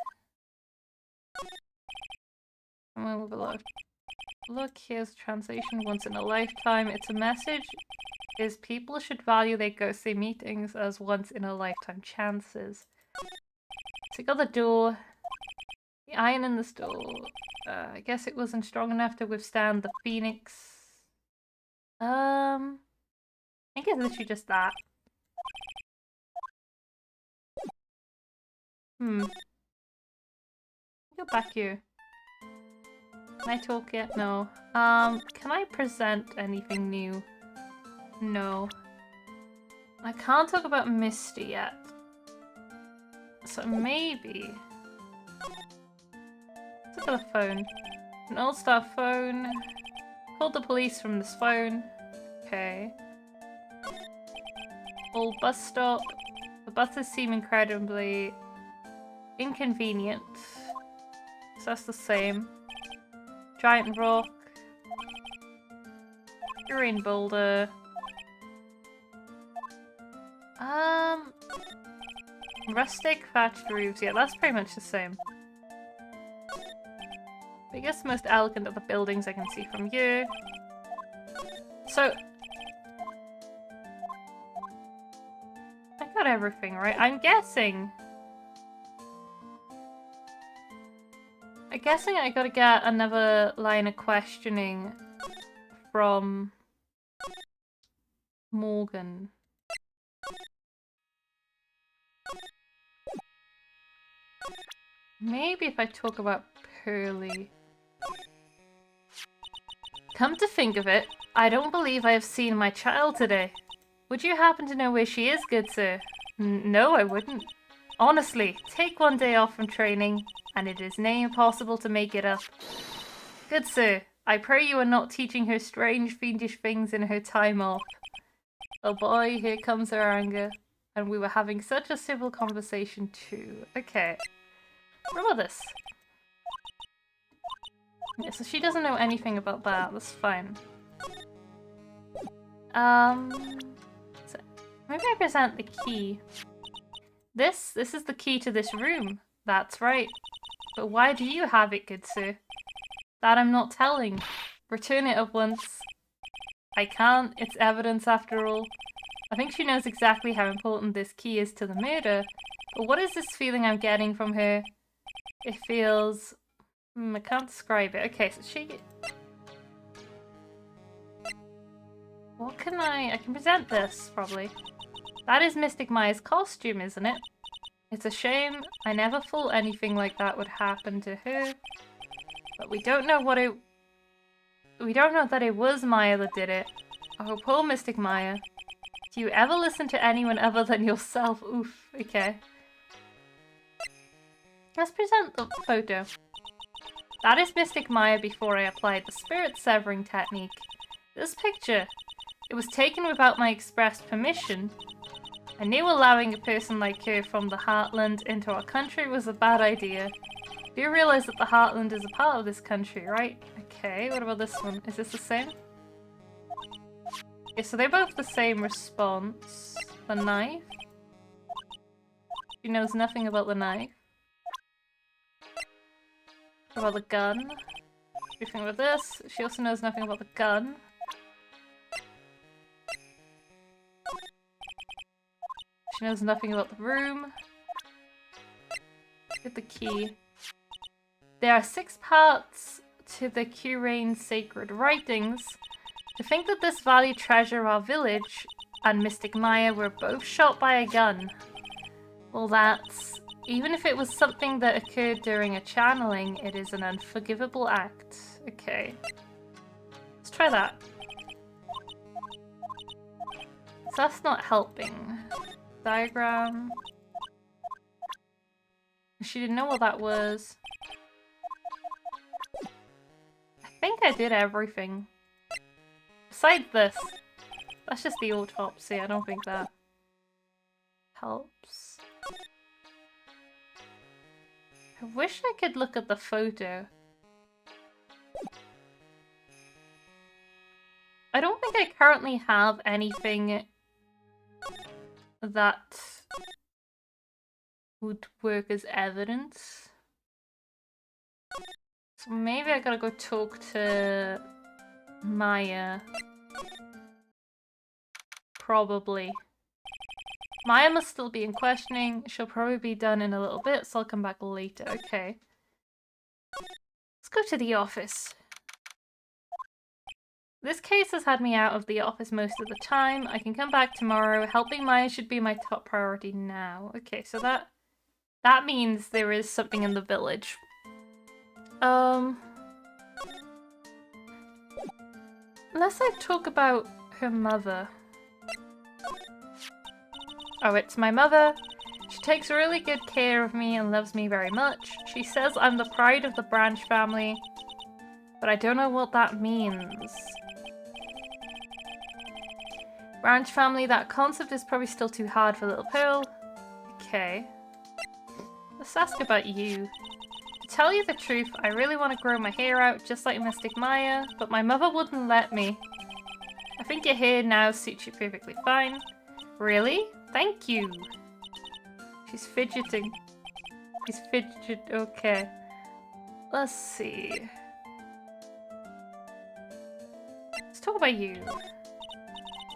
Speaker 1: I'm gonna move a lot. Look, here's translation. Once in a lifetime. It's a message is people should value their ghostly meetings as once in a lifetime chances. Take out the door. The iron in this door. I guess it wasn't strong enough to withstand the phoenix. I think it's literally just that. Go back here. Can I talk yet? No. Can I present anything new? No. I can't talk about Misty yet. So maybe... Let's look at the phone. An old-star phone. Called the police from this phone. Okay. Old bus stop. The buses seem incredibly inconvenient. So that's the same. Giant rock. Green boulder. Rustic thatched roofs. Yeah, that's pretty much the same. Biggest, most elegant of the buildings I can see from you. So... I got everything right. I'm guessing I gotta get another line of questioning from Morgan. Maybe if I talk about Pearly. Come to think of it, I don't believe I have seen my child today. Would you happen to know where she is, good sir? No, I wouldn't. Honestly, take one day off from training, and it is near impossible to make it up. Good sir, I pray you are not teaching her strange, fiendish things in her time off. Oh boy, here comes her anger. And we were having such a civil conversation too. Okay. What about this? Yeah, so she doesn't know anything about that. That's fine. So maybe I present the key. This is the key to this room. That's right. But why do you have it, good sir? That I'm not telling. Return it at once. I can't. It's evidence after all. I think she knows exactly how important this key is to the murder. But what is this feeling I'm getting from her? It feels... I can't describe it. Okay, so she... What can I can present this, probably. That is Mystic Maya's costume, isn't it? It's a shame. I never thought anything like that would happen to her. But we don't know we don't know that it was Maya that did it. Oh, poor Mystic Maya. Do you ever listen to anyone other than yourself? Oof, okay. Let's present the photo. That is Mystic Maya before I applied the spirit severing technique. This picture, it was taken without my express permission. I knew allowing a person like her from the Heartland into our country was a bad idea. Do you realize that the Heartland is a part of this country, right? Okay, what about this one? Is this the same? Okay, so they're both the same response. The knife. She knows nothing about the knife. What about the gun? Anything about this? She also knows nothing about the gun. She knows nothing about the room. Get the key. There are 6 parts to the Curane's sacred writings. To think that this valued treasure of our village and Mystic Maya were both shot by a gun. Well, that's... Even if it was something that occurred during a channeling, it is an unforgivable act. Okay. Let's try that. So that's not helping. Diagram. She didn't know what that was. I think I did everything. Besides this. That's just the autopsy. I don't think that helps. I wish I could look at the photo. I don't think I currently have anything that would work as evidence. So maybe I gotta go talk to Maya. Probably. Maya must still be in questioning. She'll probably be done in a little bit, so I'll come back later. Okay. Let's go to the office. This case has had me out of the office most of the time. I can come back tomorrow. Helping Maya should be my top priority now. Okay, so that means there is something in the village. Unless I talk about her mother. Oh, it's my mother. She takes really good care of me and loves me very much. She says I'm the pride of the Branch family, but I don't know what that means. Branch family, that concept is probably still too hard for little Pearl. Okay. Let's ask about you. To tell you the truth, I really want to grow my hair out just like Mystic Maya, but my mother wouldn't let me. I think your hair now suits you perfectly fine. Really? Thank you. She's fidgeting. She's fidget. Okay. Let's see. Let's talk about you.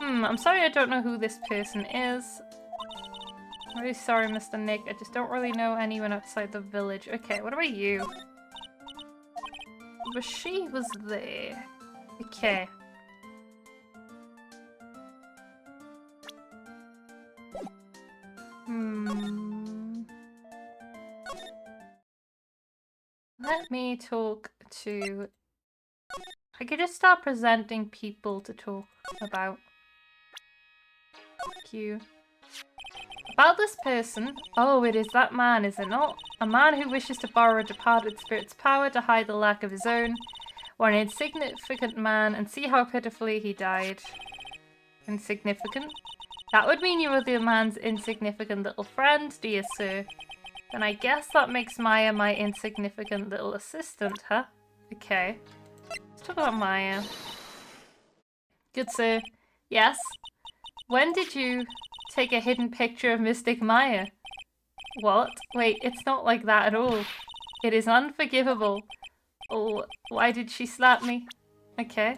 Speaker 1: I'm sorry I don't know who this person is. I'm really sorry, Mr. Nick. I just don't really know anyone outside the village. Okay, what about you? But she was there. Okay. Let me talk to... I could just start presenting people to talk about. Q. About this person. Oh, it is that man, is it not? A man who wishes to borrow a departed spirit's power to hide the lack of his own. Or an insignificant man, and see how pitifully he died. Insignificant? That would mean you were the man's insignificant little friend, dear sir. Then I guess that makes Maya my insignificant little assistant, huh? Okay. Let's talk about Maya. Good sir. Yes? When did you take a hidden picture of Mystic Maya? What? Wait, it's not like that at all. It is unforgivable. Oh, why did she slap me? Okay.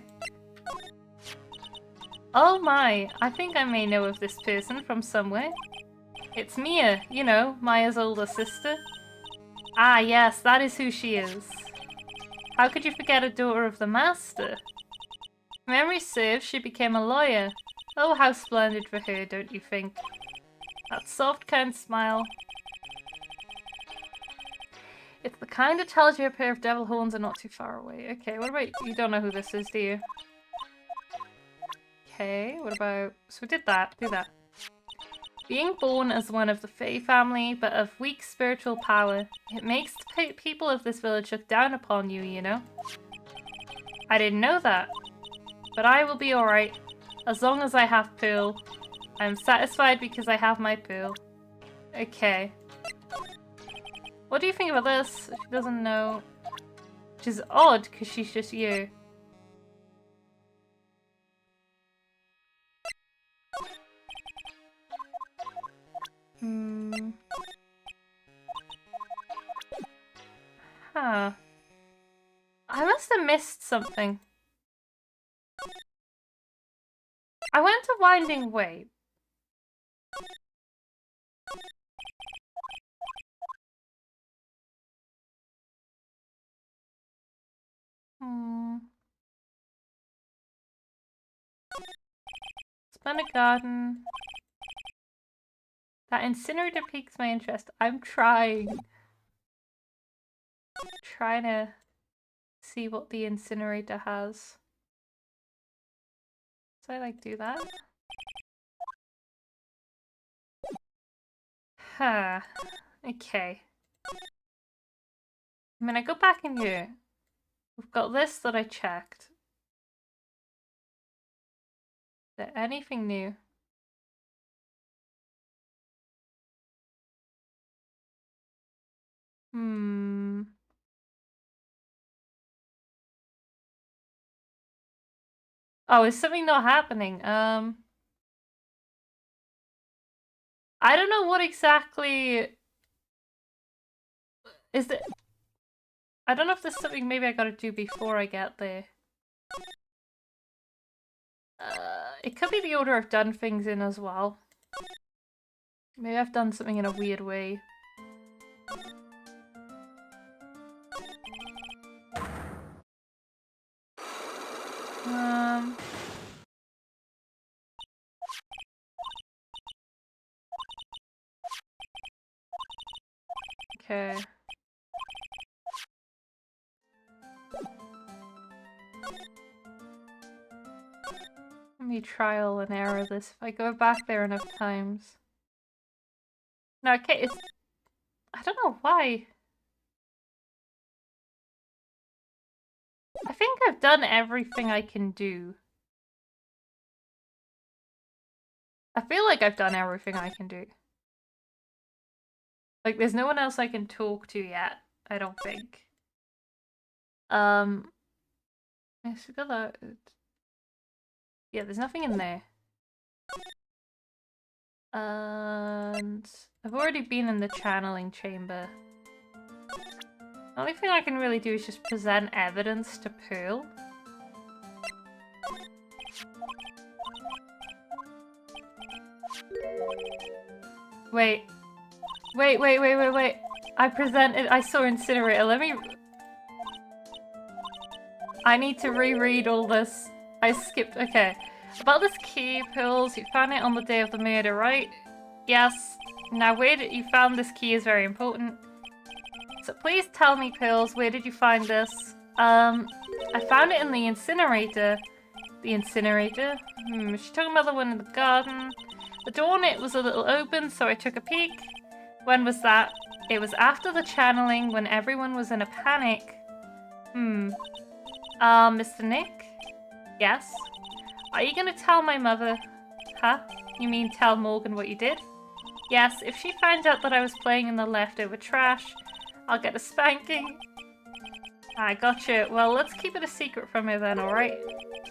Speaker 1: Oh my, I think I may know of this person from somewhere. It's Mia, you know, Maya's older sister. Ah yes, that is who she is. How could you forget a daughter of the master? If memory serves, she became a lawyer. Oh, how splendid for her, don't you think? That soft, kind smile. It's the kind that tells you a pair of devil horns are not too far away. Okay, what about... You don't know who this is, do you? Okay, what about... So we did that. Do that. Being born as one of the Fey family, but of weak spiritual power, it makes the people of this village look down upon you, you know? I didn't know that. But I will be alright. As long as I have Pearl. I am satisfied because I have my Pearl. Okay. What do you think about this? She doesn't know. Which is odd, because she's just you. Huh. I must have missed something. I went to Winding Way. Splendid Garden. That incinerator piques my interest. I'm trying. Trying to see what the incinerator has. So I like do that. Huh. Okay. I mean, I go back in here. We've got this that I checked. Is there anything new? Oh, is something not happening? I don't know what exactly... Is it... I don't know if there's something maybe I gotta do before I get there. It could be the order I've done things in as well. Maybe I've done something in a weird way. Okay. Let me trial and error this if I go back there enough times. No, okay, it's... I don't know why. I think I've done everything I can do. I feel like I've done everything I can do. Like, there's no one else I can talk to yet, I don't think. Yes, we got that. Yeah, there's nothing in there. And I've already been in the channeling chamber. The only thing I can really do is just present evidence to Pearl. Wait. Wait. I saw Incinerator. I need to reread all this. I skipped, okay. About this key, Pearls, you found it on the day of the murder, right? Yes. Now where did you found this key is very important. So please tell me, Pearls, where did you find this? I found it in the incinerator. The incinerator? She's talking about the one in the garden. The door on it was a little open, so I took a peek. When was that? It was after the channeling, when everyone was in a panic. Mr. Nick? Yes? Are you gonna tell my mother? Huh? You mean tell Morgan what you did? Yes, if she finds out that I was playing in the leftover trash, I'll get a spanking. I gotcha. Well, let's keep it a secret from her then, alright?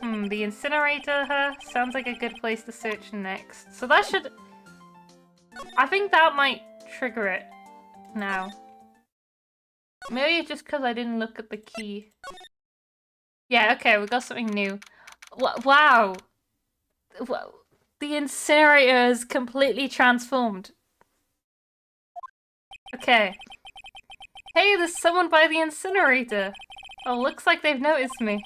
Speaker 1: The incinerator, huh? Sounds like a good place to search next. So that should... I think that might trigger it now. Maybe it's just because I didn't look at the key. Yeah, okay, we got something new. Wow! The incinerator is completely transformed. Okay. Hey, there's someone by the incinerator! Oh, looks like they've noticed me.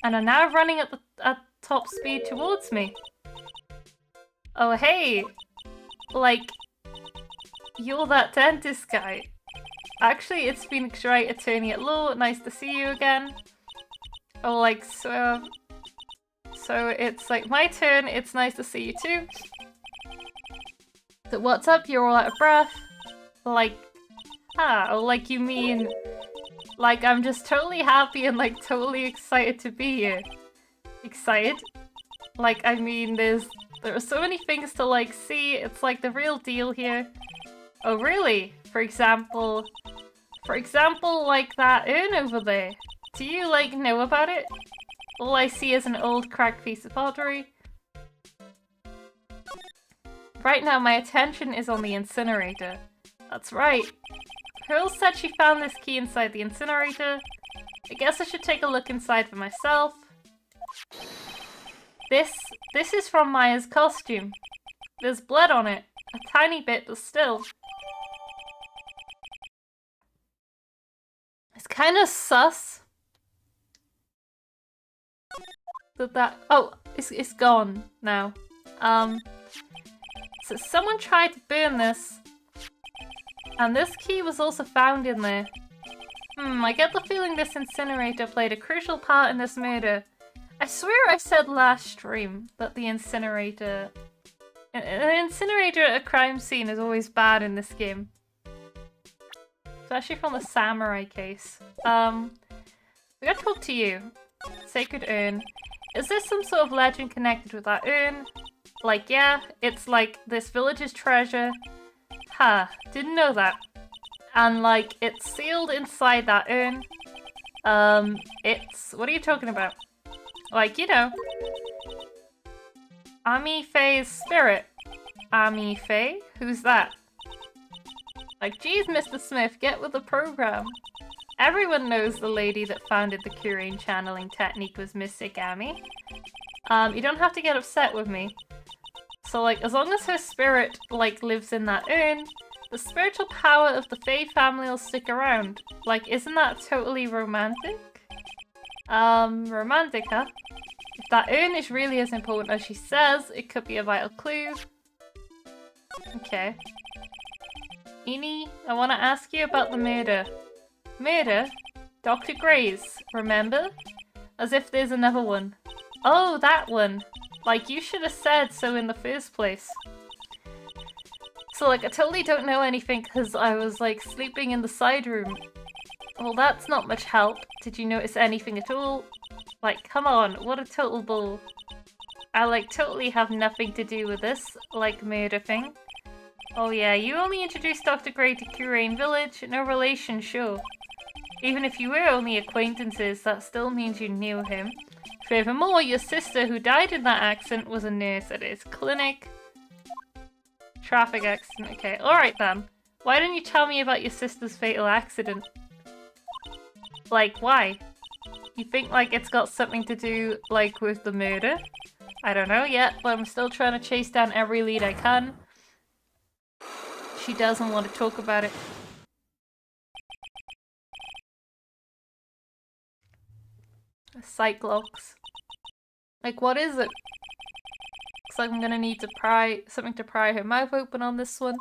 Speaker 1: And are now running at top speed towards me. Oh, hey! Like, you're that dentist guy. Actually, it's Phoenix Wright, attorney at law. Nice to see you again. Oh, like, so it's like my turn. It's nice to see you too. So what's up? You're all out of breath. Like, oh, like you mean, like I'm just totally happy and like totally excited to be here. Excited? Like, I mean, there are so many things to like see. It's like the real deal here. Oh, really? For example, like that urn over there. Do you like know about it? All I see is an old cracked piece of pottery. Right now my attention is on the incinerator. That's right. Pearl said she found this key inside the incinerator. I guess I should take a look inside for myself. This is from Maya's costume. There's blood on it. A tiny bit, but still. It's kind of sus. Oh, it's gone now. So someone tried to burn this. And this key was also found in there. I get the feeling this incinerator played a crucial part in this murder. I swear I said last stream that the incinerator... An incinerator at a crime scene is always bad in this game. Especially from the samurai case. We gotta talk to you. Sacred urn. Is this some sort of legend connected with that urn? Like, yeah, it's like this village's treasure. Ha, didn't know that. And like, it's sealed inside that urn. What are you talking about? Like, you know. Maya Fey's spirit. Maya Fey? Who's that? Like, geez, Mr. Smith, get with the program. Everyone knows the lady that founded the Kurian channeling technique was Miss Sigami. You don't have to get upset with me. So, like, as long as her spirit, like, lives in that urn, the spiritual power of the Fey family will stick around. Like, isn't that totally romantic? Romantic, huh? If that urn is really as important as she says, it could be a vital clue. Okay. Ini, I want to ask you about the murder. Murder? Dr. Gray's, remember? As if there's another one. Oh, that one. Like, you should have said so in the first place. So, like, I totally don't know anything because I was, like, sleeping in the side room. Well, that's not much help. Did you notice anything at all? Like, come on, what a total bull. I, like, totally have nothing to do with this, like, murder thing. Oh yeah, you only introduced Dr. Gray to Kurian Village. No relation, sure. Even if you were only acquaintances, that still means you knew him. Furthermore, your sister who died in that accident was a nurse at his clinic. Traffic accident, okay. Alright then. Why didn't you tell me about your sister's fatal accident? Like, why? You think, like, it's got something to do, like, with the murder? I don't know yet, but I'm still trying to chase down every lead I can. She doesn't want to talk about it. Cyclops. Like, what is it? Looks like I'm gonna need to pry something to pry her mouth open on this one.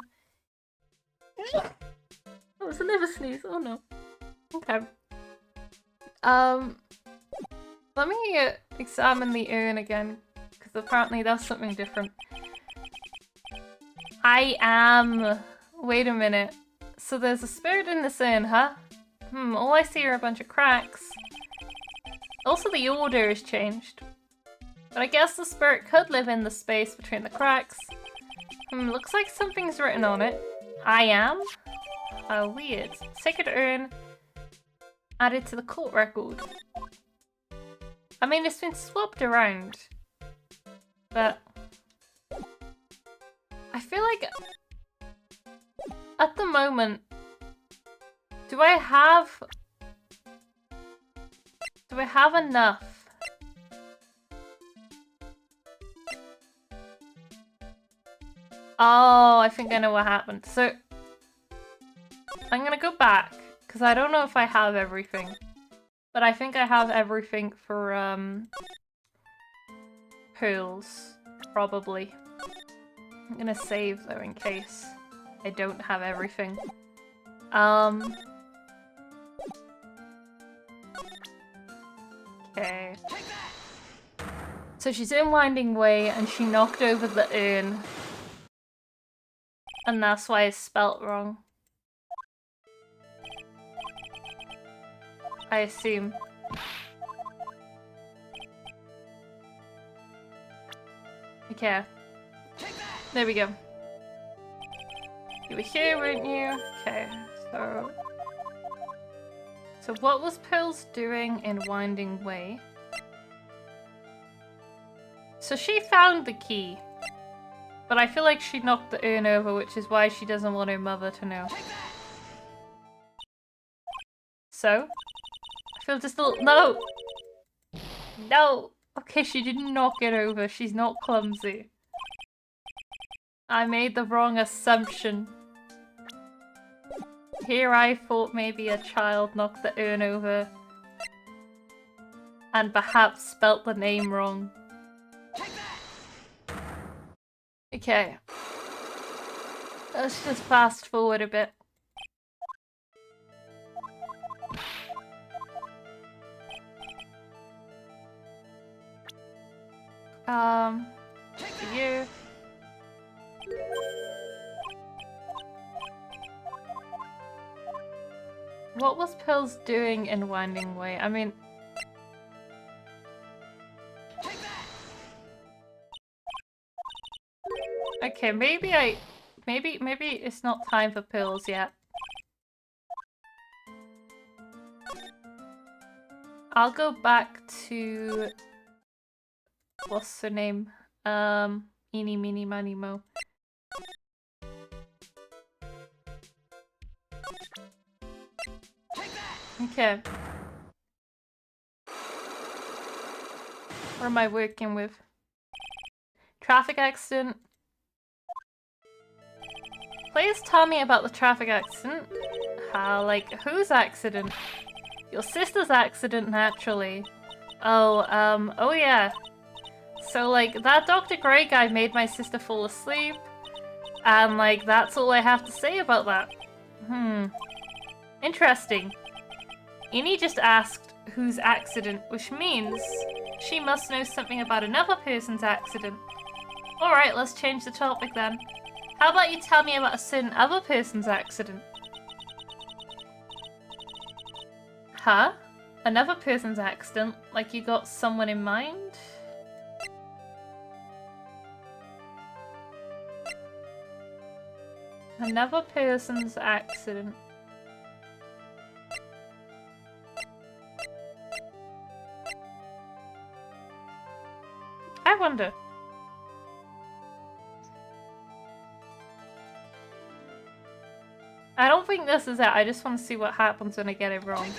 Speaker 1: That was another sneeze. Oh no. Okay. Let me examine the urn again, because apparently that's something different. I am. Wait a minute. So there's a spirit in this urn, huh? All I see are a bunch of cracks. Also, the order has changed. But I guess the spirit could live in the space between the cracks. Looks like something's written on it. I am? Oh, weird. Sacred urn added to the court record. I mean, it's been swapped around. But I feel like at the moment, do I have enough? Oh, I think I know what happened. So I'm gonna go back because I don't know if I have everything. But I think I have everything for pearls, probably. I'm gonna save though in case I don't have everything. Okay. So she's in Winding Way and she knocked over the urn. And that's why it's spelt wrong. I assume. Okay. There we go. You were here, weren't you? Okay, so... So what was Pearls doing in Winding Way? So she found the key. But I feel like she knocked the urn over, which is why she doesn't want her mother to know. So? I feel just a little- No! No! Okay, she didn't knock it over. She's not clumsy. I made the wrong assumption. Here I thought maybe a child knocked the urn over. And perhaps spelt the name wrong. Okay. Let's just fast forward a bit. For you. What was Pills doing in Winding Way? I mean... Okay, maybe it's not time for Pills yet. I'll go back to... What's her name? Eeny, meeny, miny, mo. Okay. What am I working with? Traffic accident. Please tell me about the traffic accident. Like, whose accident? Your sister's accident, naturally. Oh, oh yeah. So, like, that Dr. Grey guy made my sister fall asleep. And, like, that's all I have to say about that. Interesting. Eni just asked whose accident, which means she must know something about another person's accident. Alright, let's change the topic then. How about you tell me about a certain other person's accident? Huh? Another person's accident? Like you got someone in mind? Another person's accident. I wonder. I don't think this is it. I just want to see what happens when I get it wrong.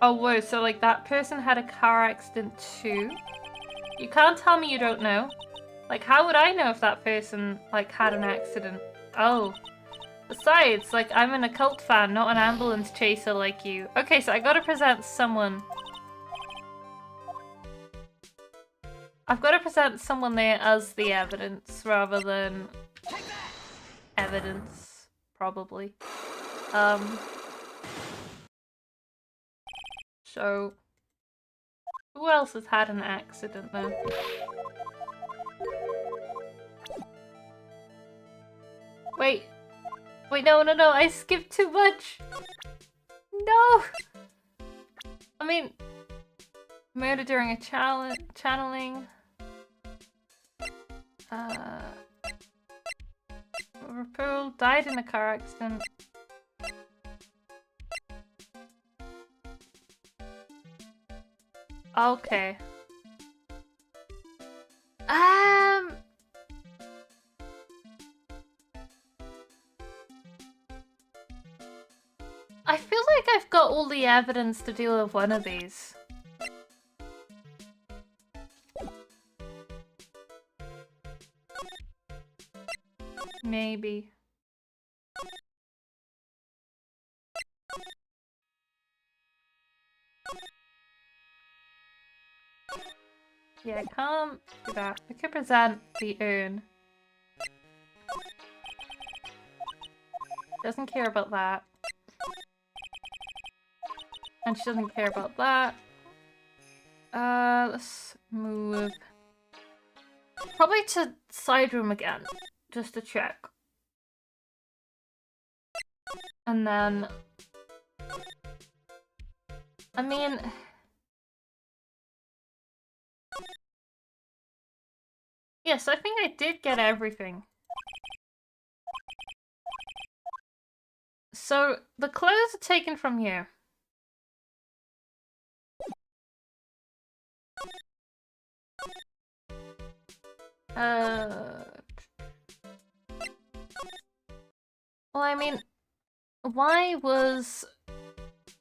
Speaker 1: Oh, whoa, so like that person had a car accident too? You can't tell me you don't know. Like, how would I know if that person, like, had an accident? Oh. Besides, like, I'm an occult fan, not an ambulance chaser like you. Okay, so I gotta present someone. I've gotta present someone there as the evidence, rather than evidence, probably. So... who else has had an accident, though? Wait. Wait, no, I skipped too much! No! I mean... murder during a channeling... Pearl died in a car accident. Okay. I feel like I've got all the evidence to deal with one of these. Maybe. Yeah, I can't do that. I could present the urn. Doesn't care about that. And she doesn't care about that. Let's move. Probably to side room again, just to check. And then... I mean... yes, I think I did get everything. So, the clothes are taken from here. Well, I mean, why was...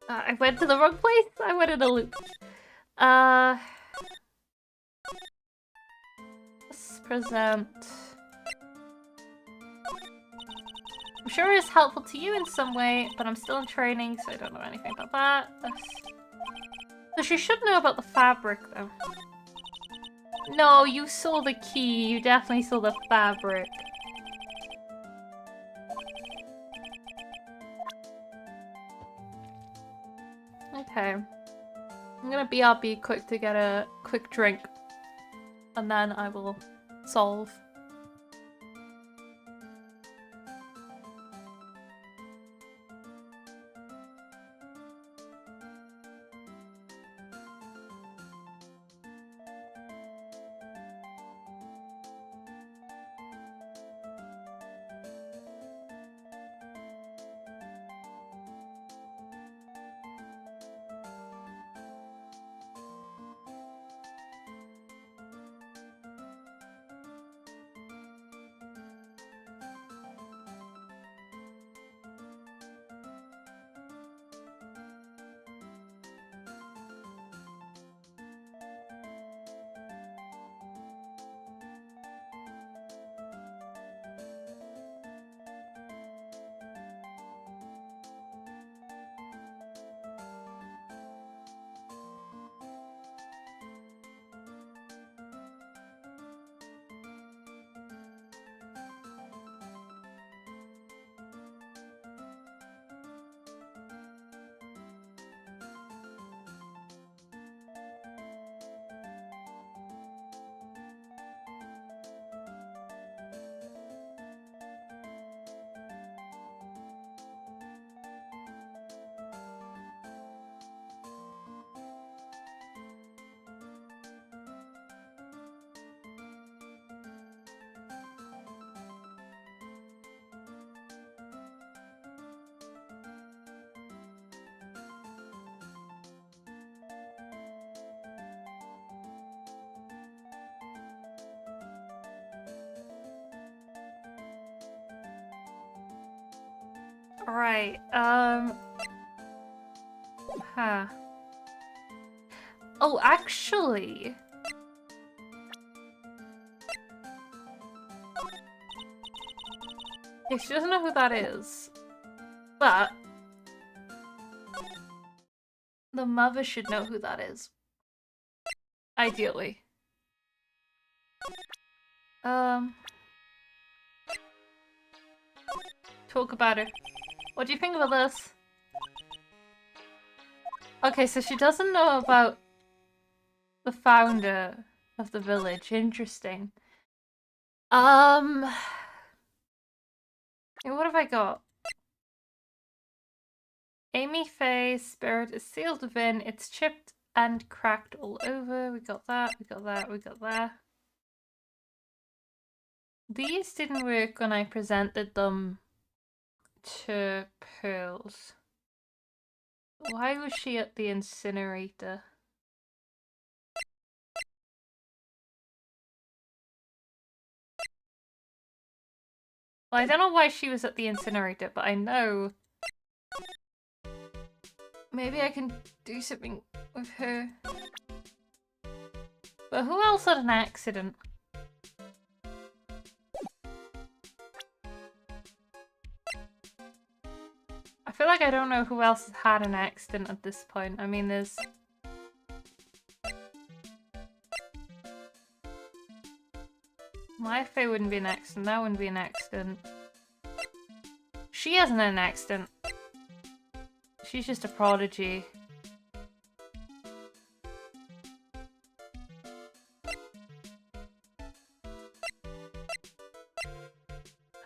Speaker 1: I went to the wrong place? I went in a loop. Let's present... I'm sure it's helpful to you in some way, but I'm still in training, so I don't know anything about that. So she should know about the fabric, though. No, you saw the key. You definitely saw the fabric. Okay. I'm gonna BRB quick to get a quick drink. And then I will solve. Alright, huh. Oh, actually... Yeah, she doesn't know who that is. But... the mother should know who that is. Ideally. Talk about her. What do you think about this? Okay, so she doesn't know about the founder of the village. Interesting. What have I got? Amy Fey's spirit is sealed within. It's chipped and cracked all over. We got that, we got that, we got that. These didn't work when I presented them to Pearls. Why was she at the incinerator? Well, I don't know why she was at the incinerator, but I know... maybe I can do something with her. But who else had an accident? I feel like I don't know who else has had an accident at this point. I mean, there's... Maya Fey wouldn't be an accident. That wouldn't be an accident. She hasn't had an accident. She's just a prodigy.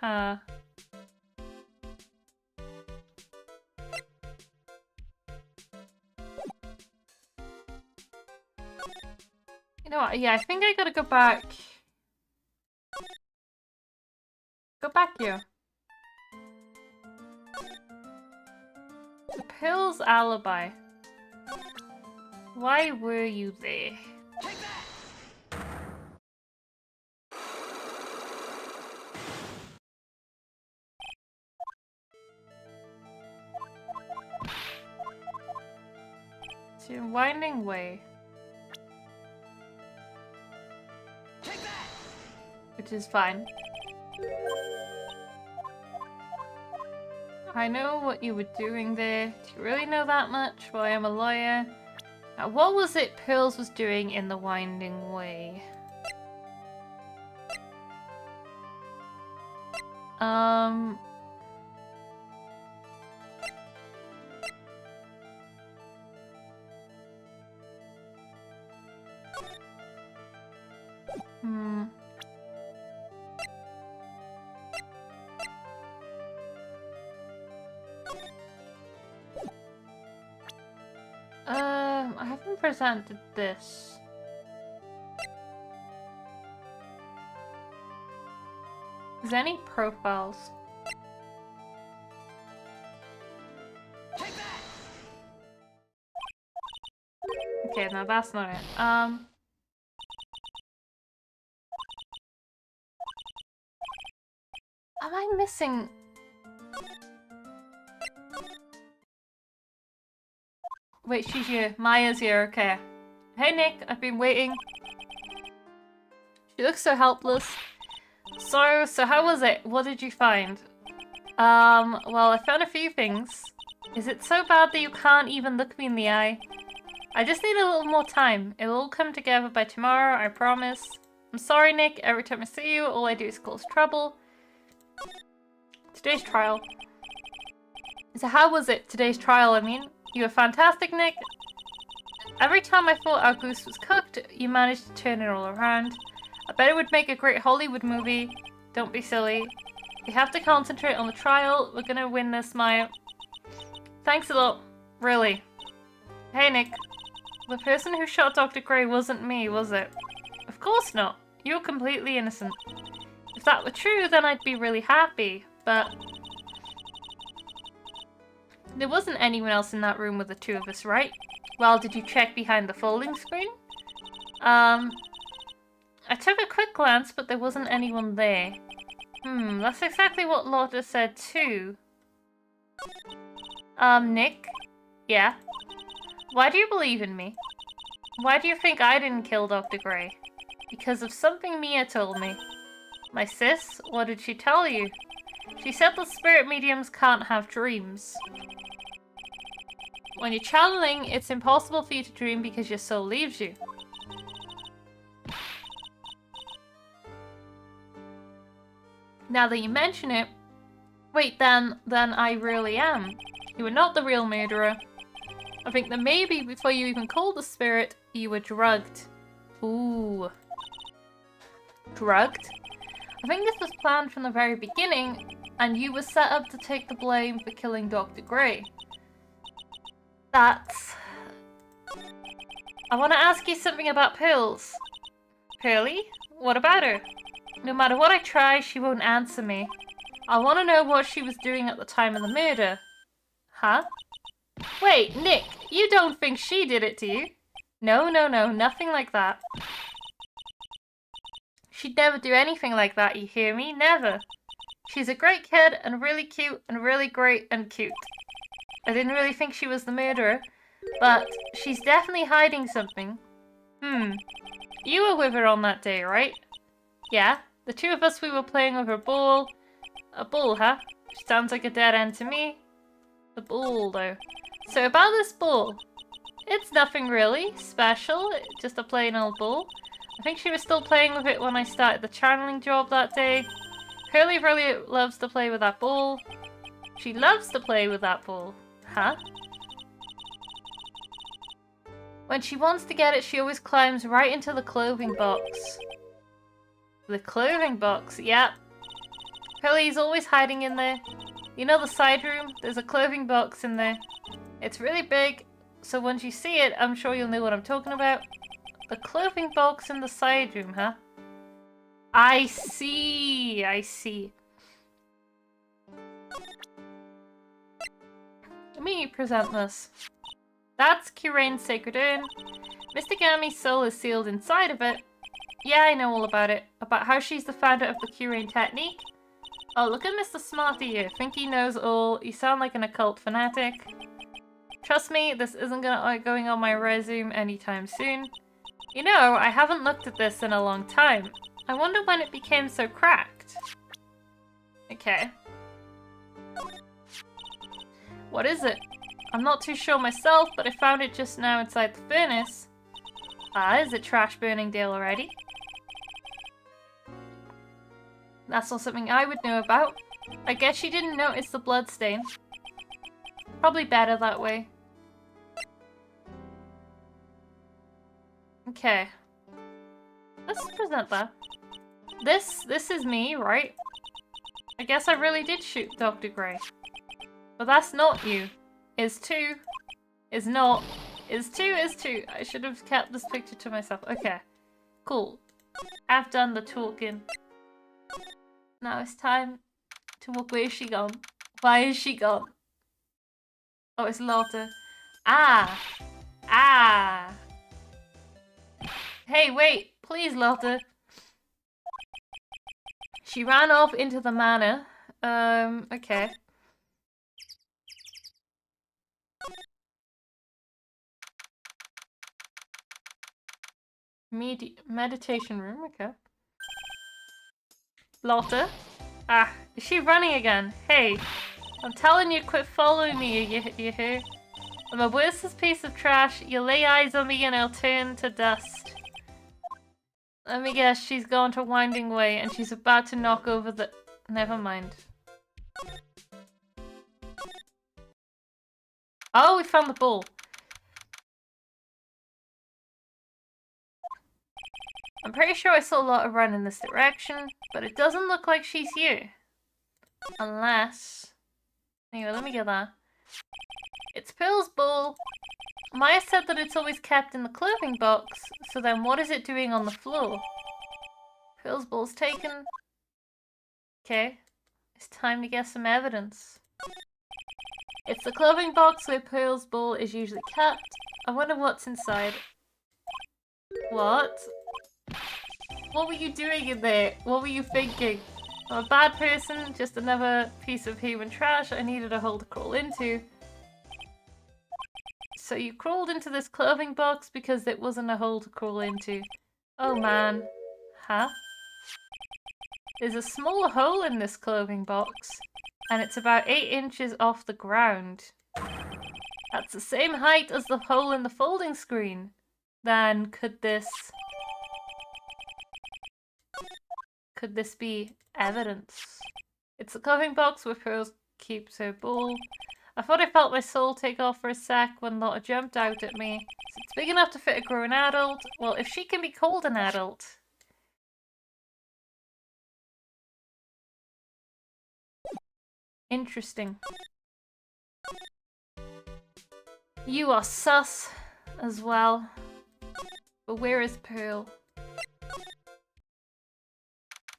Speaker 1: Huh. You know what? Yeah, I think I gotta go back. Go back here. The Pill's alibi. Why were you there? It's a winding way. Which is fine. I know what you were doing there. Do you really know that much? Well, I am a lawyer. Now, what was it Pearls was doing in the winding way? I haven't presented this. Is there any profiles? Okay, no, that's not it. Am I missing? Wait, she's here. Maya's here, okay. Hey Nick, I've been waiting. She looks so helpless. So how was it? What did you find? Well, I found a few things. Is it so bad that you can't even look me in the eye? I just need a little more time. It'll all come together by tomorrow, I promise. I'm sorry, Nick. Every time I see you, all I do is cause trouble. Today's trial. So how was it? Today's trial, I mean? You were fantastic, Nick. Every time I thought our goose was cooked, you managed to turn it all around. I bet it would make a great Hollywood movie. Don't be silly. We have to concentrate on the trial. We're gonna win this, Maya. Thanks a lot. Really. Hey, Nick. The person who shot Dr. Gray wasn't me, was it? Of course not. You're completely innocent. If that were true, then I'd be really happy, but... There wasn't anyone else in that room with the two of us, right? Well, did you check behind the folding screen? I took a quick glance, but there wasn't anyone there. That's exactly what Lotta said too. Nick? Yeah? Why do you believe in me? Why do you think I didn't kill Dr. Gray? Because of something Mia told me. My sis? What did she tell you? She said that spirit mediums can't have dreams. When you're channeling, it's impossible for you to dream because your soul leaves you. Now that you mention it, wait, then I really am. You were not the real murderer. I think that maybe before you even called the spirit, you were drugged. Ooh. Drugged? I think this was planned from the very beginning, and you were set up to take the blame for killing Dr. Gray. That's... I want to ask you something about Pearls. Pearly? What about her? No matter what I try, she won't answer me. I want to know what she was doing at the time of the murder. Huh? Wait, Nick, you don't think she did it to you? No, nothing like that. She'd never do anything like that, you hear me? Never. She's a great kid and really cute and really great and cute. I didn't really think she was the murderer, but she's definitely hiding something. You were with her on that day, right? Yeah, the two of us, we were playing with her ball. A ball, huh? Sounds like a dead end to me. The ball, though. So about this ball. It's nothing really special, just a plain old ball. I think she was still playing with it when I started the channeling job that day. Pearly really loves to play with that ball. She loves to play with that ball. Huh? When she wants to get it, she always climbs right into the clothing box. The clothing box, yep. Pearly's always hiding in there. You know the side room? There's a clothing box in there. It's really big, so once you see it, I'm sure you'll know what I'm talking about. The clothing box in the side room, huh? I see, I see. Let me present this. That's Kirain's sacred urn. Mr. Gami's soul is sealed inside of it. Yeah, I know all about it. About how she's the founder of the Kirain technique. Oh, look at Mr. Smarty here. Think he knows all. You sound like an occult fanatic. Trust me, this isn't going on my resume anytime soon. You know, I haven't looked at this in a long time. I wonder when it became so cracked. Okay. What is it? I'm not too sure myself, but I found it just now inside the furnace. Ah, is it trash burning day already? That's not something I would know about. I guess you didn't notice the bloodstain. Probably better that way. Okay. Let's present that. This is me, right? I guess I really did shoot Dr. Gray. But that's not you. Is two. Is not. Is two is two. I should have kept this picture to myself. Okay. Cool. I've done the talking. Now it's time to walk. Where is she gone? Why is she gone? Oh, it's Lotta. Ah! Ah! Hey, wait! Please, Lotta. She ran off into the manor. Okay. Meditation room, okay. Lotta? Ah, is she running again? Hey, I'm telling you, quit following me, you hear? I'm a worthless piece of trash. You lay eyes on me and I'll turn to dust. Let me guess, she's gone to Winding Way and she's about to knock over the... Never mind. Oh, we found the ball. I'm pretty sure I saw Lotta run in this direction, but it doesn't look like she's here. Unless... Anyway, let me get that. It's Pearl's ball. Maya said that it's always kept in the clothing box, so then what is it doing on the floor? Pearl's ball's taken. Okay, it's time to get some evidence. It's the clothing box where Pearl's ball is usually kept. I wonder what's inside. What? What were you doing in there? What were you thinking? I'm a bad person, just another piece of human trash I needed a hole to crawl into. so you crawled into this clothing box because it wasn't a hole to crawl into. Oh man. Huh? There's a small hole in this clothing box, and it's about 8 inches off the ground. That's the same height as the hole in the folding screen. Then could this be evidence? It's the clothing box where Pearl keeps her ball. I thought I felt my soul take off for a sec when Lotta jumped out at me. So it's big enough to fit a grown adult. Well, if she can be called an adult. Interesting. You are sus as well. But where is Pearl?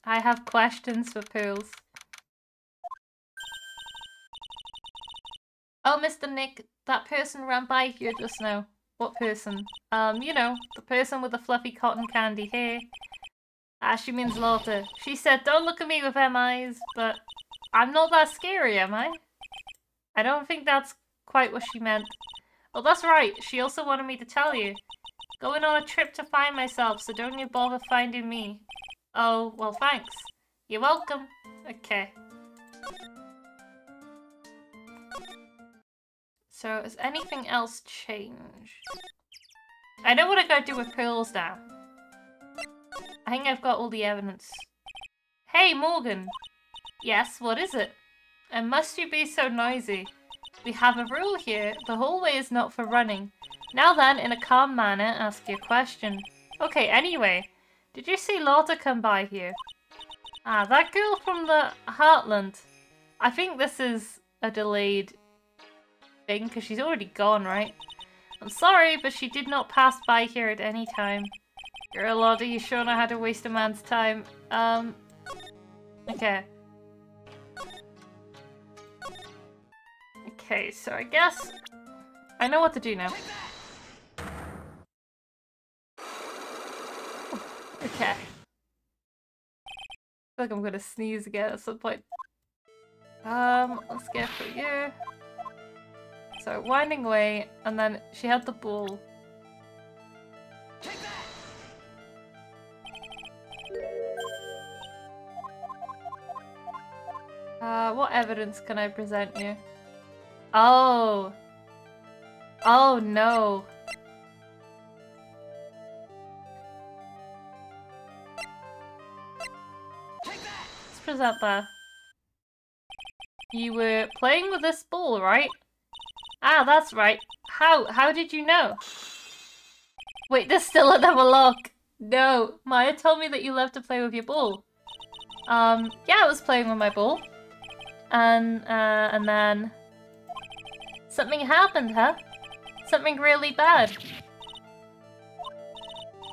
Speaker 1: I have questions for Pearls. Oh, Mr. Nick, that person ran by here just now. What person? You know, the person with the fluffy cotton candy hair. Ah, she means Lotta. She said, don't look at me with them eyes, but I'm not that scary, am I? I don't think that's quite what she meant. Well, that's right. She also wanted me to tell you. Going on a trip to find myself, so don't you bother finding me. Oh, well, thanks. You're welcome. Okay. So, has anything else changed? I know what I gotta do with Pearls now. I think I've got all the evidence. Hey, Morgan! Yes, what is it? And must you be so noisy? We have a rule here. The hallway is not for running. Now then, in a calm manner, ask your question. Okay, anyway. Did you see Lotta come by here? Ah, that girl from the Heartland. I think this is a delayed thing, because she's already gone, right? I'm sorry, but she did not pass by here at any time. Girl, Lotta, you sure know how to waste a man's time. Okay. Okay, so I guess I know what to do now. Okay. I feel like I'm gonna sneeze again at some point. Let's get for you. So, winding away, and then she had the ball. What evidence can I present you? Oh. Oh no. Let's present that. You were playing with this ball, right? Ah, that's right. How did you know? Wait, there's still another lock. No, Maya told me that you love to play with your ball. Yeah, I was playing with my ball. And then something happened, huh? Something really bad.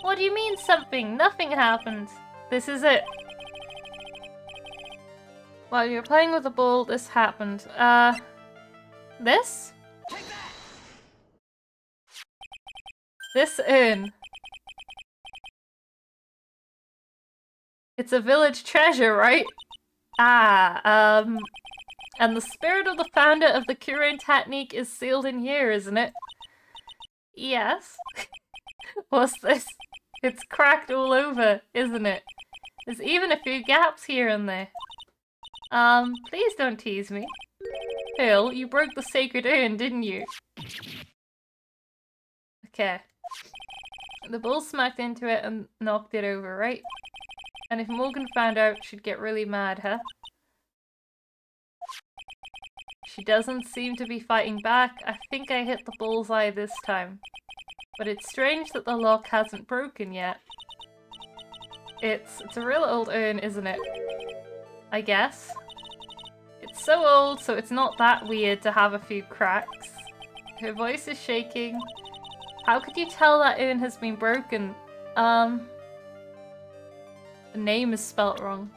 Speaker 1: What do you mean something? Nothing happened. This is it. While you were playing with the ball, this happened. This? This urn. It's a village treasure, right? Ah, and the spirit of the founder of the Kurin technique is sealed in here, isn't it? Yes. What's this? It's cracked all over, isn't it? There's even a few gaps here and there. Please don't tease me. Phil, you broke the sacred urn, didn't you? Okay. The bull smacked into it and knocked it over, right? And if Morgan found out, she'd get really mad, huh? She doesn't seem to be fighting back. I think I hit the bullseye this time. But it's strange that the lock hasn't broken yet. It's a real old urn, isn't it? I guess. It's so old, so it's not that weird to have a few cracks. Her voice is shaking. How could you tell that urn has been broken? The name is spelt wrong.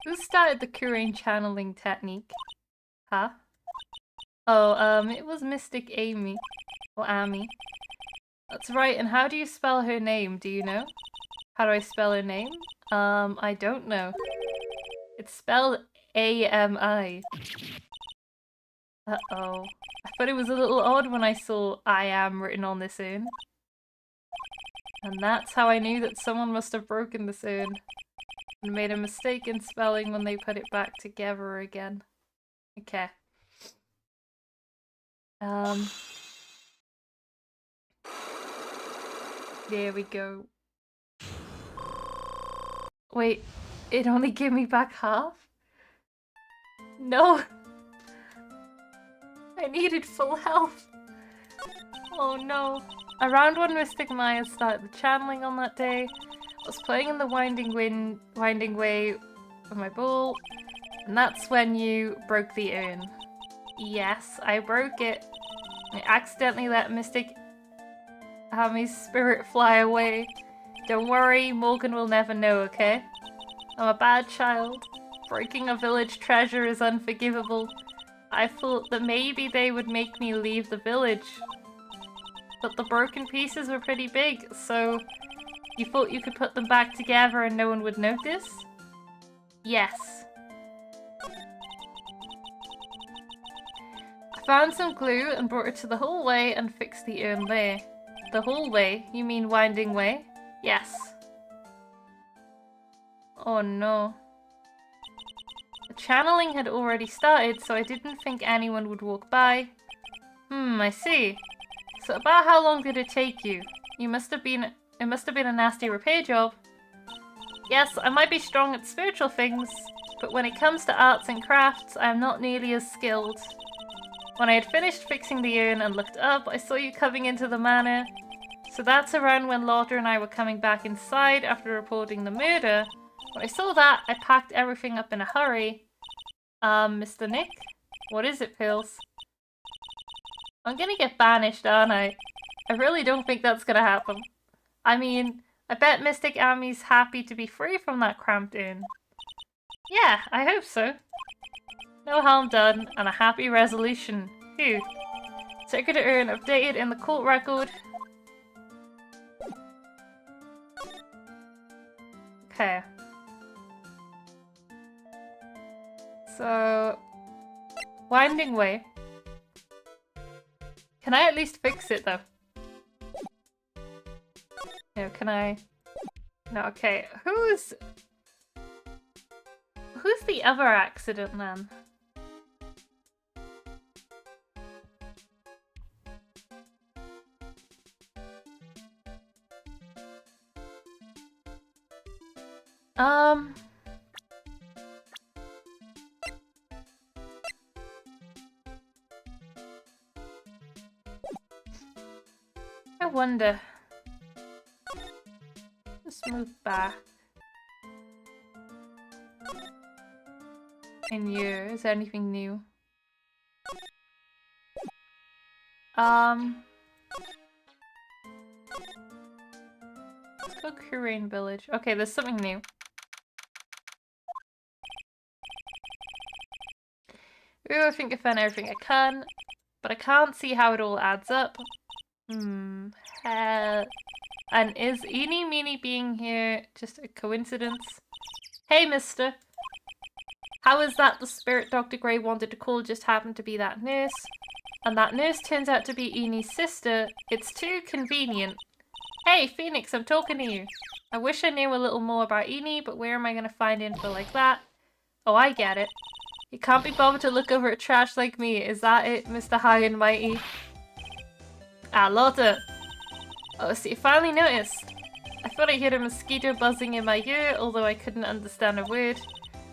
Speaker 1: Who started the Kurin channeling technique? Huh? Oh, it was Mystic Amy. Or Amy. That's right, and how do you spell her name, do you know? How do I spell her name? I don't know. It's spelled A-M-I. Uh-oh. I thought it was a little odd when I saw I am written on this urn. And that's how I knew that someone must have broken this urn and made a mistake in spelling when they put it back together again. Okay. There we go. Wait, it only gave me back half? No! I needed full health! Oh no. Around when Mystic Maya started the channeling on that day, I was playing in the winding way with my bowl, and that's when you broke the urn. Yes, I broke it. I accidentally let Mystic Amy's spirit fly away. Don't worry, Morgan will never know, okay? I'm a bad child. Breaking a village treasure is unforgivable. I thought that maybe they would make me leave the village. But the broken pieces were pretty big, so you thought you could put them back together and no one would notice? Yes. I found some glue and brought it to the hallway and fixed the urn there. The hallway? You mean winding way? Yes. Oh no. The channeling had already started, so I didn't think anyone would walk by. I see. So about how long did it take you? It must have been a nasty repair job. Yes, I might be strong at spiritual things, but when it comes to arts and crafts, I am not nearly as skilled. When I had finished fixing the urn and looked up, I saw you coming into the manor. So that's around when Lauder and I were coming back inside after reporting the murder. When I saw that, I packed everything up in a hurry. Mr. Nick? What is it, Pills? I'm gonna get banished, aren't I? I really don't think that's gonna happen. I mean, I bet Mystic Amy's happy to be free from that cramped urn. Yeah, I hope so. No harm done, and a happy resolution. Phew. Sacred urn updated in the court record. Okay. So, winding way. Can I at least fix it though? No, can I? No, okay. Who's the other accident then? I wonder. Let's move back. In here, is there anything new? Let's go Kurain Village. Okay, there's something new. Ooh, I think I found everything I can, but I can't see how it all adds up. And is Eeny Meeny being here just a coincidence? Hey, mister. How is that the spirit Dr. Gray wanted to call just happened to be that nurse? And that nurse turns out to be Eeny's sister. It's too convenient. Hey, Phoenix, I'm talking to you. I wish I knew a little more about Eeny, but where am I going to find info like that? Oh, I get it. You can't be bothered to look over at trash like me. Is that it, Mr. High and Mighty? Ah, Lotta. Oh, so you finally noticed. I thought I heard a mosquito buzzing in my ear, although I couldn't understand a word.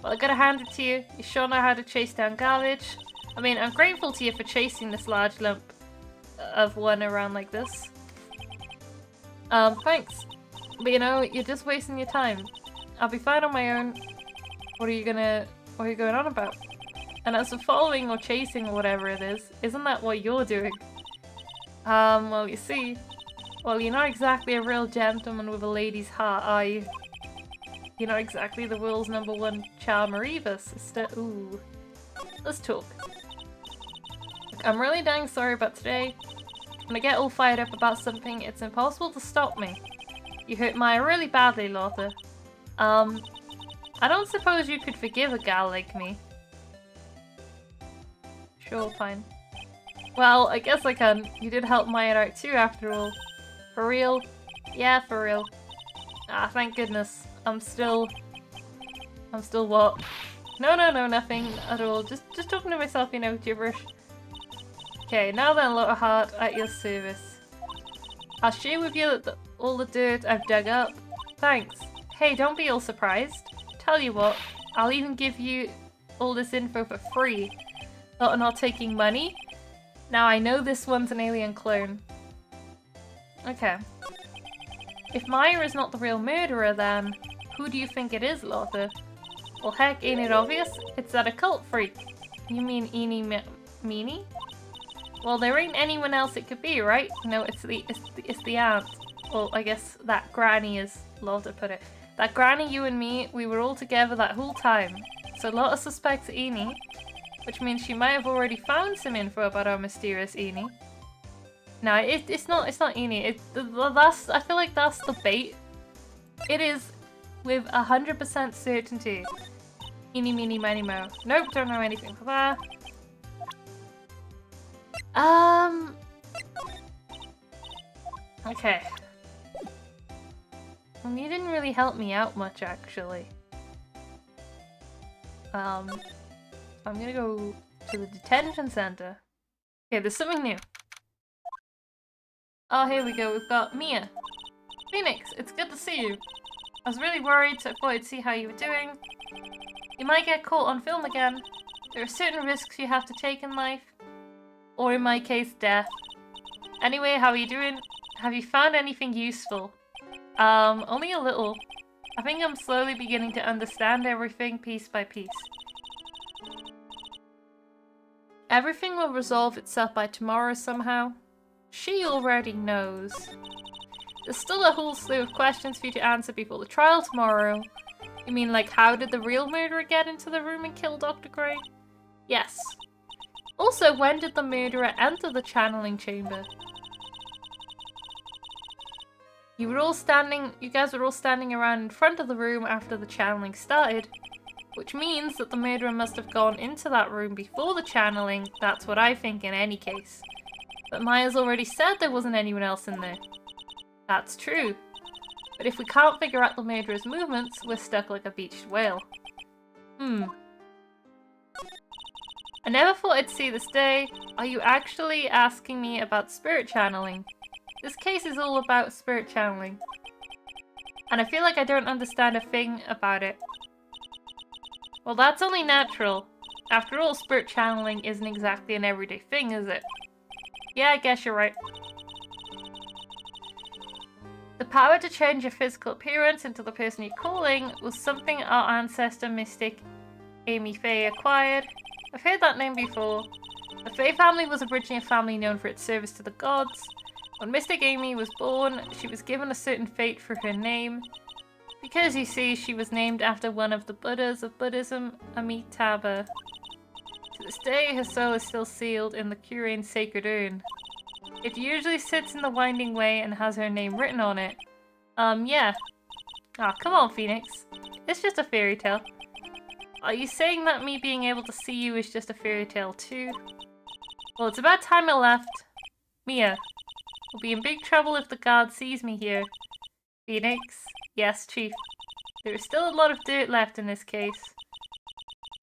Speaker 1: Well, I gotta hand it to you. You sure know how to chase down garbage. I mean, I'm grateful to you for chasing this large lump of one around like this. Thanks. But you know, you're just wasting your time. I'll be fine on my own. What are you going on about? And as for following or chasing or whatever it is, isn't that what you're doing? Well, you see. Well, you're not exactly a real gentleman with a lady's heart, are you? You're not exactly the world's #1 charmer either, sister. Ooh. Let's talk. Look, I'm really dang sorry about today. When I get all fired up about something, it's impossible to stop me. You hurt Maya really badly, Lothar. I don't suppose you could forgive a gal like me. Sure, fine. Well, I guess I can. You did help Maya out too, after all. For real? Yeah, for real. Ah, thank goodness. I'm still what? No, nothing at all. Just talking to myself, you know, gibberish. Okay, now then, Lothar Heart, at your service. I'll share with you all the dirt I've dug up. Thanks. Hey, don't be all surprised. Tell you what, I'll even give you all this info for free. Thought I'm not taking money? Now I know this one's an alien clone. Okay. If Maya is not the real murderer, then who do you think it is, Lothar? Well, heck, ain't it obvious? It's that occult freak. You mean Eenie Meenie? Well, there ain't anyone else it could be, right? No, it's the aunt. Well, I guess that granny, as Lothar put it. That granny, you and me, we were all together that whole time. So Lothar suspects Eenie, which means she might have already found some info about our mysterious Eenie. No, it's not Eenie. I feel like that's the bait. It is with 100% certainty. Eenie Meenie Miny Mo. Nope, don't know anything for that. Okay. Well, you didn't really help me out much, actually. I'm gonna go to the detention center. Okay, there's something new. Oh, here we go. We've got Mia. Phoenix, it's good to see you. I was really worried, so I thought I'd see how you were doing. You might get caught on film again. There are certain risks you have to take in life. Or in my case, death. Anyway, how are you doing? Have you found anything useful? Only a little. I think I'm slowly beginning to understand everything piece by piece. Everything will resolve itself by tomorrow somehow. She already knows. There's still a whole slew of questions for you to answer before the trial tomorrow. You mean like how did the real murderer get into the room and kill Dr. Gray? Yes. Also, when did the murderer enter the channeling chamber? You guys were all standing around in front of the room after the channeling started, which means that the murderer must have gone into that room before the channeling. That's what I think in any case. But Maya's already said there wasn't anyone else in there. That's true. But if we can't figure out the murderer's movements, we're stuck like a beached whale. I never thought I'd see this day. Are you actually asking me about spirit channeling? This case is all about spirit channeling. And I feel like I don't understand a thing about it. Well, that's only natural. After all, spirit channeling isn't exactly an everyday thing, is it? Yeah, I guess you're right. The power to change your physical appearance into the person you're calling was something our ancestor mystic Amy Fey acquired. I've heard that name before. The Fey family was originally a family known for its service to the gods. When Mystic Amy was born, she was given a certain fate for her name. Because, you see, she was named after one of the Buddhas of Buddhism, Amitabha. To this day, her soul is still sealed in the Kurian sacred urn. It usually sits in the Winding Way and has her name written on it. Yeah. Aw, come on, Phoenix. It's just a fairy tale. Are you saying that me being able to see you is just a fairy tale too? Well, it's about time I left. Mia, we'll be in big trouble if the guard sees me here. Phoenix? Yes, Chief. There is still a lot of dirt left in this case.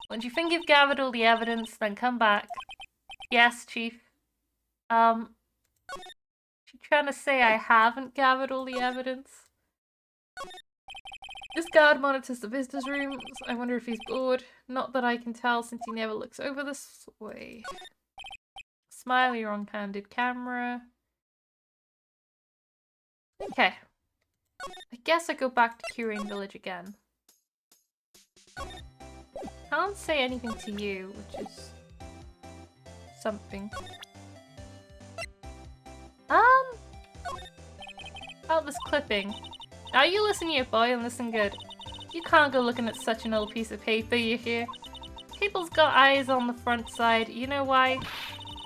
Speaker 1: Once you think you've gathered all the evidence, then come back. Yes, Chief. She's trying to say I haven't gathered all the evidence? This guard monitors the visitors' rooms. I wonder if he's bored. Not that I can tell since he never looks over this way. Smiley wrong-handed camera. Okay. I guess I go back to Kurian Village again. Can't say anything to you, which is something. About this clipping. Now you listen here, boy, and listen good. You can't go looking at such an old piece of paper, you hear? People's got eyes on the front side, you know why?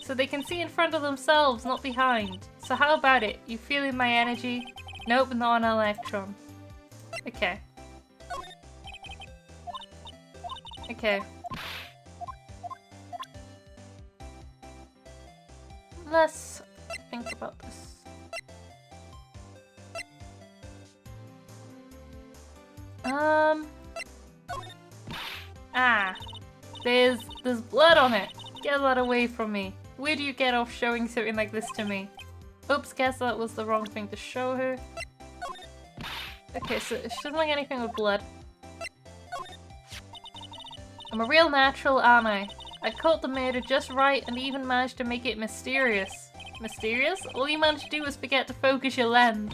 Speaker 1: So they can see in front of themselves, not behind. So how about it? You feeling my energy? Nope, not an electron. Okay. Okay. Let's think about this. Ah. There's blood on it. Get that away from me. Where do you get off showing something like this to me? Oops, guess that was the wrong thing to show her. Okay, so she doesn't like anything with blood. I'm a real natural, aren't I? I caught the murder just right and even managed to make it mysterious. Mysterious? All you managed to do was forget to focus your lens.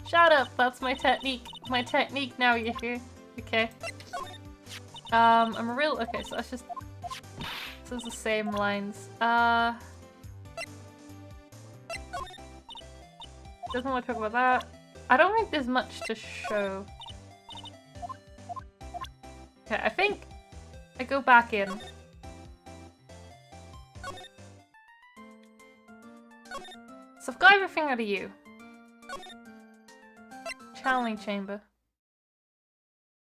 Speaker 1: Shut up, that's my technique. My technique now, you hear? Okay. I'm a real- okay, so that's just- this is the same lines. Doesn't want to talk about that. I don't think there's much to show. Okay, I think I go back in. So I've got everything out of you. Channeling chamber.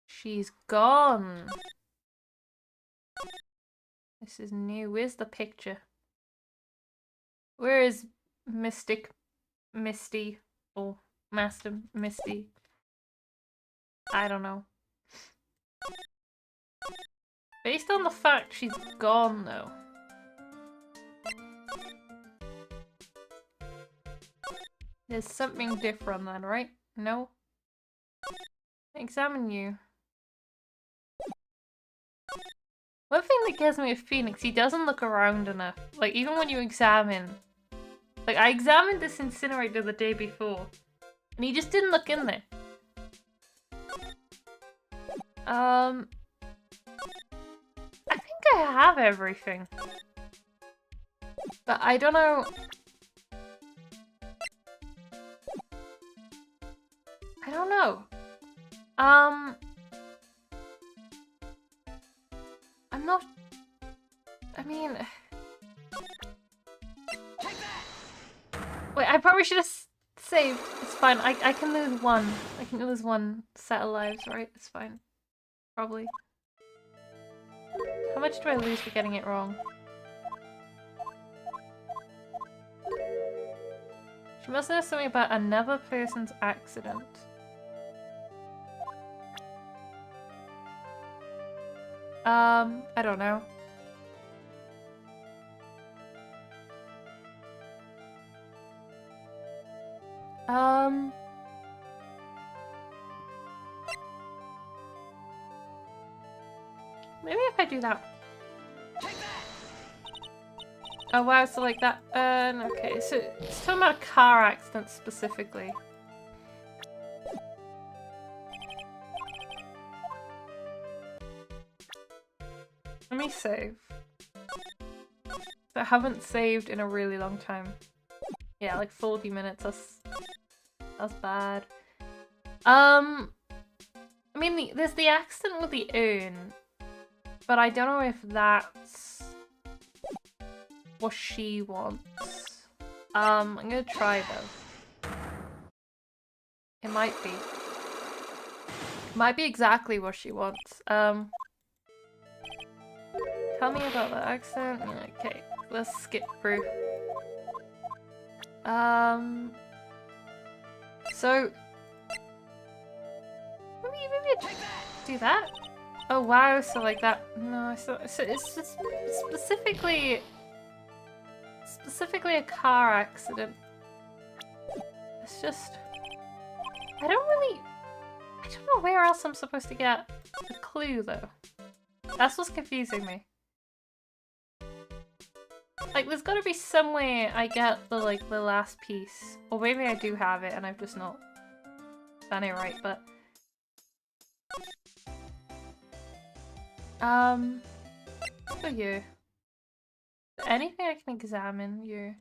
Speaker 1: She's gone. This is new. Where's the picture? Where is Misty, or Master Misty? I don't know. Based on the fact she's gone, though. There's something different then, right? No? Examine you. One thing that gets me with Phoenix, he doesn't look around enough. Like, even when you examine... Like, I examined this incinerator the day before, and he just didn't look in there. I think I have everything. But I don't know... I don't know. I'm not... I mean... Wait, I probably should have saved. It's fine. I can lose one. I can lose one set of lives, right? It's fine. Probably. How much do I lose for getting it wrong? She must know something about another person's accident. I don't know. Maybe if I do that. Oh wow, so like that, okay, so it's talking about a car accident specifically. Let me save. I haven't saved in a really long time. Yeah, like 40 minutes, that's bad. I mean, there's the accident with the urn, but I don't know if that's what she wants. I'm gonna try though. It might be. It might be exactly what she wants. Tell me about the accident. Yeah, okay, let's skip through. So maybe do that. Oh wow, so like that. No, so it's just specifically a car accident. It's just I don't know where else I'm supposed to get a clue though. That's what's confusing me. Like, there's gotta be somewhere I get the last piece. Or maybe I do have it and I've just not done it right, but... let's go here. Anything I can examine here?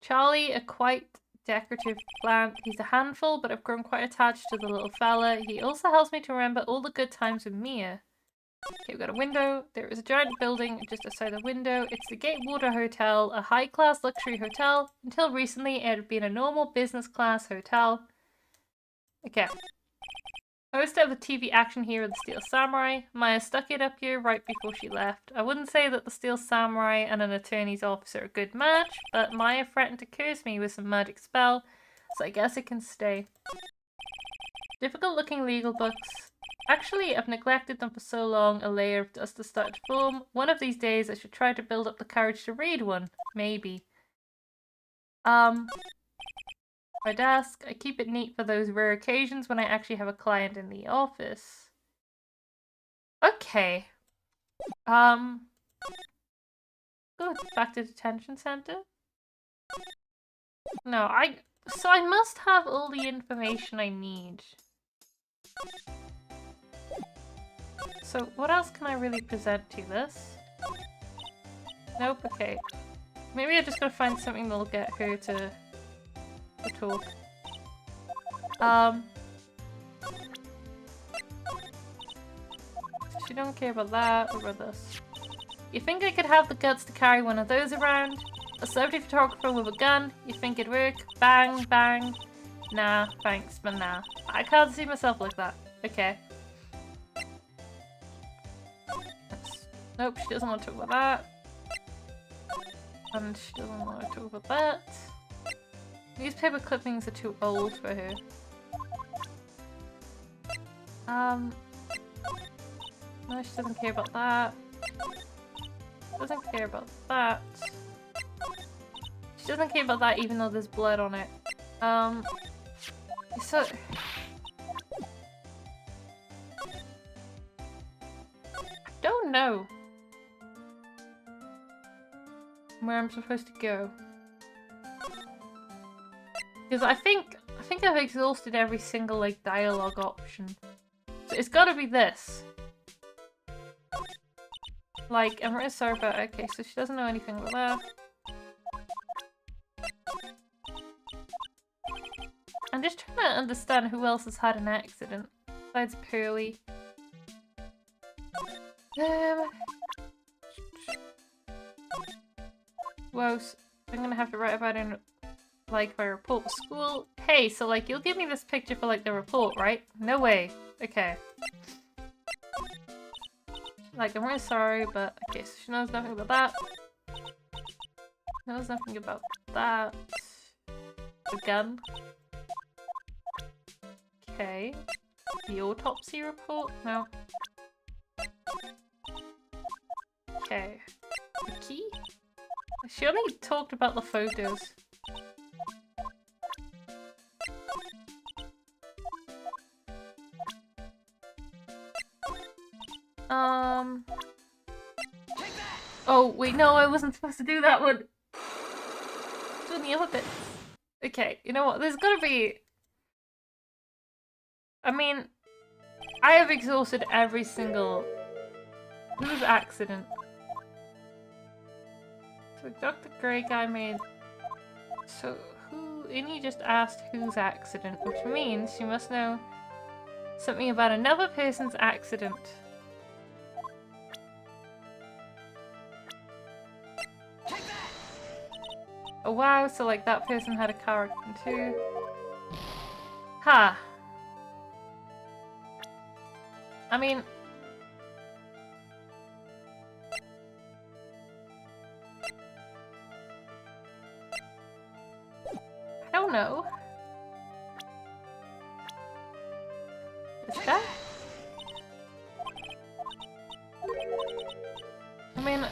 Speaker 1: Charlie, a quite decorative plant. He's a handful, but I've grown quite attached to the little fella. He also helps me to remember all the good times with Mia. Okay, we've got a window. There is a giant building just outside the window. It's the Gatewater Hotel, a high-class luxury hotel. Until recently, it had been a normal business-class hotel. Okay. Most of the TV action here are the Steel Samurai. Maya stuck it up here right before she left. I wouldn't say that the Steel Samurai and an attorney's office are a good match, but Maya threatened to curse me with some magic spell, so I guess it can stay. Difficult looking legal books. Actually, I've neglected them for so long, a layer of dust has started to form. One of these days I should try to build up the courage to read one. Maybe. My desk. I keep it neat for those rare occasions when I actually have a client in the office. Okay. Good. Back to detention center. No, so I must have all the information I need. So what else can I really present to this? Nope, okay. Maybe I just gotta find something that'll get her to talk. She don't care about that. What about this? You think I could have the guts to carry one of those around? A celebrity photographer with a gun? You think it'd work? Bang, bang. Nah, thanks, but nah. I can't see myself like that. Okay. Nope, she doesn't want to talk about that. And she doesn't want to talk about that. Newspaper clippings are too old for her. No, she doesn't care about that. Doesn't care about that. She doesn't care about that even though there's blood on it. So... I don't know where I'm supposed to go. Because I think I've exhausted every single, like, dialogue option. So it's gotta be this. Like, I'm really sorry about it. Okay, so she doesn't know anything about that. I'm just trying to understand who else has had an accident. Besides Pearly. Whoa, I'm gonna have to write about it in, like, my report to school. Hey, so, like, you'll give me this picture for, like, the report, right? No way. Okay. Like, I'm really sorry, but... Okay, so she knows nothing about that. Knows nothing about that. The gun. Okay. The autopsy report? No. Okay. The key? She only talked about the photos. Oh, wait, no, I wasn't supposed to do that one. Doing the other bits. Okay, you know what? There's gotta be... I mean, I have exhausted every single... Whose accident? So Dr. Grey guy made... So who... Innie just asked whose accident, which means she must know something about another person's accident. Oh wow, so like that person had a car accident too. Ha! I mean... I don't know. Is that? I mean...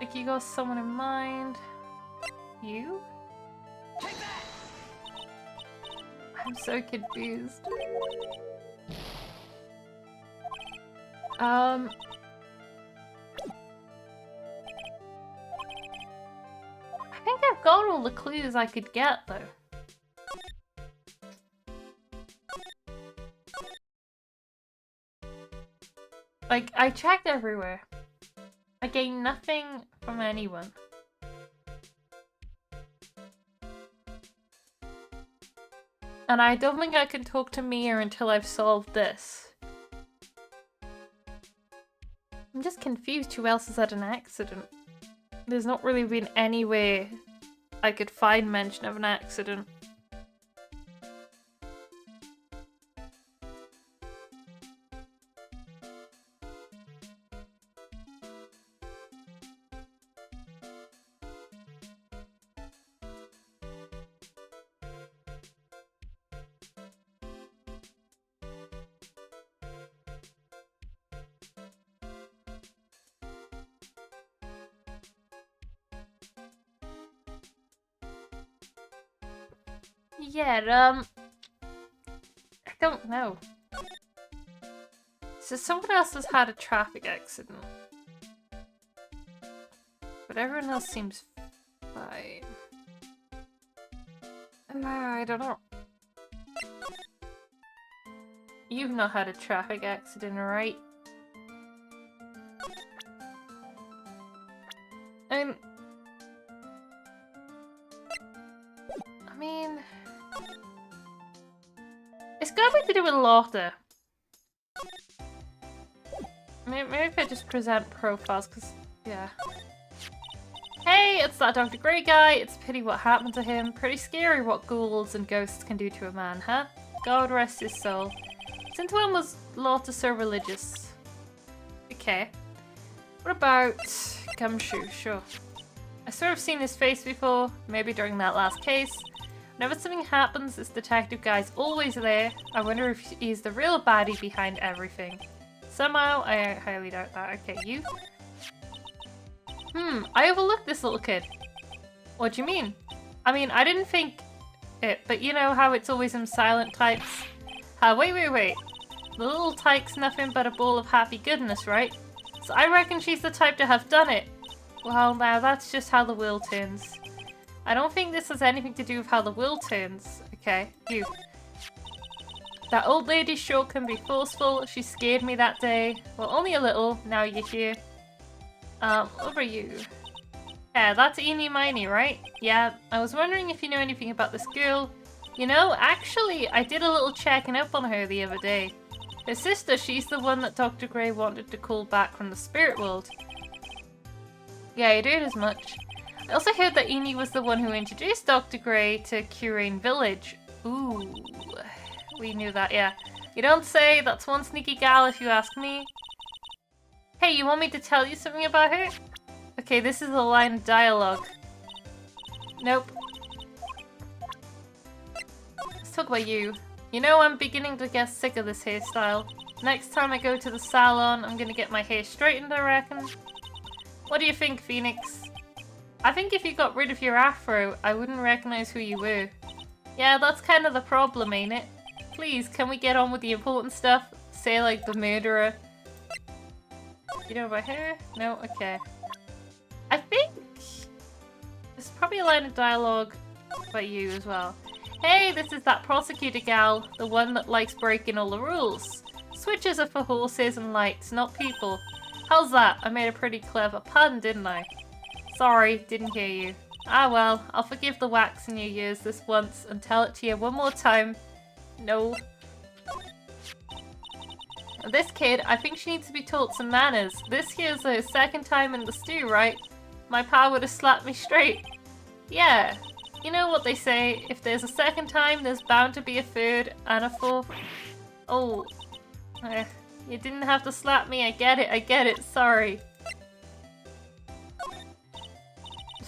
Speaker 1: Like, you got someone in mind. You? I'm so confused. I think I've got all the clues I could get, though. Like, I checked everywhere. I gained nothing from anyone. And I don't think I can talk to Mia until I've solved this. I'm just confused who else has had an accident. There's not really been any way I could find mention of an accident. Yeah, I don't know. So someone else has had a traffic accident. But everyone else seems fine. I don't know. You've not had a traffic accident, right? I mean... It's got me to do with Lotta. Maybe if I just present profiles, because, yeah. Hey, it's that Dr. Grey guy. It's a pity what happened to him. Pretty scary what ghouls and ghosts can do to a man, huh? God rest his soul. Since when was Lotta so religious? Okay. What about Gumshoe? Sure. I've sort of seen his face before, maybe during that last case. Whenever something happens, this detective guy's always there. I wonder if he's the real baddie behind everything. Somehow, I highly doubt that. Okay, you? I overlooked this little kid. What do you mean? I mean, I didn't think it, but you know how it's always them silent types? Wait. The little tyke's nothing but a ball of happy goodness, right? So I reckon she's the type to have done it. Well, now that's just how the wheel turns. I don't think this has anything to do with how the wheel turns. Okay, you. That old lady sure can be forceful. She scared me that day. Well, only a little. Now you're here. What about you? Yeah, that's Eenie Miney, right? Yeah, I was wondering if you know anything about this girl. You know, actually, I did a little checking up on her the other day. Her sister, she's the one that Dr. Grey wanted to call back from the spirit world. Yeah, I heard as much. I also heard that Eenie was the one who introduced Dr. Grey to Curane Village. Ooh, we knew that, yeah. You don't say, that's one sneaky gal if you ask me. Hey, you want me to tell you something about her? Okay, this is a line of dialogue. Nope. Let's talk about you. You know, I'm beginning to get sick of this hairstyle. Next time I go to the salon, I'm gonna get my hair straightened, I reckon. What do you think, Phoenix? I think if you got rid of your afro, I wouldn't recognize who you were. Yeah, that's kind of the problem, ain't it? Please, can we get on with the important stuff? Say, like, the murderer. You know about her? No? Okay. I think there's probably a line of dialogue about you as well. Hey, this is that prosecutor gal, the one that likes breaking all the rules. Switches are for horses and lights, not people. How's that? I made a pretty clever pun, didn't I? Sorry, didn't hear you. Ah well, I'll forgive the wax in your ears this once and tell it to you one more time. No. This kid, I think she needs to be taught some manners. This here's her second time in the stew, right? My pa would have slapped me straight. Yeah. You know what they say, if there's a second time, there's bound to be a third and a fourth. Oh. You didn't have to slap me, I get it, sorry.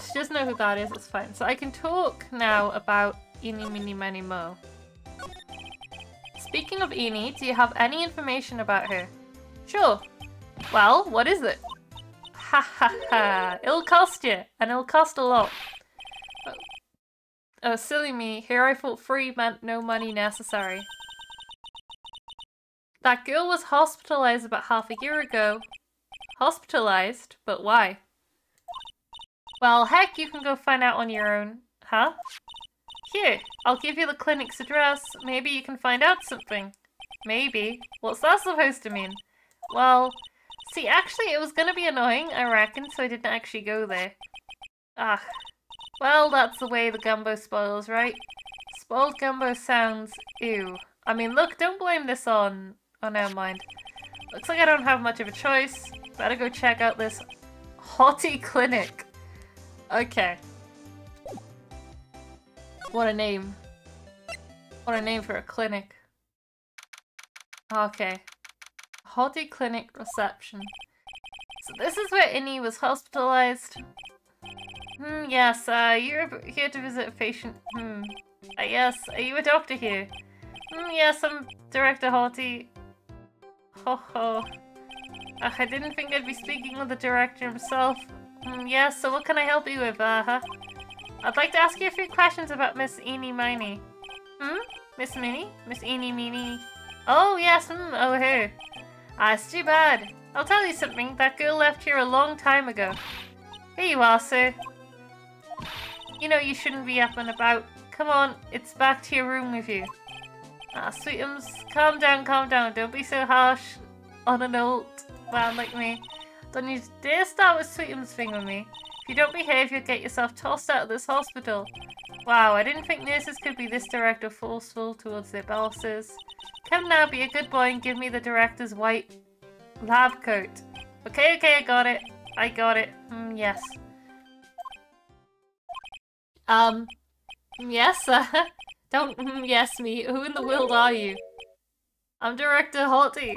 Speaker 1: She doesn't know who that is, it's fine. So I can talk now about Eenie Meenie Miny Mo. Speaking of Eenie, do you have any information about her? Sure. Well, what is it? Ha ha ha. It'll cost you, and it'll cost a lot. Oh, silly me. Here I thought free meant no money necessary. That girl was hospitalized about half a year ago. Hospitalized? But why? Well, heck, you can go find out on your own. Huh? Here, I'll give you the clinic's address. Maybe you can find out something. Maybe. What's that supposed to mean? Well, see, actually, it was gonna be annoying, I reckon, so I didn't actually go there. Ah. Well, that's the way the gumbo spoils, right? Spoiled gumbo sounds ew. I mean, look, don't blame this on... Oh, never mind. Looks like I don't have much of a choice. Better go check out this hottie clinic. Okay. What a name. What a name for a clinic. Okay. Hottie clinic reception. So this is where Innie was hospitalized. Yes, you're here to visit a patient. Yes, are you a doctor here? Yes, I'm Director Hottie. Ho ho. I didn't think I'd be speaking with the director himself. Yes, so what can I help you with, I'd like to ask you a few questions about Miss Eenie Miney. Miss Minnie? Miss Eenie Meenie? Oh, yes, oh her. It's too bad. I'll tell you something, that girl left here a long time ago. Here you are, sir. You know you shouldn't be up and about. Come on, it's back to your room with you. Sweetums, calm down, calm down. Don't be so harsh on an old man like me. Don't you dare start with Sweetums thing with me. If you don't behave, you'll get yourself tossed out of this hospital. Wow, I didn't think nurses could be this direct or forceful towards their bosses. Come now, be a good boy and give me the director's white lab coat. Okay, I got it. I got it. Yes. Yes, don't yes me. Who in the world are you? I'm Director Hottie.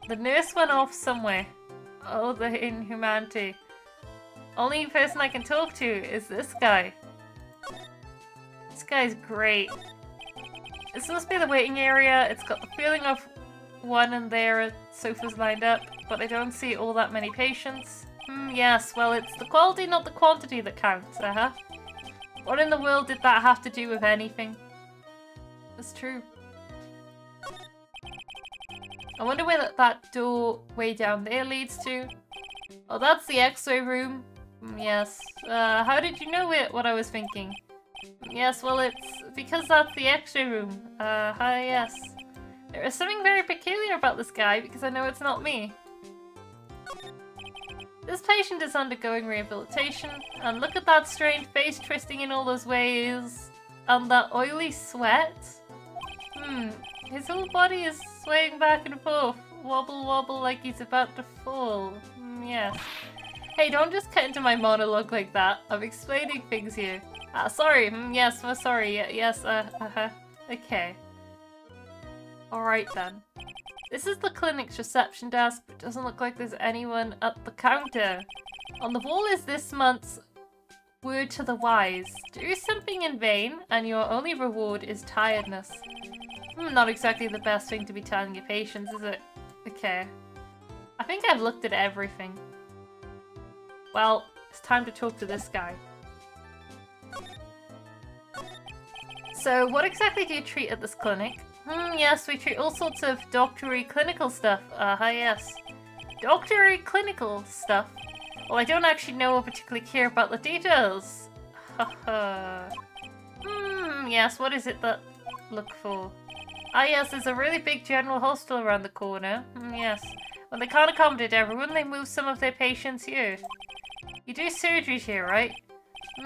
Speaker 1: The nurse went off somewhere. Oh, the inhumanity. Only person I can talk to is this guy. This guy's great. This must be the waiting area. It's got the feeling of one and there are sofas lined up, but I don't see all that many patients. Yes, well, it's the quality, not the quantity that counts, What in the world did that have to do with anything? That's true. I wonder where that door way down there leads to. Oh, that's the X-ray room. Yes. How did you know what I was thinking? Yes, well, it's because that's the X-ray room. Hi, yes. There is something very peculiar about this guy because I know it's not me. This patient is undergoing rehabilitation, and look at that strange face twisting in all those ways, and that oily sweat. His whole body is swaying back and forth, wobble wobble like he's about to fall. Yes. Hey, don't just cut into my monologue like that. I'm explaining things here. Sorry. Yes, we're sorry. Yes. Okay. Alright then. This is the clinic's reception desk, but it doesn't look like there's anyone at the counter. On the wall is this month's word to the wise. Do something in vain, and your only reward is tiredness. Not exactly the best thing to be telling your patients, is it? Okay. I think I've looked at everything. Well, it's time to talk to this guy. So, what exactly do you treat at this clinic? Yes, we treat all sorts of doctory clinical stuff. Yes. Doctory clinical stuff? Well, I don't actually know or particularly care about the details. Yes, what is it that look for? Yes, there's a really big general hospital around the corner. Yes. When they can't accommodate everyone, they move some of their patients here. You do surgeries here, right?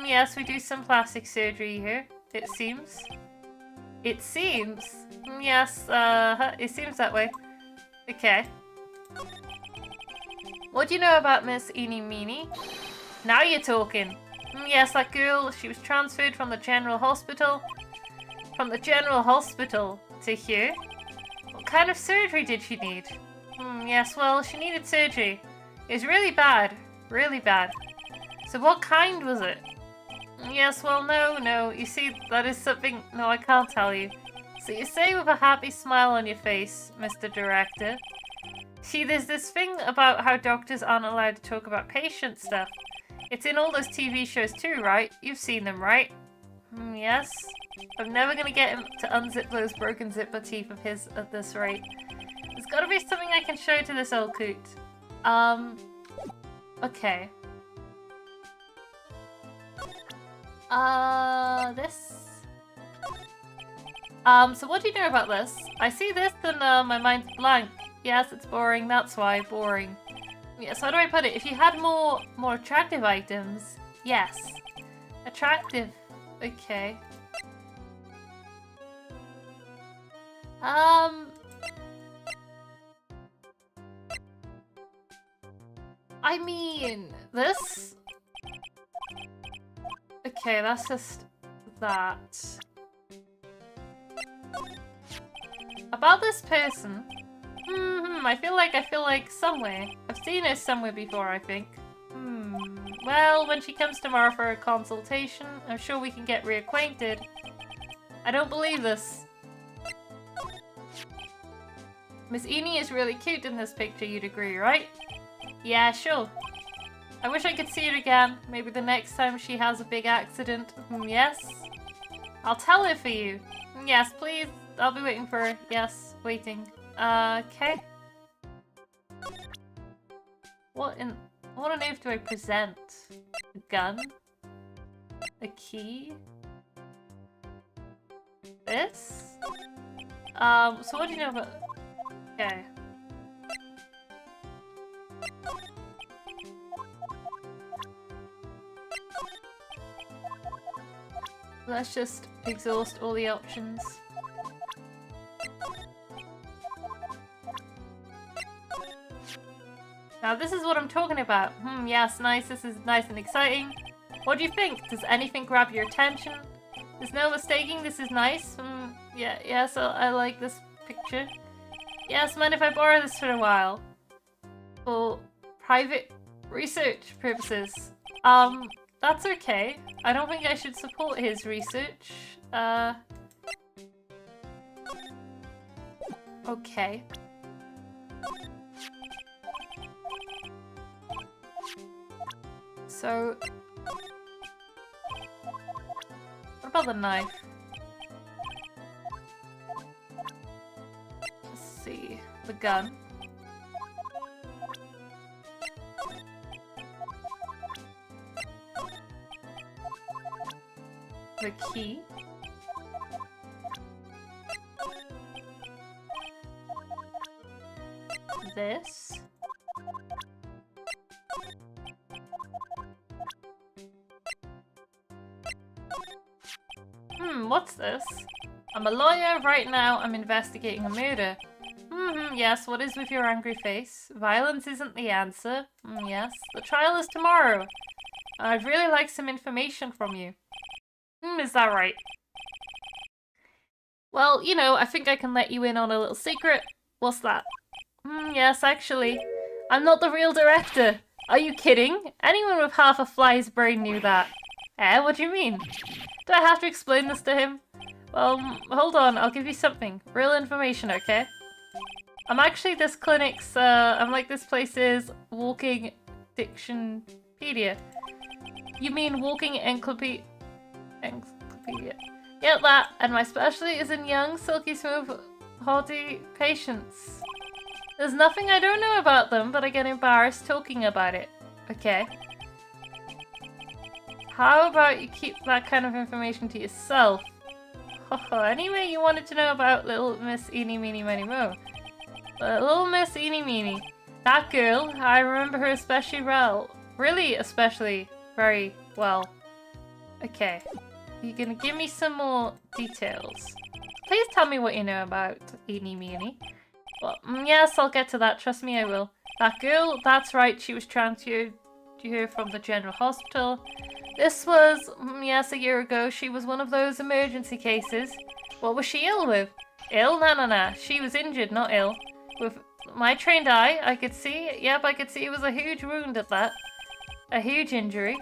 Speaker 1: Yes, we do some plastic surgery here, it seems. It seems? Yes, it seems that way. Okay. What do you know about Miss Eenie Meenie? Now you're talking. Yes, that girl, she was transferred from the general hospital. From the general hospital to here. What kind of surgery did she need? Yes, well, she needed surgery. It was really bad. Really bad. So what kind was it? Yes, well, no. You see, that is something... No, I can't tell you. So you say with a happy smile on your face, Mr. Director. See, there's this thing about how doctors aren't allowed to talk about patient stuff. It's in all those TV shows too, right? You've seen them, right? Yes. I'm never gonna get him to unzip those broken zipper teeth of his at this rate. There's gotta be something I can show to this old coot. Okay. This? So what do you know about this? I see this and, my mind's blank. Yes, it's boring, that's why, boring. Yes, how do I put it? If you had more attractive items, yes. Attractive. Okay. I mean, this? Okay, that's just that. About this person? I feel like somewhere. I've seen her somewhere before, I think. Well, when she comes tomorrow for a consultation, I'm sure we can get reacquainted. I don't believe this. Miss Eni is really cute in this picture, you'd agree, right? Yeah, sure. I wish I could see her again. Maybe the next time she has a big accident. Yes? I'll tell her for you. Yes, please. I'll be waiting for her. Yes, waiting. Okay. What on earth do I present? A gun? A key? This? So what do you know about... Okay. Let's just exhaust all the options. Now this is what I'm talking about. Yes, nice. This is nice and exciting. What do you think? Does anything grab your attention? There's no mistaking this is nice. Yeah, yes, I like this picture. Yes, mind if I borrow this for a while? For private research purposes. That's okay. I don't think I should support his research. Okay. So... what about the knife? Let's see. The gun. The key. This. What's this? I'm a lawyer. Right now I'm investigating a murder. Yes, what is with your angry face? Violence isn't the answer. Yes. The trial is tomorrow. I'd really like some information from you. Is that right? Well, you know, I think I can let you in on a little secret. What's that? Yes, actually. I'm not the real director. Are you kidding? Anyone with half a fly's brain knew that. What do you mean? Do I have to explain this to him? Well, hold on, I'll give you something. Real information, okay? I'm actually this clinic's, I'm like this place's walking dictionpedia. You mean walking encyclopedia? Get that, and my specialty is in young, silky smooth, haughty patients. There's nothing I don't know about them, but I get embarrassed talking about it. Okay. How about you keep that kind of information to yourself? Anyway, you wanted to know about little Miss Eeny Meeny Miny Mo. Little Miss Eeny Meeny. That girl, I remember her especially well. Really especially very well. Okay. You're gonna give me some more details. Please tell me what you know about Eeny Meeny. Well, yes, I'll get to that. Trust me, I will. That girl, that's right. She was transferred here from the general hospital. This was, yes, a year ago. She was one of those emergency cases. What was she ill with? Ill? No. She was injured, not ill. With my trained eye, I could see. Yep, I could see it was a huge wound at that. A huge injury.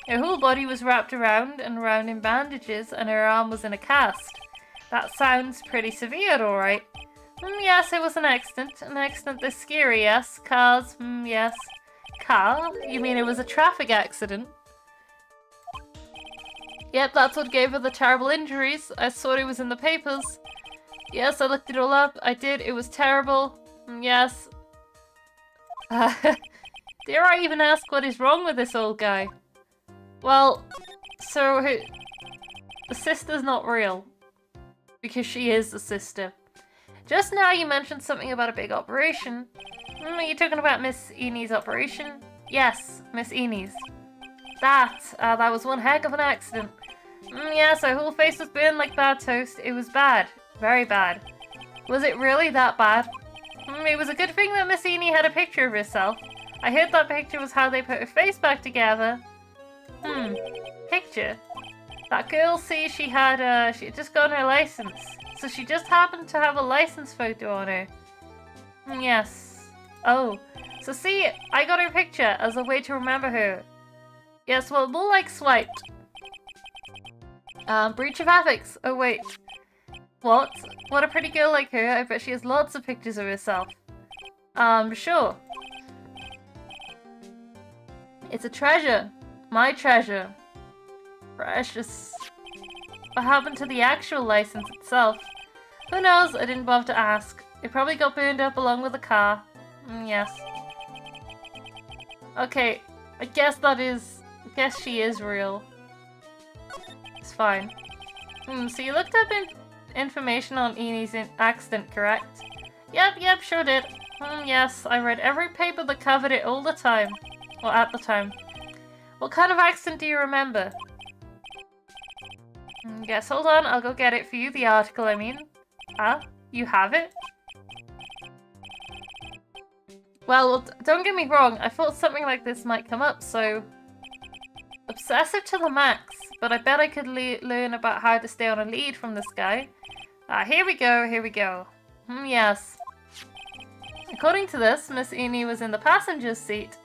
Speaker 1: Her whole body was wrapped around and around in bandages, and her arm was in a cast. That sounds pretty severe, alright. Yes, it was an accident. An accident this scary, yes. Cars, yes. Car? You mean it was a traffic accident? Yep, that's what gave her the terrible injuries. I saw it was in the papers. Yes, I looked it all up. I did. It was terrible. Yes. Dare I even ask what is wrong with this old guy? Well, so the sister's not real. Because she is the sister. Just now you mentioned something about a big operation. Are you talking about Miss Eni's operation? Yes, Miss Eni's. That was one heck of an accident. Yes, her whole face was burned like bad toast. It was bad. Very bad. Was it really that bad? It was a good thing that Miss Eni had a picture of herself. I heard that picture was how they put her face back together. Picture? That girl, see, she had just got her license. So she just happened to have a license photo on her. Yes. Oh. So see, I got her picture as a way to remember her. Yes, well, more like swiped. Breach of ethics. Oh, wait. What? What a pretty girl like her. I bet she has lots of pictures of herself. Sure. It's a treasure. My treasure. Precious. What happened to the actual license itself? Who knows? I didn't bother to ask. It probably got burned up along with the car. Yes. Okay, I guess she is real. It's fine. So you looked up information on Eni's accident, correct? Yep, sure did. Yes, I read every paper that covered it all the time. Well, at the time. What kind of accident do you remember? Yes, hold on, I'll go get it for you, the article, I mean. Huh? You have it? Well, don't get me wrong, I thought something like this might come up, so... Obsessive to the max, but I bet I could learn about how to stay on a lead from this guy. Here we go. Yes. According to this, Miss Eni was in the passenger's seat,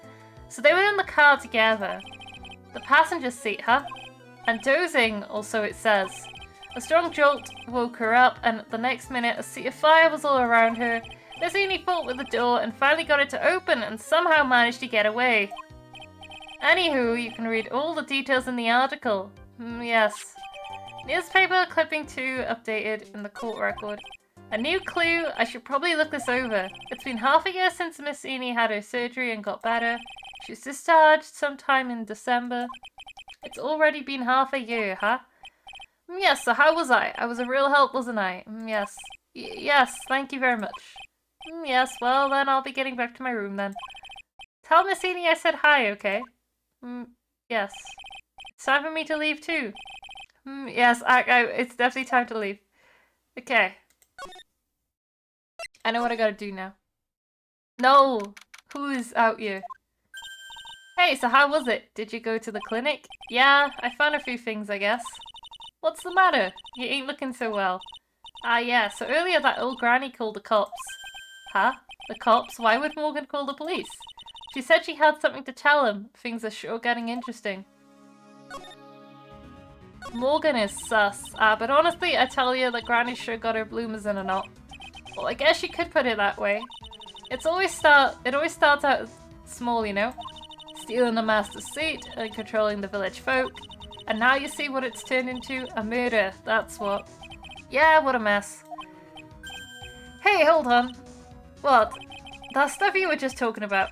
Speaker 1: so they were in the car together. The passenger's seat, huh? And dozing, also it says. A strong jolt woke her up, and the next minute a sea of fire was all around her. Miss Eni fought with the door and finally got it to open and somehow managed to get away. Anywho, you can read all the details in the article. Yes. Newspaper clipping 2 updated in the court record. A new clue, I should probably look this over. It's been half a year since Miss Eni had her surgery and got better. She was discharged sometime in December. It's already been half a year, huh? Yes, so how was I? I was a real help, wasn't I? Yes. Yes, thank you very much. Yes, well then I'll be getting back to my room then. Tell Miss Eni I said hi, okay? Yes. It's time for me to leave too. Yes, it's definitely time to leave. Okay. I know what I gotta do now. No! Who's out here? Hey, so how was it? Did you go to the clinic? Yeah, I found a few things, I guess. What's the matter? You ain't looking so well. Yeah, so earlier that old granny called the cops. Huh? The cops? Why would Morgan call the police? She said she had something to tell him. Things are sure getting interesting. Morgan is sus. But honestly, I tell you, the granny sure got her bloomers in a knot. Well, I guess you could put it that way. It always starts out small, you know? Stealing the master's seat and controlling the village folk. And now you see what it's turned into? A murder, that's what. Yeah, what a mess. Hey, hold on. What? That stuff you were just talking about.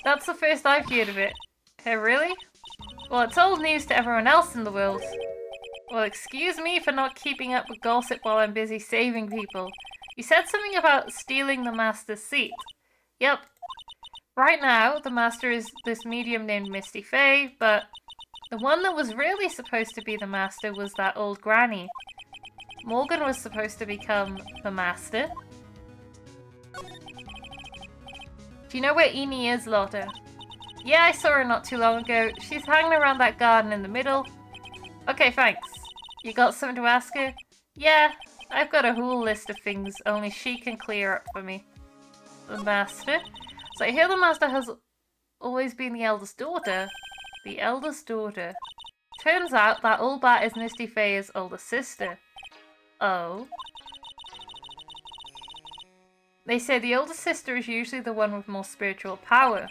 Speaker 1: That's the first I've heard of it. Hey, really? Well, it's old news to everyone else in the world. Well, excuse me for not keeping up with gossip while I'm busy saving people. You said something about stealing the master's seat. Yep. Right now, the master is this medium named Misty Fey, but the one that was really supposed to be the master was that old granny. Morgan was supposed to become the master. Do you know where Eni is, Lotta? Yeah, I saw her not too long ago. She's hanging around that garden in the middle. Okay, thanks. You got something to ask her? Yeah, I've got a whole list of things only she can clear up for me. The master? So I hear the master has always been the eldest daughter. The eldest daughter. Turns out that old bat is Misty Fey's older sister. Oh. They say the older sister is usually the one with more spiritual power.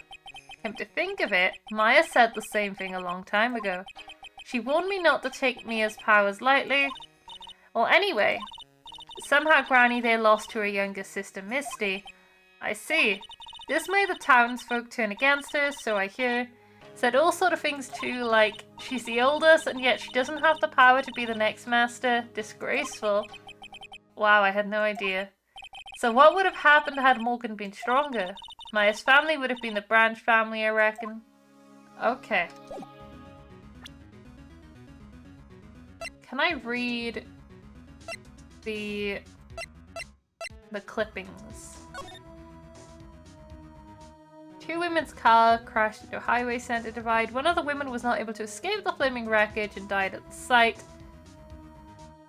Speaker 1: Come to think of it, Maya said the same thing a long time ago. She warned me not to take Mia's powers lightly. Well, anyway, somehow Granny they lost to her younger sister Misty. I see. This made the townsfolk turn against her, so I hear. Said all sort of things too, like she's the oldest and yet she doesn't have the power to be the next master. Disgraceful. Wow, I had no idea. So what would have happened had Morgan been stronger? Maya's family would have been the Branch family, I reckon. Okay. Can I read the The clippings. 2 women's car crashed into a highway center divide. One of the women was not able to escape the flaming wreckage and died at the site.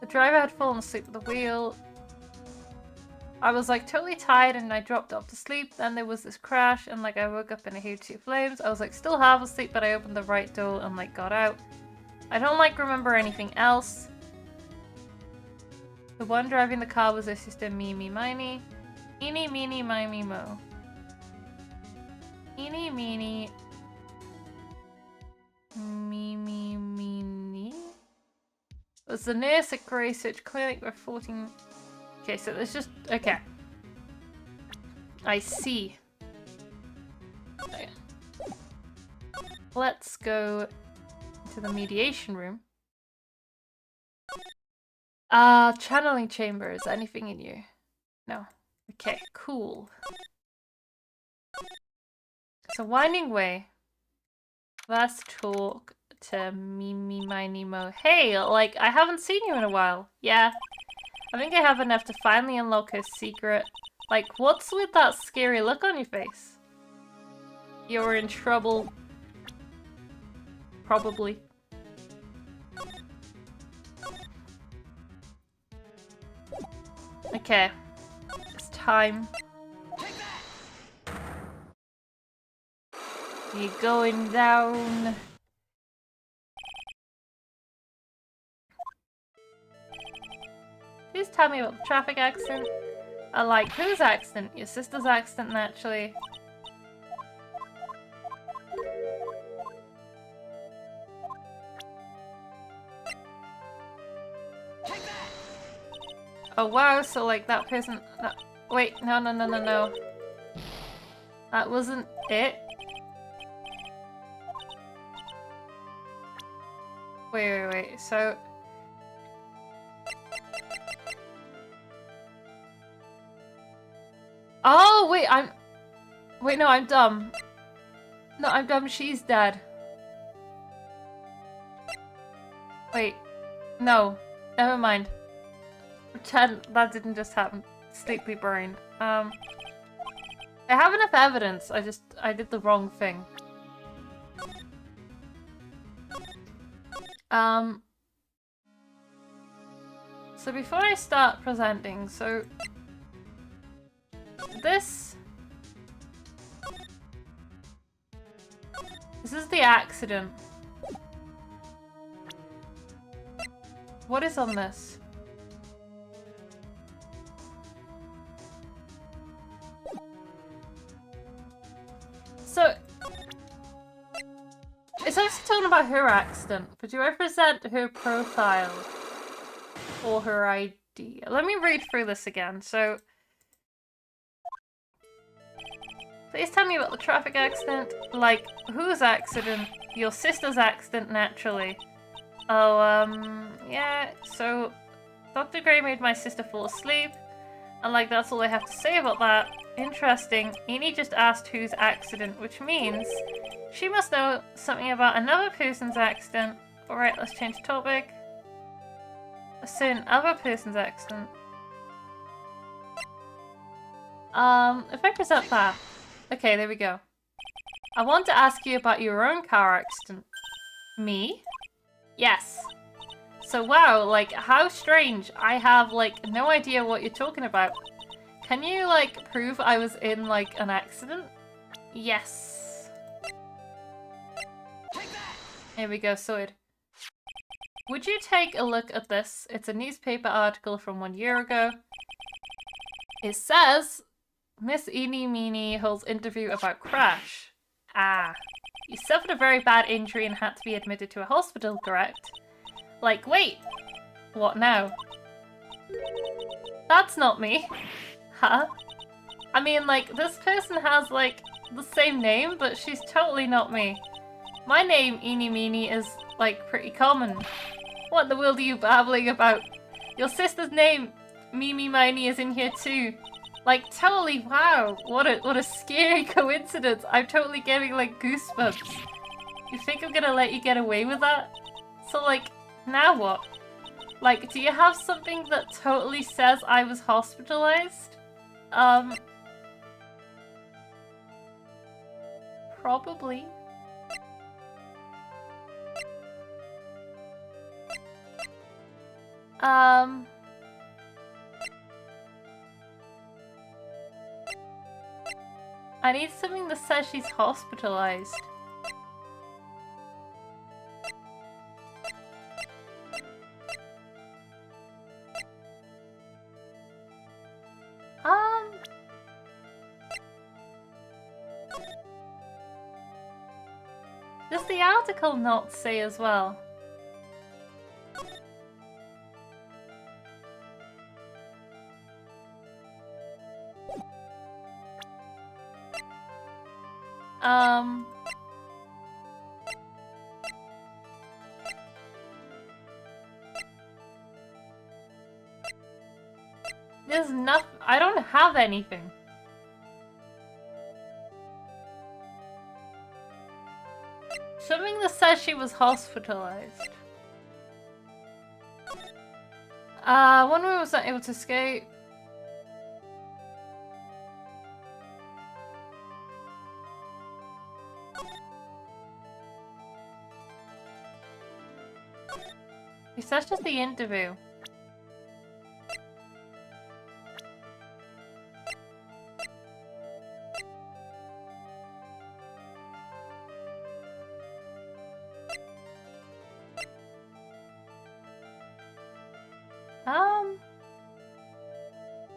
Speaker 1: The driver had fallen asleep at the wheel. I was like totally tired and I dropped off to sleep. Then there was this crash and like I woke up in a huge sea of flames. I was like still half asleep, but I opened the right door and like got out. I don't like remember anything else. The one driving the car was her sister Mimi Miney. Eeny meeny miny mo. Eeny meeny Mimi Meeny. It was the nurse at Grey Search Clinic where 14... Okay, so there's just... Okay. I see. Okay. Let's go to the mediation room. Channeling chambers. Anything in you? No. Okay, cool. So winding way. Let's talk to Mimi Miny Mo. Hey, like, I haven't seen you in a while. Yeah. I think I have enough to finally unlock her secret. Like, what's with that scary look on your face? You're in trouble. Probably. Okay. It's time. You're going down. Please tell me about the traffic accident. Like, whose accident? Your sister's accident, naturally. Oh wow, so like that person... Wait, no. That wasn't it. Wait, so... Oh, wait, Wait, no, I'm dumb. No, I'm dumb, she's dead. Wait. No. Never mind. Pretend that didn't just happen. Sleepy brain. I have enough evidence, I did the wrong thing. So before I start presenting, so... This is the accident. What is on this? So, it's obviously talking about her accident, but do I present her profile or her ID? Let me read through this again. So, please tell me about the traffic accident. Like, whose accident? Your sister's accident, naturally. Oh, yeah, so Dr. Gray made my sister fall asleep. And, like, that's all I have to say about that. Interesting. Eni just asked whose accident, which means she must know something about another person's accident. Alright, let's change topic. A certain other person's accident. If I present that. Okay, there we go. I want to ask you about your own car accident. Me? Yes. So wow, like, how strange. I have, like, no idea what you're talking about. Can you, like, prove I was in, like, an accident? Yes. Here we go, sorted. Would you take a look at this? It's a newspaper article from 1 year ago. It says, Miss Eeny Meeny holds interview about crash. Ah. You suffered a very bad injury and had to be admitted to a hospital, correct? Like, wait. What now? That's not me. Huh? I mean, like, this person has, like, the same name, but she's totally not me. My name, Eeny Meeny, is, like, pretty common. What in the world are you babbling about? Your sister's name, Mimi Miney, is in here too. Like, totally, wow. What a scary coincidence. I'm totally getting, like, goosebumps. You think I'm gonna let you get away with that? So, like, now what? Like, do you have something that totally says I was hospitalized? Probably. I need something that says she's hospitalized. Does the article not say as well? There's nothing. I don't have anything. Something that says she was hospitalized. One woman was not able to escape. That's just the interview.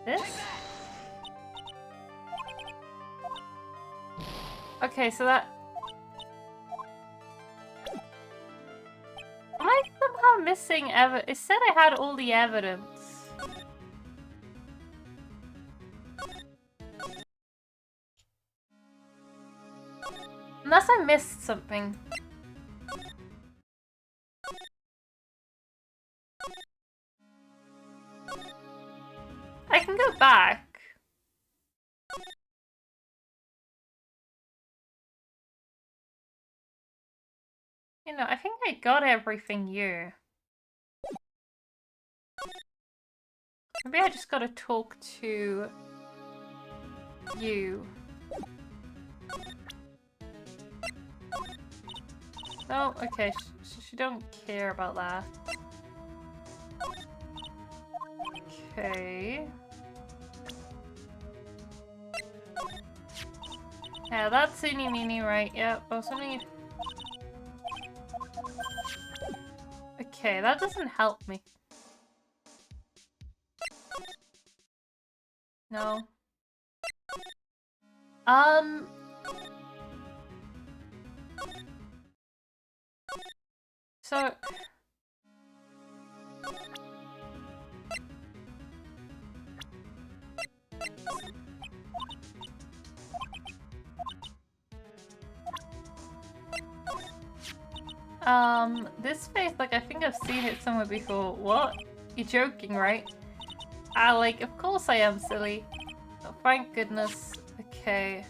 Speaker 1: This? Okay, so that... Am I somehow missing it said I had all the evidence. Unless I missed something. I can go back. You know, I think I got everything here. Maybe I just gotta talk to you. Oh, okay. She don't care about that. Okay. Yeah, that's Eeny Meeny, right? Yep. Oh, something. Okay, that doesn't help me. No. So... this face, like, I think I've seen it somewhere before. What? You're joking, right? Like, of course I am, silly. Oh, thank goodness. Okay.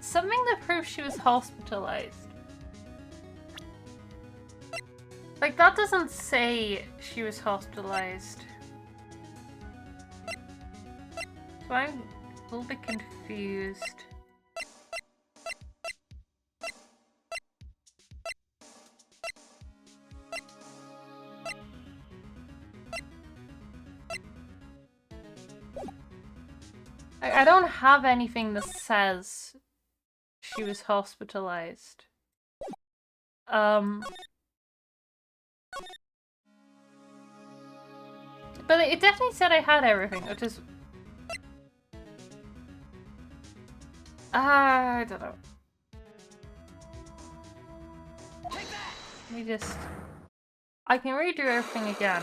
Speaker 1: Something that proves she was hospitalized. Like, that doesn't say she was hospitalized. So I'm a little bit confused. I don't have anything that says she was hospitalized. But it definitely said I had everything, which is... I don't know. Let me just... I can redo everything again.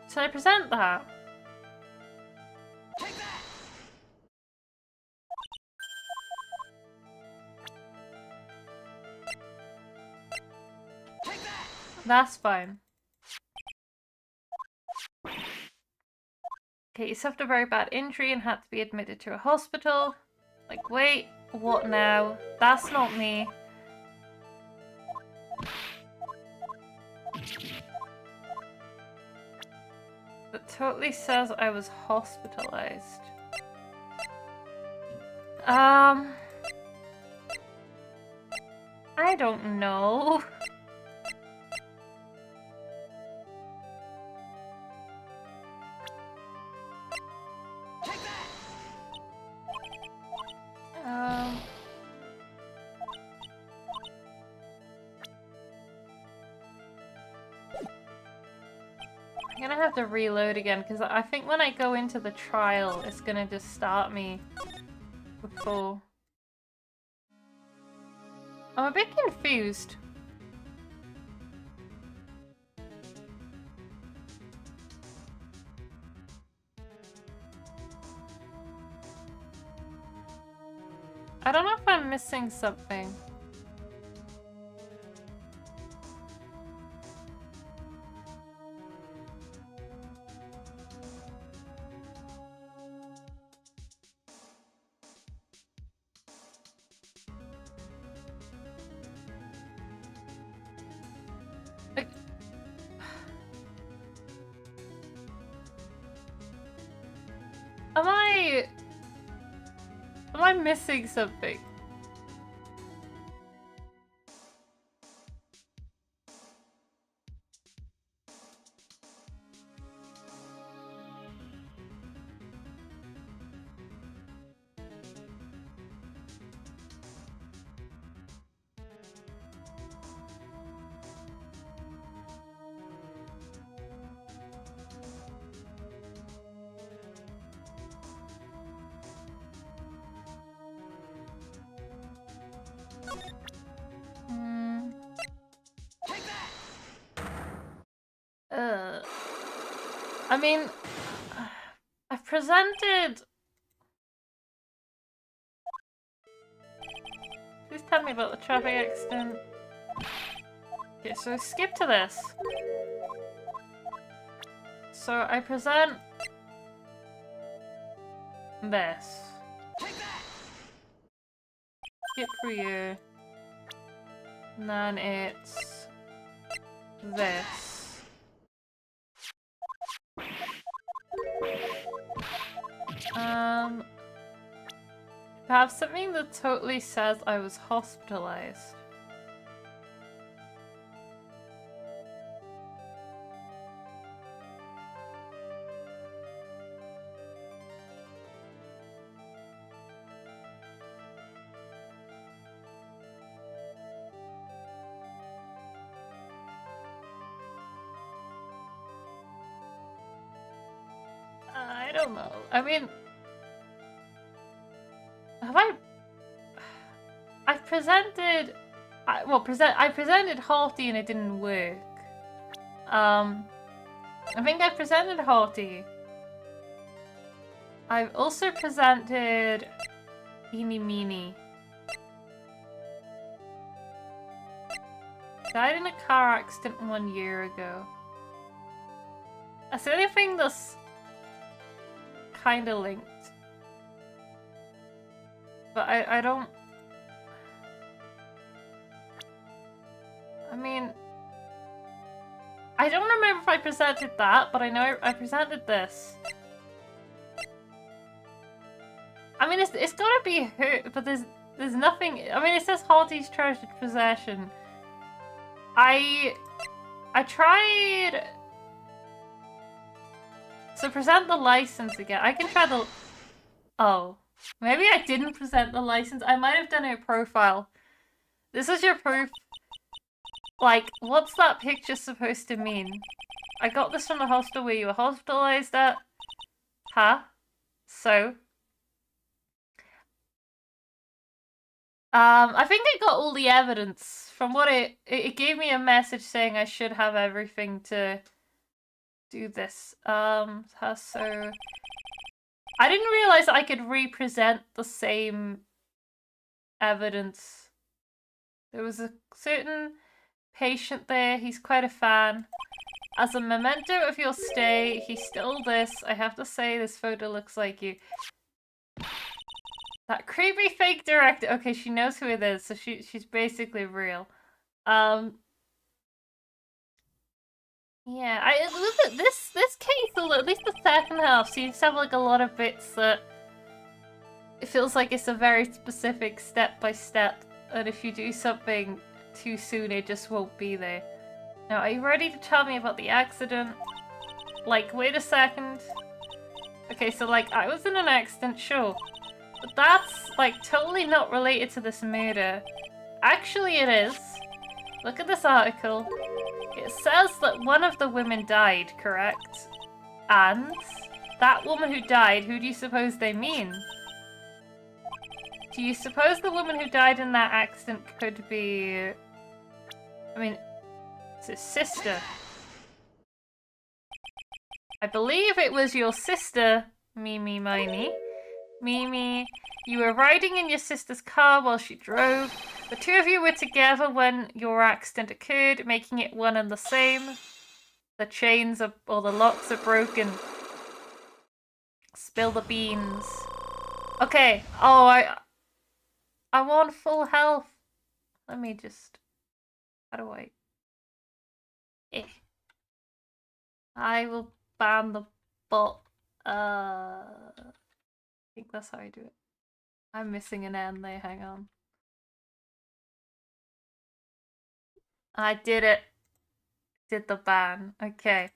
Speaker 1: Should I present that? That's fine. Okay, he suffered a very bad injury and had to be admitted to a hospital. Like, wait, what now? That's not me. It totally says I was hospitalized. I don't know. I'm gonna have to reload again because I think when I go into the trial, it's gonna just start me before. I'm a bit confused. I don't know if I'm missing something. Like, am I missing something? I mean, I've presented. Please tell me about the traffic accident. Okay, so skip to this. So I present this. Skip for you. And then it's this. Perhaps something that totally says I was hospitalized. I don't know. I mean, have I've presented. I presented Haughty and it didn't work. I think I presented Haughty. I've also presented Eeny Meeny. Died in a car accident 1 year ago. That's the only thing that's kind of linked. But I don't... I mean... I don't remember if I presented that, but I know I presented this. I mean, it's gotta be hurt, but there's nothing... I mean, it says Haughty's treasured possession. I tried... So present the license again. I can try the... Oh. Maybe I didn't present the license. I might have done a profile. This is your proof. Like, what's that picture supposed to mean? I got this from the hostel where you were hospitalized at. Huh? So? I think I got all the evidence. From what it gave me a message saying I should have everything to do this. So... I didn't realize I could represent the same evidence. There was a certain patient there, he's quite a fan. As a memento of your stay, he stole this. I have to say, this photo looks like you. That creepy fake director. Okay, she knows who it is, so she's basically real. Yeah, I look at this case, at least the second half seems to have like a lot of bits that it feels like it's a very specific step by step, and if you do something too soon, it just won't be there. Now, are you ready to tell me about the accident? Like, wait a second. Okay, so like, I was in an accident, sure. But that's, like, totally not related to this murder. Actually, it is. Look at this article. It says that one of the women died, correct? And that woman who died, who do you suppose they mean? Do you suppose the woman who died in that accident could be... I mean, it's his sister. I believe it was your sister, Mimi Miney. Mimi, you were riding in your sister's car while she drove. The two of you were together when your accident occurred, making it one and the same. The chains are, or the locks are broken. Spill the beans. Okay. Oh, I want full health. Let me just... How do I... I will ban the bot. I think that's how I do it. I'm missing an N there, hang on. I did it. Did the ban. Okay.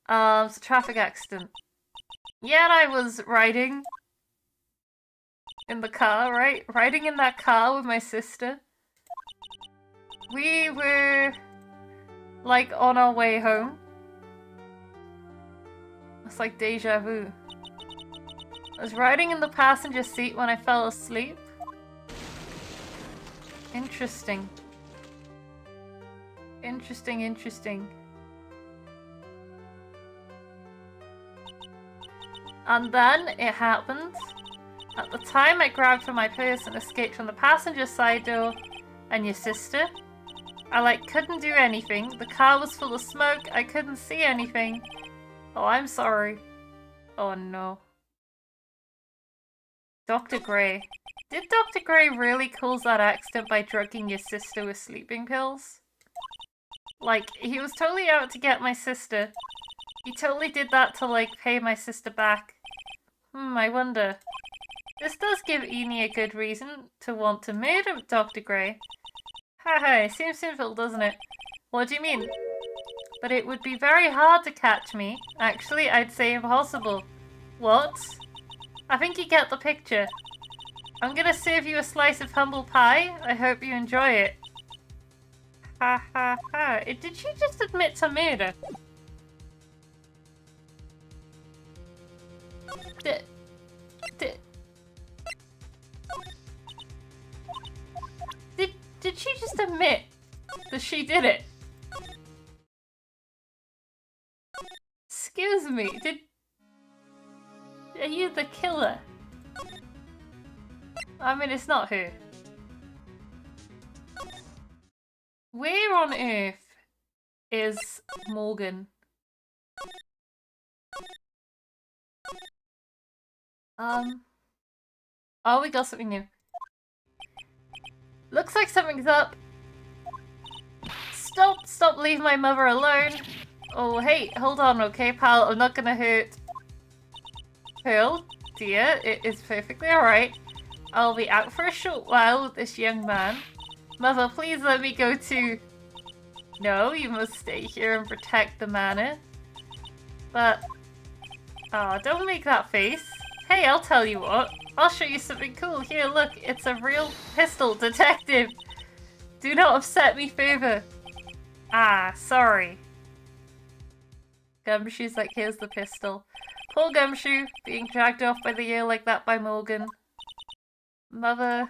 Speaker 1: It's a traffic accident. Yeah, I was riding in the car, right? Riding in that car with my sister. We were like on our way home. It's like deja vu. I was riding in the passenger seat when I fell asleep. Interesting. Interesting, interesting. And then it happened. At the time, I grabbed for my purse and escaped from the passenger side door. And your sister? I couldn't do anything. The car was full of smoke. I couldn't see anything. Oh, I'm sorry. Oh no. Dr. Gray. Did Dr. Gray really cause that accident by drugging your sister with sleeping pills? Like, he was totally out to get my sister. He totally did that to, like, pay my sister back. I wonder. This does give Eni a good reason to want to murder Dr. Gray. Haha, it seems simple, doesn't it? What do you mean? But it would be very hard to catch me. Actually, I'd say impossible. What? I think you get the picture. I'm gonna serve you a slice of humble pie. I hope you enjoy it. Ha ha ha. Did she just admit to murder? Did she just admit that she did it? Excuse me, are you the killer? I mean, it's not her. Where on earth is Morgan? Oh, we got something new. Looks like something's up. Stop, leave my mother alone. Oh, hey, hold on, okay, pal, I'm not gonna hurt Pearl, dear, it is perfectly alright. I'll be out for a short while with this young man. Mother, please let me go too. No, you must stay here and protect the manor. But, oh, don't make that face. Hey, I'll tell you what. I'll show you something cool. Here, look, it's a real pistol, detective. Do not upset me further. Ah, sorry. Gumshoe's like, here's the pistol. Poor Gumshoe, being dragged off by the ear like that by Morgan. Mother,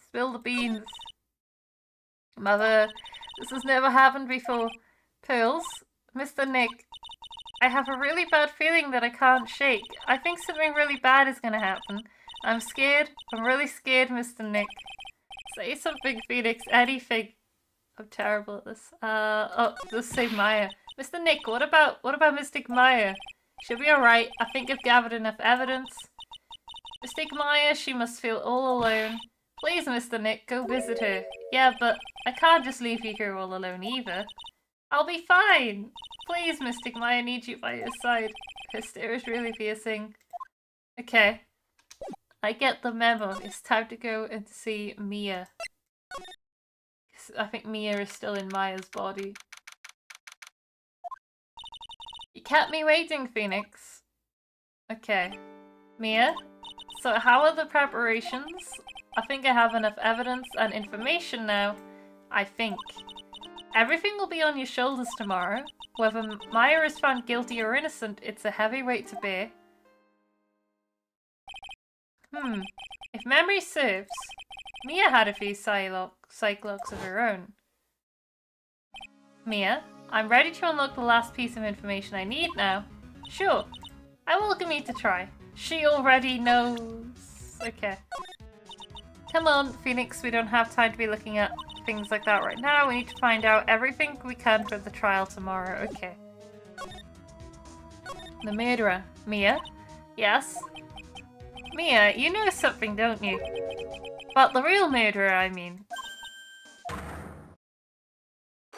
Speaker 1: spill the beans. Mother, this has never happened before. Pearls, Mr. Nick, I have a really bad feeling that I can't shake. I think something really bad is gonna happen. I'm scared. I'm really scared, Mr. Nick. Say something, Phoenix. Anything. I'm terrible at this. Oh, just say Maya. Mr. Nick, what about Mystic Maya? She'll be alright. I think I've gathered enough evidence. Mystic Maya, she must feel all alone. Please, Mr. Nick, go visit her. Yeah, but I can't just leave you here all alone either. I'll be fine. Please, Mystic Maya, need you by your side. Her stare is really piercing. Okay. I get the memo. It's time to go and see Mia. I think Mia is still in Maya's body. You kept me waiting, Phoenix. Okay. Mia? So how are the preparations? I think I have enough evidence and information now. I think. Everything will be on your shoulders tomorrow. Whether Maya is found guilty or innocent, it's a heavy weight to bear. If memory serves, Mia had a few cyclops of her own. Mia, I'm ready to unlock the last piece of information I need now. Sure, I welcome you to try. She already knows. Okay. Come on, Phoenix, we don't have time to be looking at things like that right now. We need to find out everything we can for the trial tomorrow. Okay. The murderer. Mia? Yes? Mia, you know something, don't you? About the real murderer, I mean.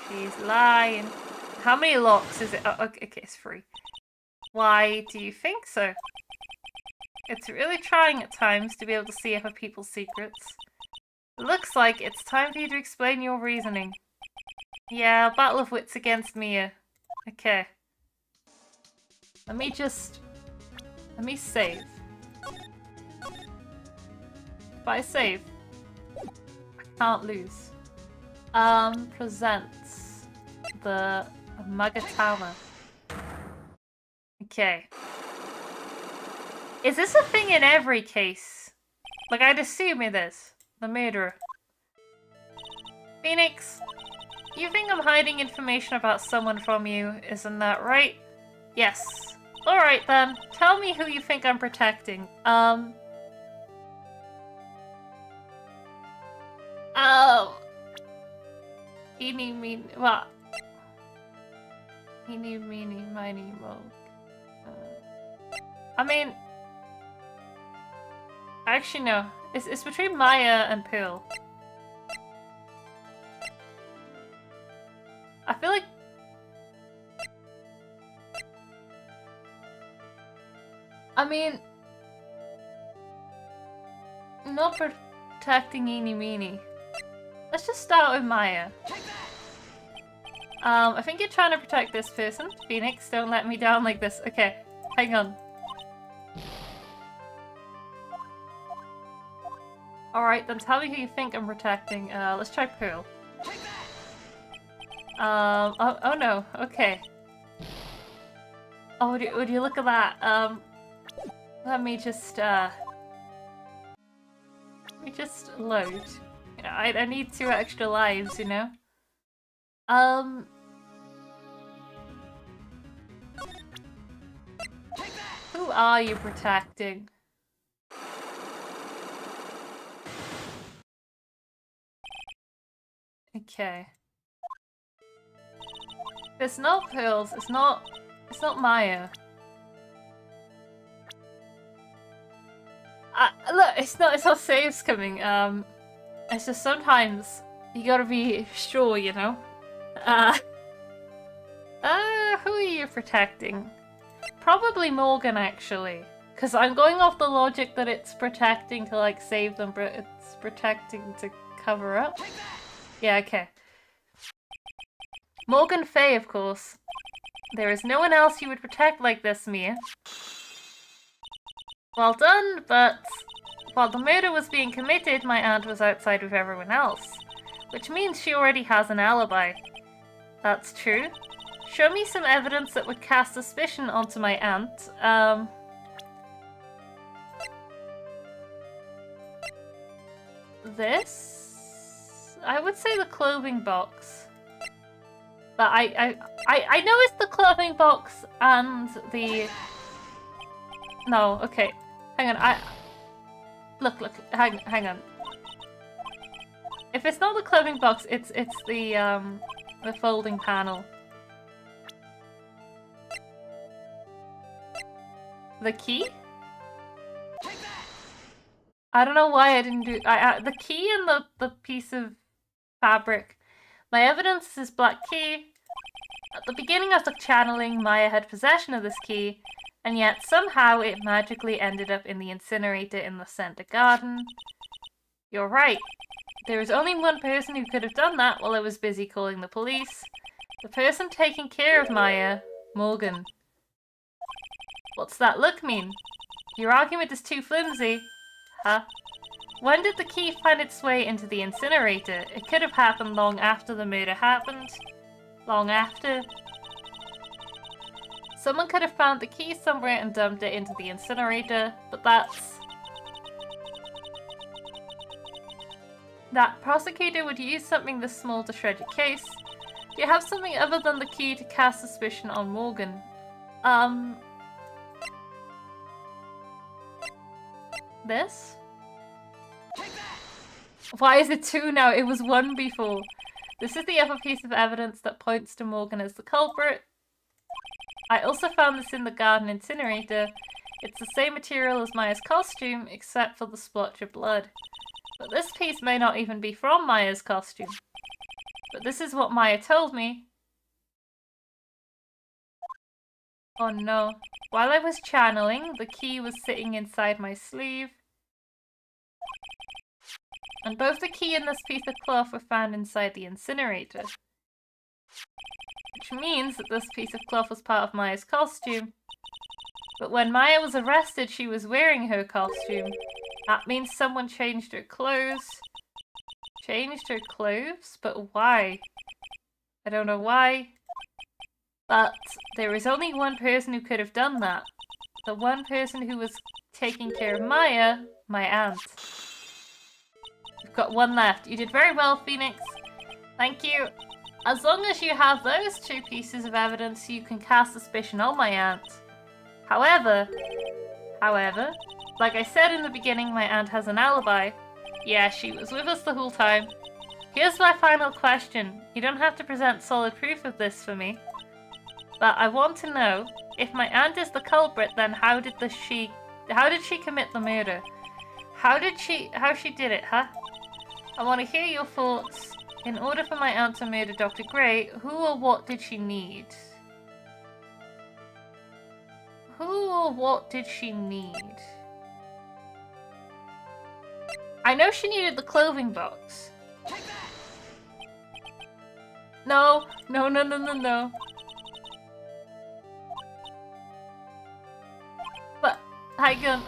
Speaker 1: She's lying. How many locks is it? Oh, okay, it's 3. Why do you think so? It's really trying at times to be able to see other people's secrets. It looks like it's time for you to explain your reasoning. Yeah, battle of wits against Mia. Okay. Let me save. If I save, I can't lose. Presents the Magatama. Okay. Is this a thing in every case? Like, I'd assume it is. The murderer. Phoenix, you think I'm hiding information about someone from you, isn't that right? Yes. Alright then, tell me who you think I'm protecting. Eeny, meeny, what? Eeny, meeny, miny, mo. I mean... Actually, no. It's between Maya and Pearl. I feel like... I mean... Not protecting Eeny Meeny. Let's just start with Maya. I think you're trying to protect this person. Phoenix, don't let me down like this. Okay, hang on. Alright, then tell me who you think I'm protecting. Let's try Pearl. Oh no, okay. Oh, would you look at that? Let me just load. You know, I need 2 extra lives, you know? Who are you protecting? Okay. If it's not Pearls, it's not Maya. Look, it's not saves coming. It's just sometimes you gotta be sure, you know? Who are you protecting? Probably Morgan, actually. Because I'm going off the logic that it's protecting to, like, save them, but it's protecting to cover up. Yeah, okay. Maya Fey, of course. There is no one else you would protect like this, Mia. Well done, but while the murder was being committed, my aunt was outside with everyone else. Which means she already has an alibi. That's true. Show me some evidence that would cast suspicion onto my aunt. This? I would say the clothing box. But I know it's the clothing box and the... No, okay. Hang on, Look, hang on. If it's not the clothing box, it's the folding panel. The key? I don't know why I didn't do... the key and the piece of fabric. My evidence is black key. At the beginning of the channeling, Maya had possession of this key, and yet somehow it magically ended up in the incinerator in the center garden. You're right. There is only one person who could have done that while I was busy calling the police. The person taking care of Maya, Morgan. What's that look mean? Your argument is too flimsy. Huh? When did the key find its way into the incinerator? It could have happened long after the murder happened. Long after. Someone could have found the key somewhere and dumped it into the incinerator, but that's... That prosecutor would use something this small to shred your case. Do you have something other than the key to cast suspicion on Morgan? This? Why is it 2 now? It was 1 before. This is the other piece of evidence that points to Morgan as the culprit. I also found this in the garden incinerator. It's the same material as Maya's costume, except for the splotch of blood. But this piece may not even be from Maya's costume. But this is what Maya told me. Oh no. While I was channeling, the key was sitting inside my sleeve. And both the key and this piece of cloth were found inside the incinerator. Which means that this piece of cloth was part of Maya's costume. But when Maya was arrested, she was wearing her costume. That means someone changed her clothes. Changed her clothes? But why? I don't know why. But there is only one person who could have done that. The one person who was taking care of Maya, my aunt. You've got 1 left. You did very well, Phoenix. Thank you. As long as you have those 2 pieces of evidence, you can cast suspicion on my aunt. However, like I said in the beginning, my aunt has an alibi. Yeah, she was with us the whole time. Here's my final question. You don't have to present solid proof of this for me. But I want to know, if my aunt is the culprit, then how did she commit the murder? How she did it, huh? I want to hear your thoughts. In order for my aunt to murder Dr. Gray, who or what did she need? Who or what did she need? I know she needed the clothing box. No. But, hang on.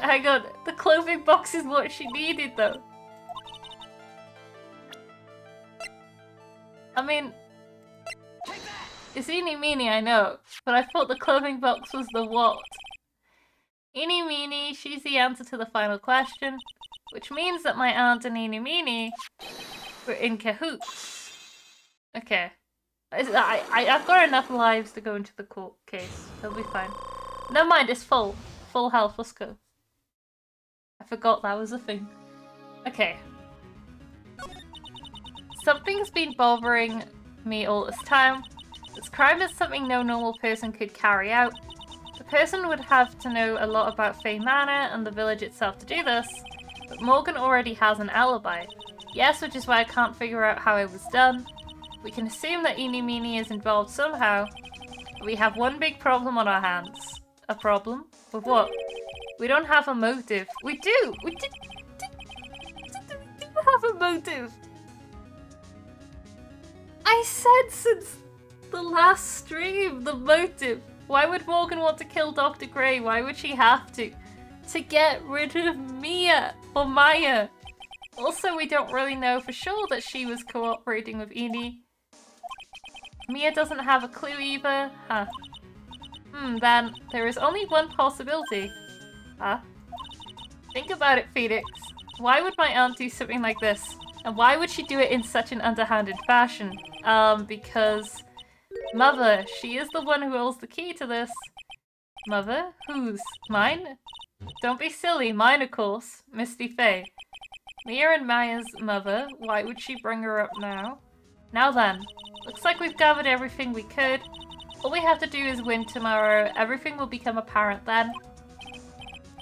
Speaker 1: The clothing box is what she needed, though. I mean, it's eeny meeny, I know, but I thought the clothing box was the what. Eeny meeny, she's the answer to the final question, which means that my aunt and eeny meeny were in cahoots. Okay. I've got enough lives to go into the court case. It'll be fine. Never mind, it's full. Full health, let's go. I forgot that was a thing. Okay. Something's been bothering me all this time. This crime is something no normal person could carry out. The person would have to know a lot about Fey Manor and the village itself to do this, but Morgan already has an alibi. Yes, which is why I can't figure out how it was done. We can assume that Eeny Meeny is involved somehow, but we have one big problem on our hands. A problem? With what? We don't have a motive. We do! We do have a motive! I said since the last stream, the motive. Why would Morgan want to kill Dr. Gray? Why would she have to? To get rid of Mia or Maya. Also, we don't really know for sure that she was cooperating with Eeny. Mia doesn't have a clue either. Huh. Then there is only one possibility. Huh? Think about it, Phoenix. Why would my aunt do something like this? And why would she do it in such an underhanded fashion? Because... Mother, she is the one who holds the key to this. Mother? Whose? Mine? Don't be silly, mine of course. Misty Fey. Mia and Maya's mother, why would she bring her up now? Now then, looks like we've gathered everything we could. All we have to do is win tomorrow, everything will become apparent then.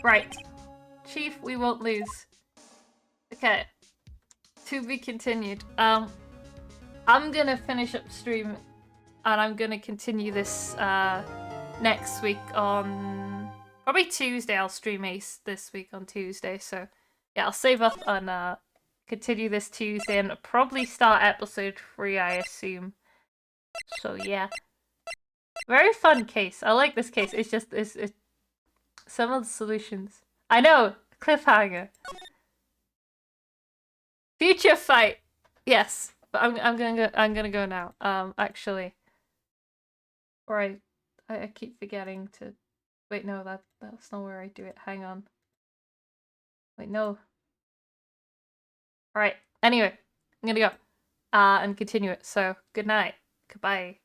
Speaker 1: Right. Chief, we won't lose. Okay. To be continued. I'm gonna finish up stream and I'm gonna continue this next week on probably Tuesday. I'll stream Ace this week on Tuesday, so yeah, I'll save up and continue this Tuesday and probably start episode 3, I assume. So yeah. Very fun case. I like this case. It's just it's some of the solutions. I know! Cliffhanger. Future fight! Yes. But I'm gonna go now. Actually. Or I keep forgetting to wait, no, that's not where I do it. Hang on. Wait, no. Alright. Anyway, I'm gonna go and continue it. So good night. Goodbye.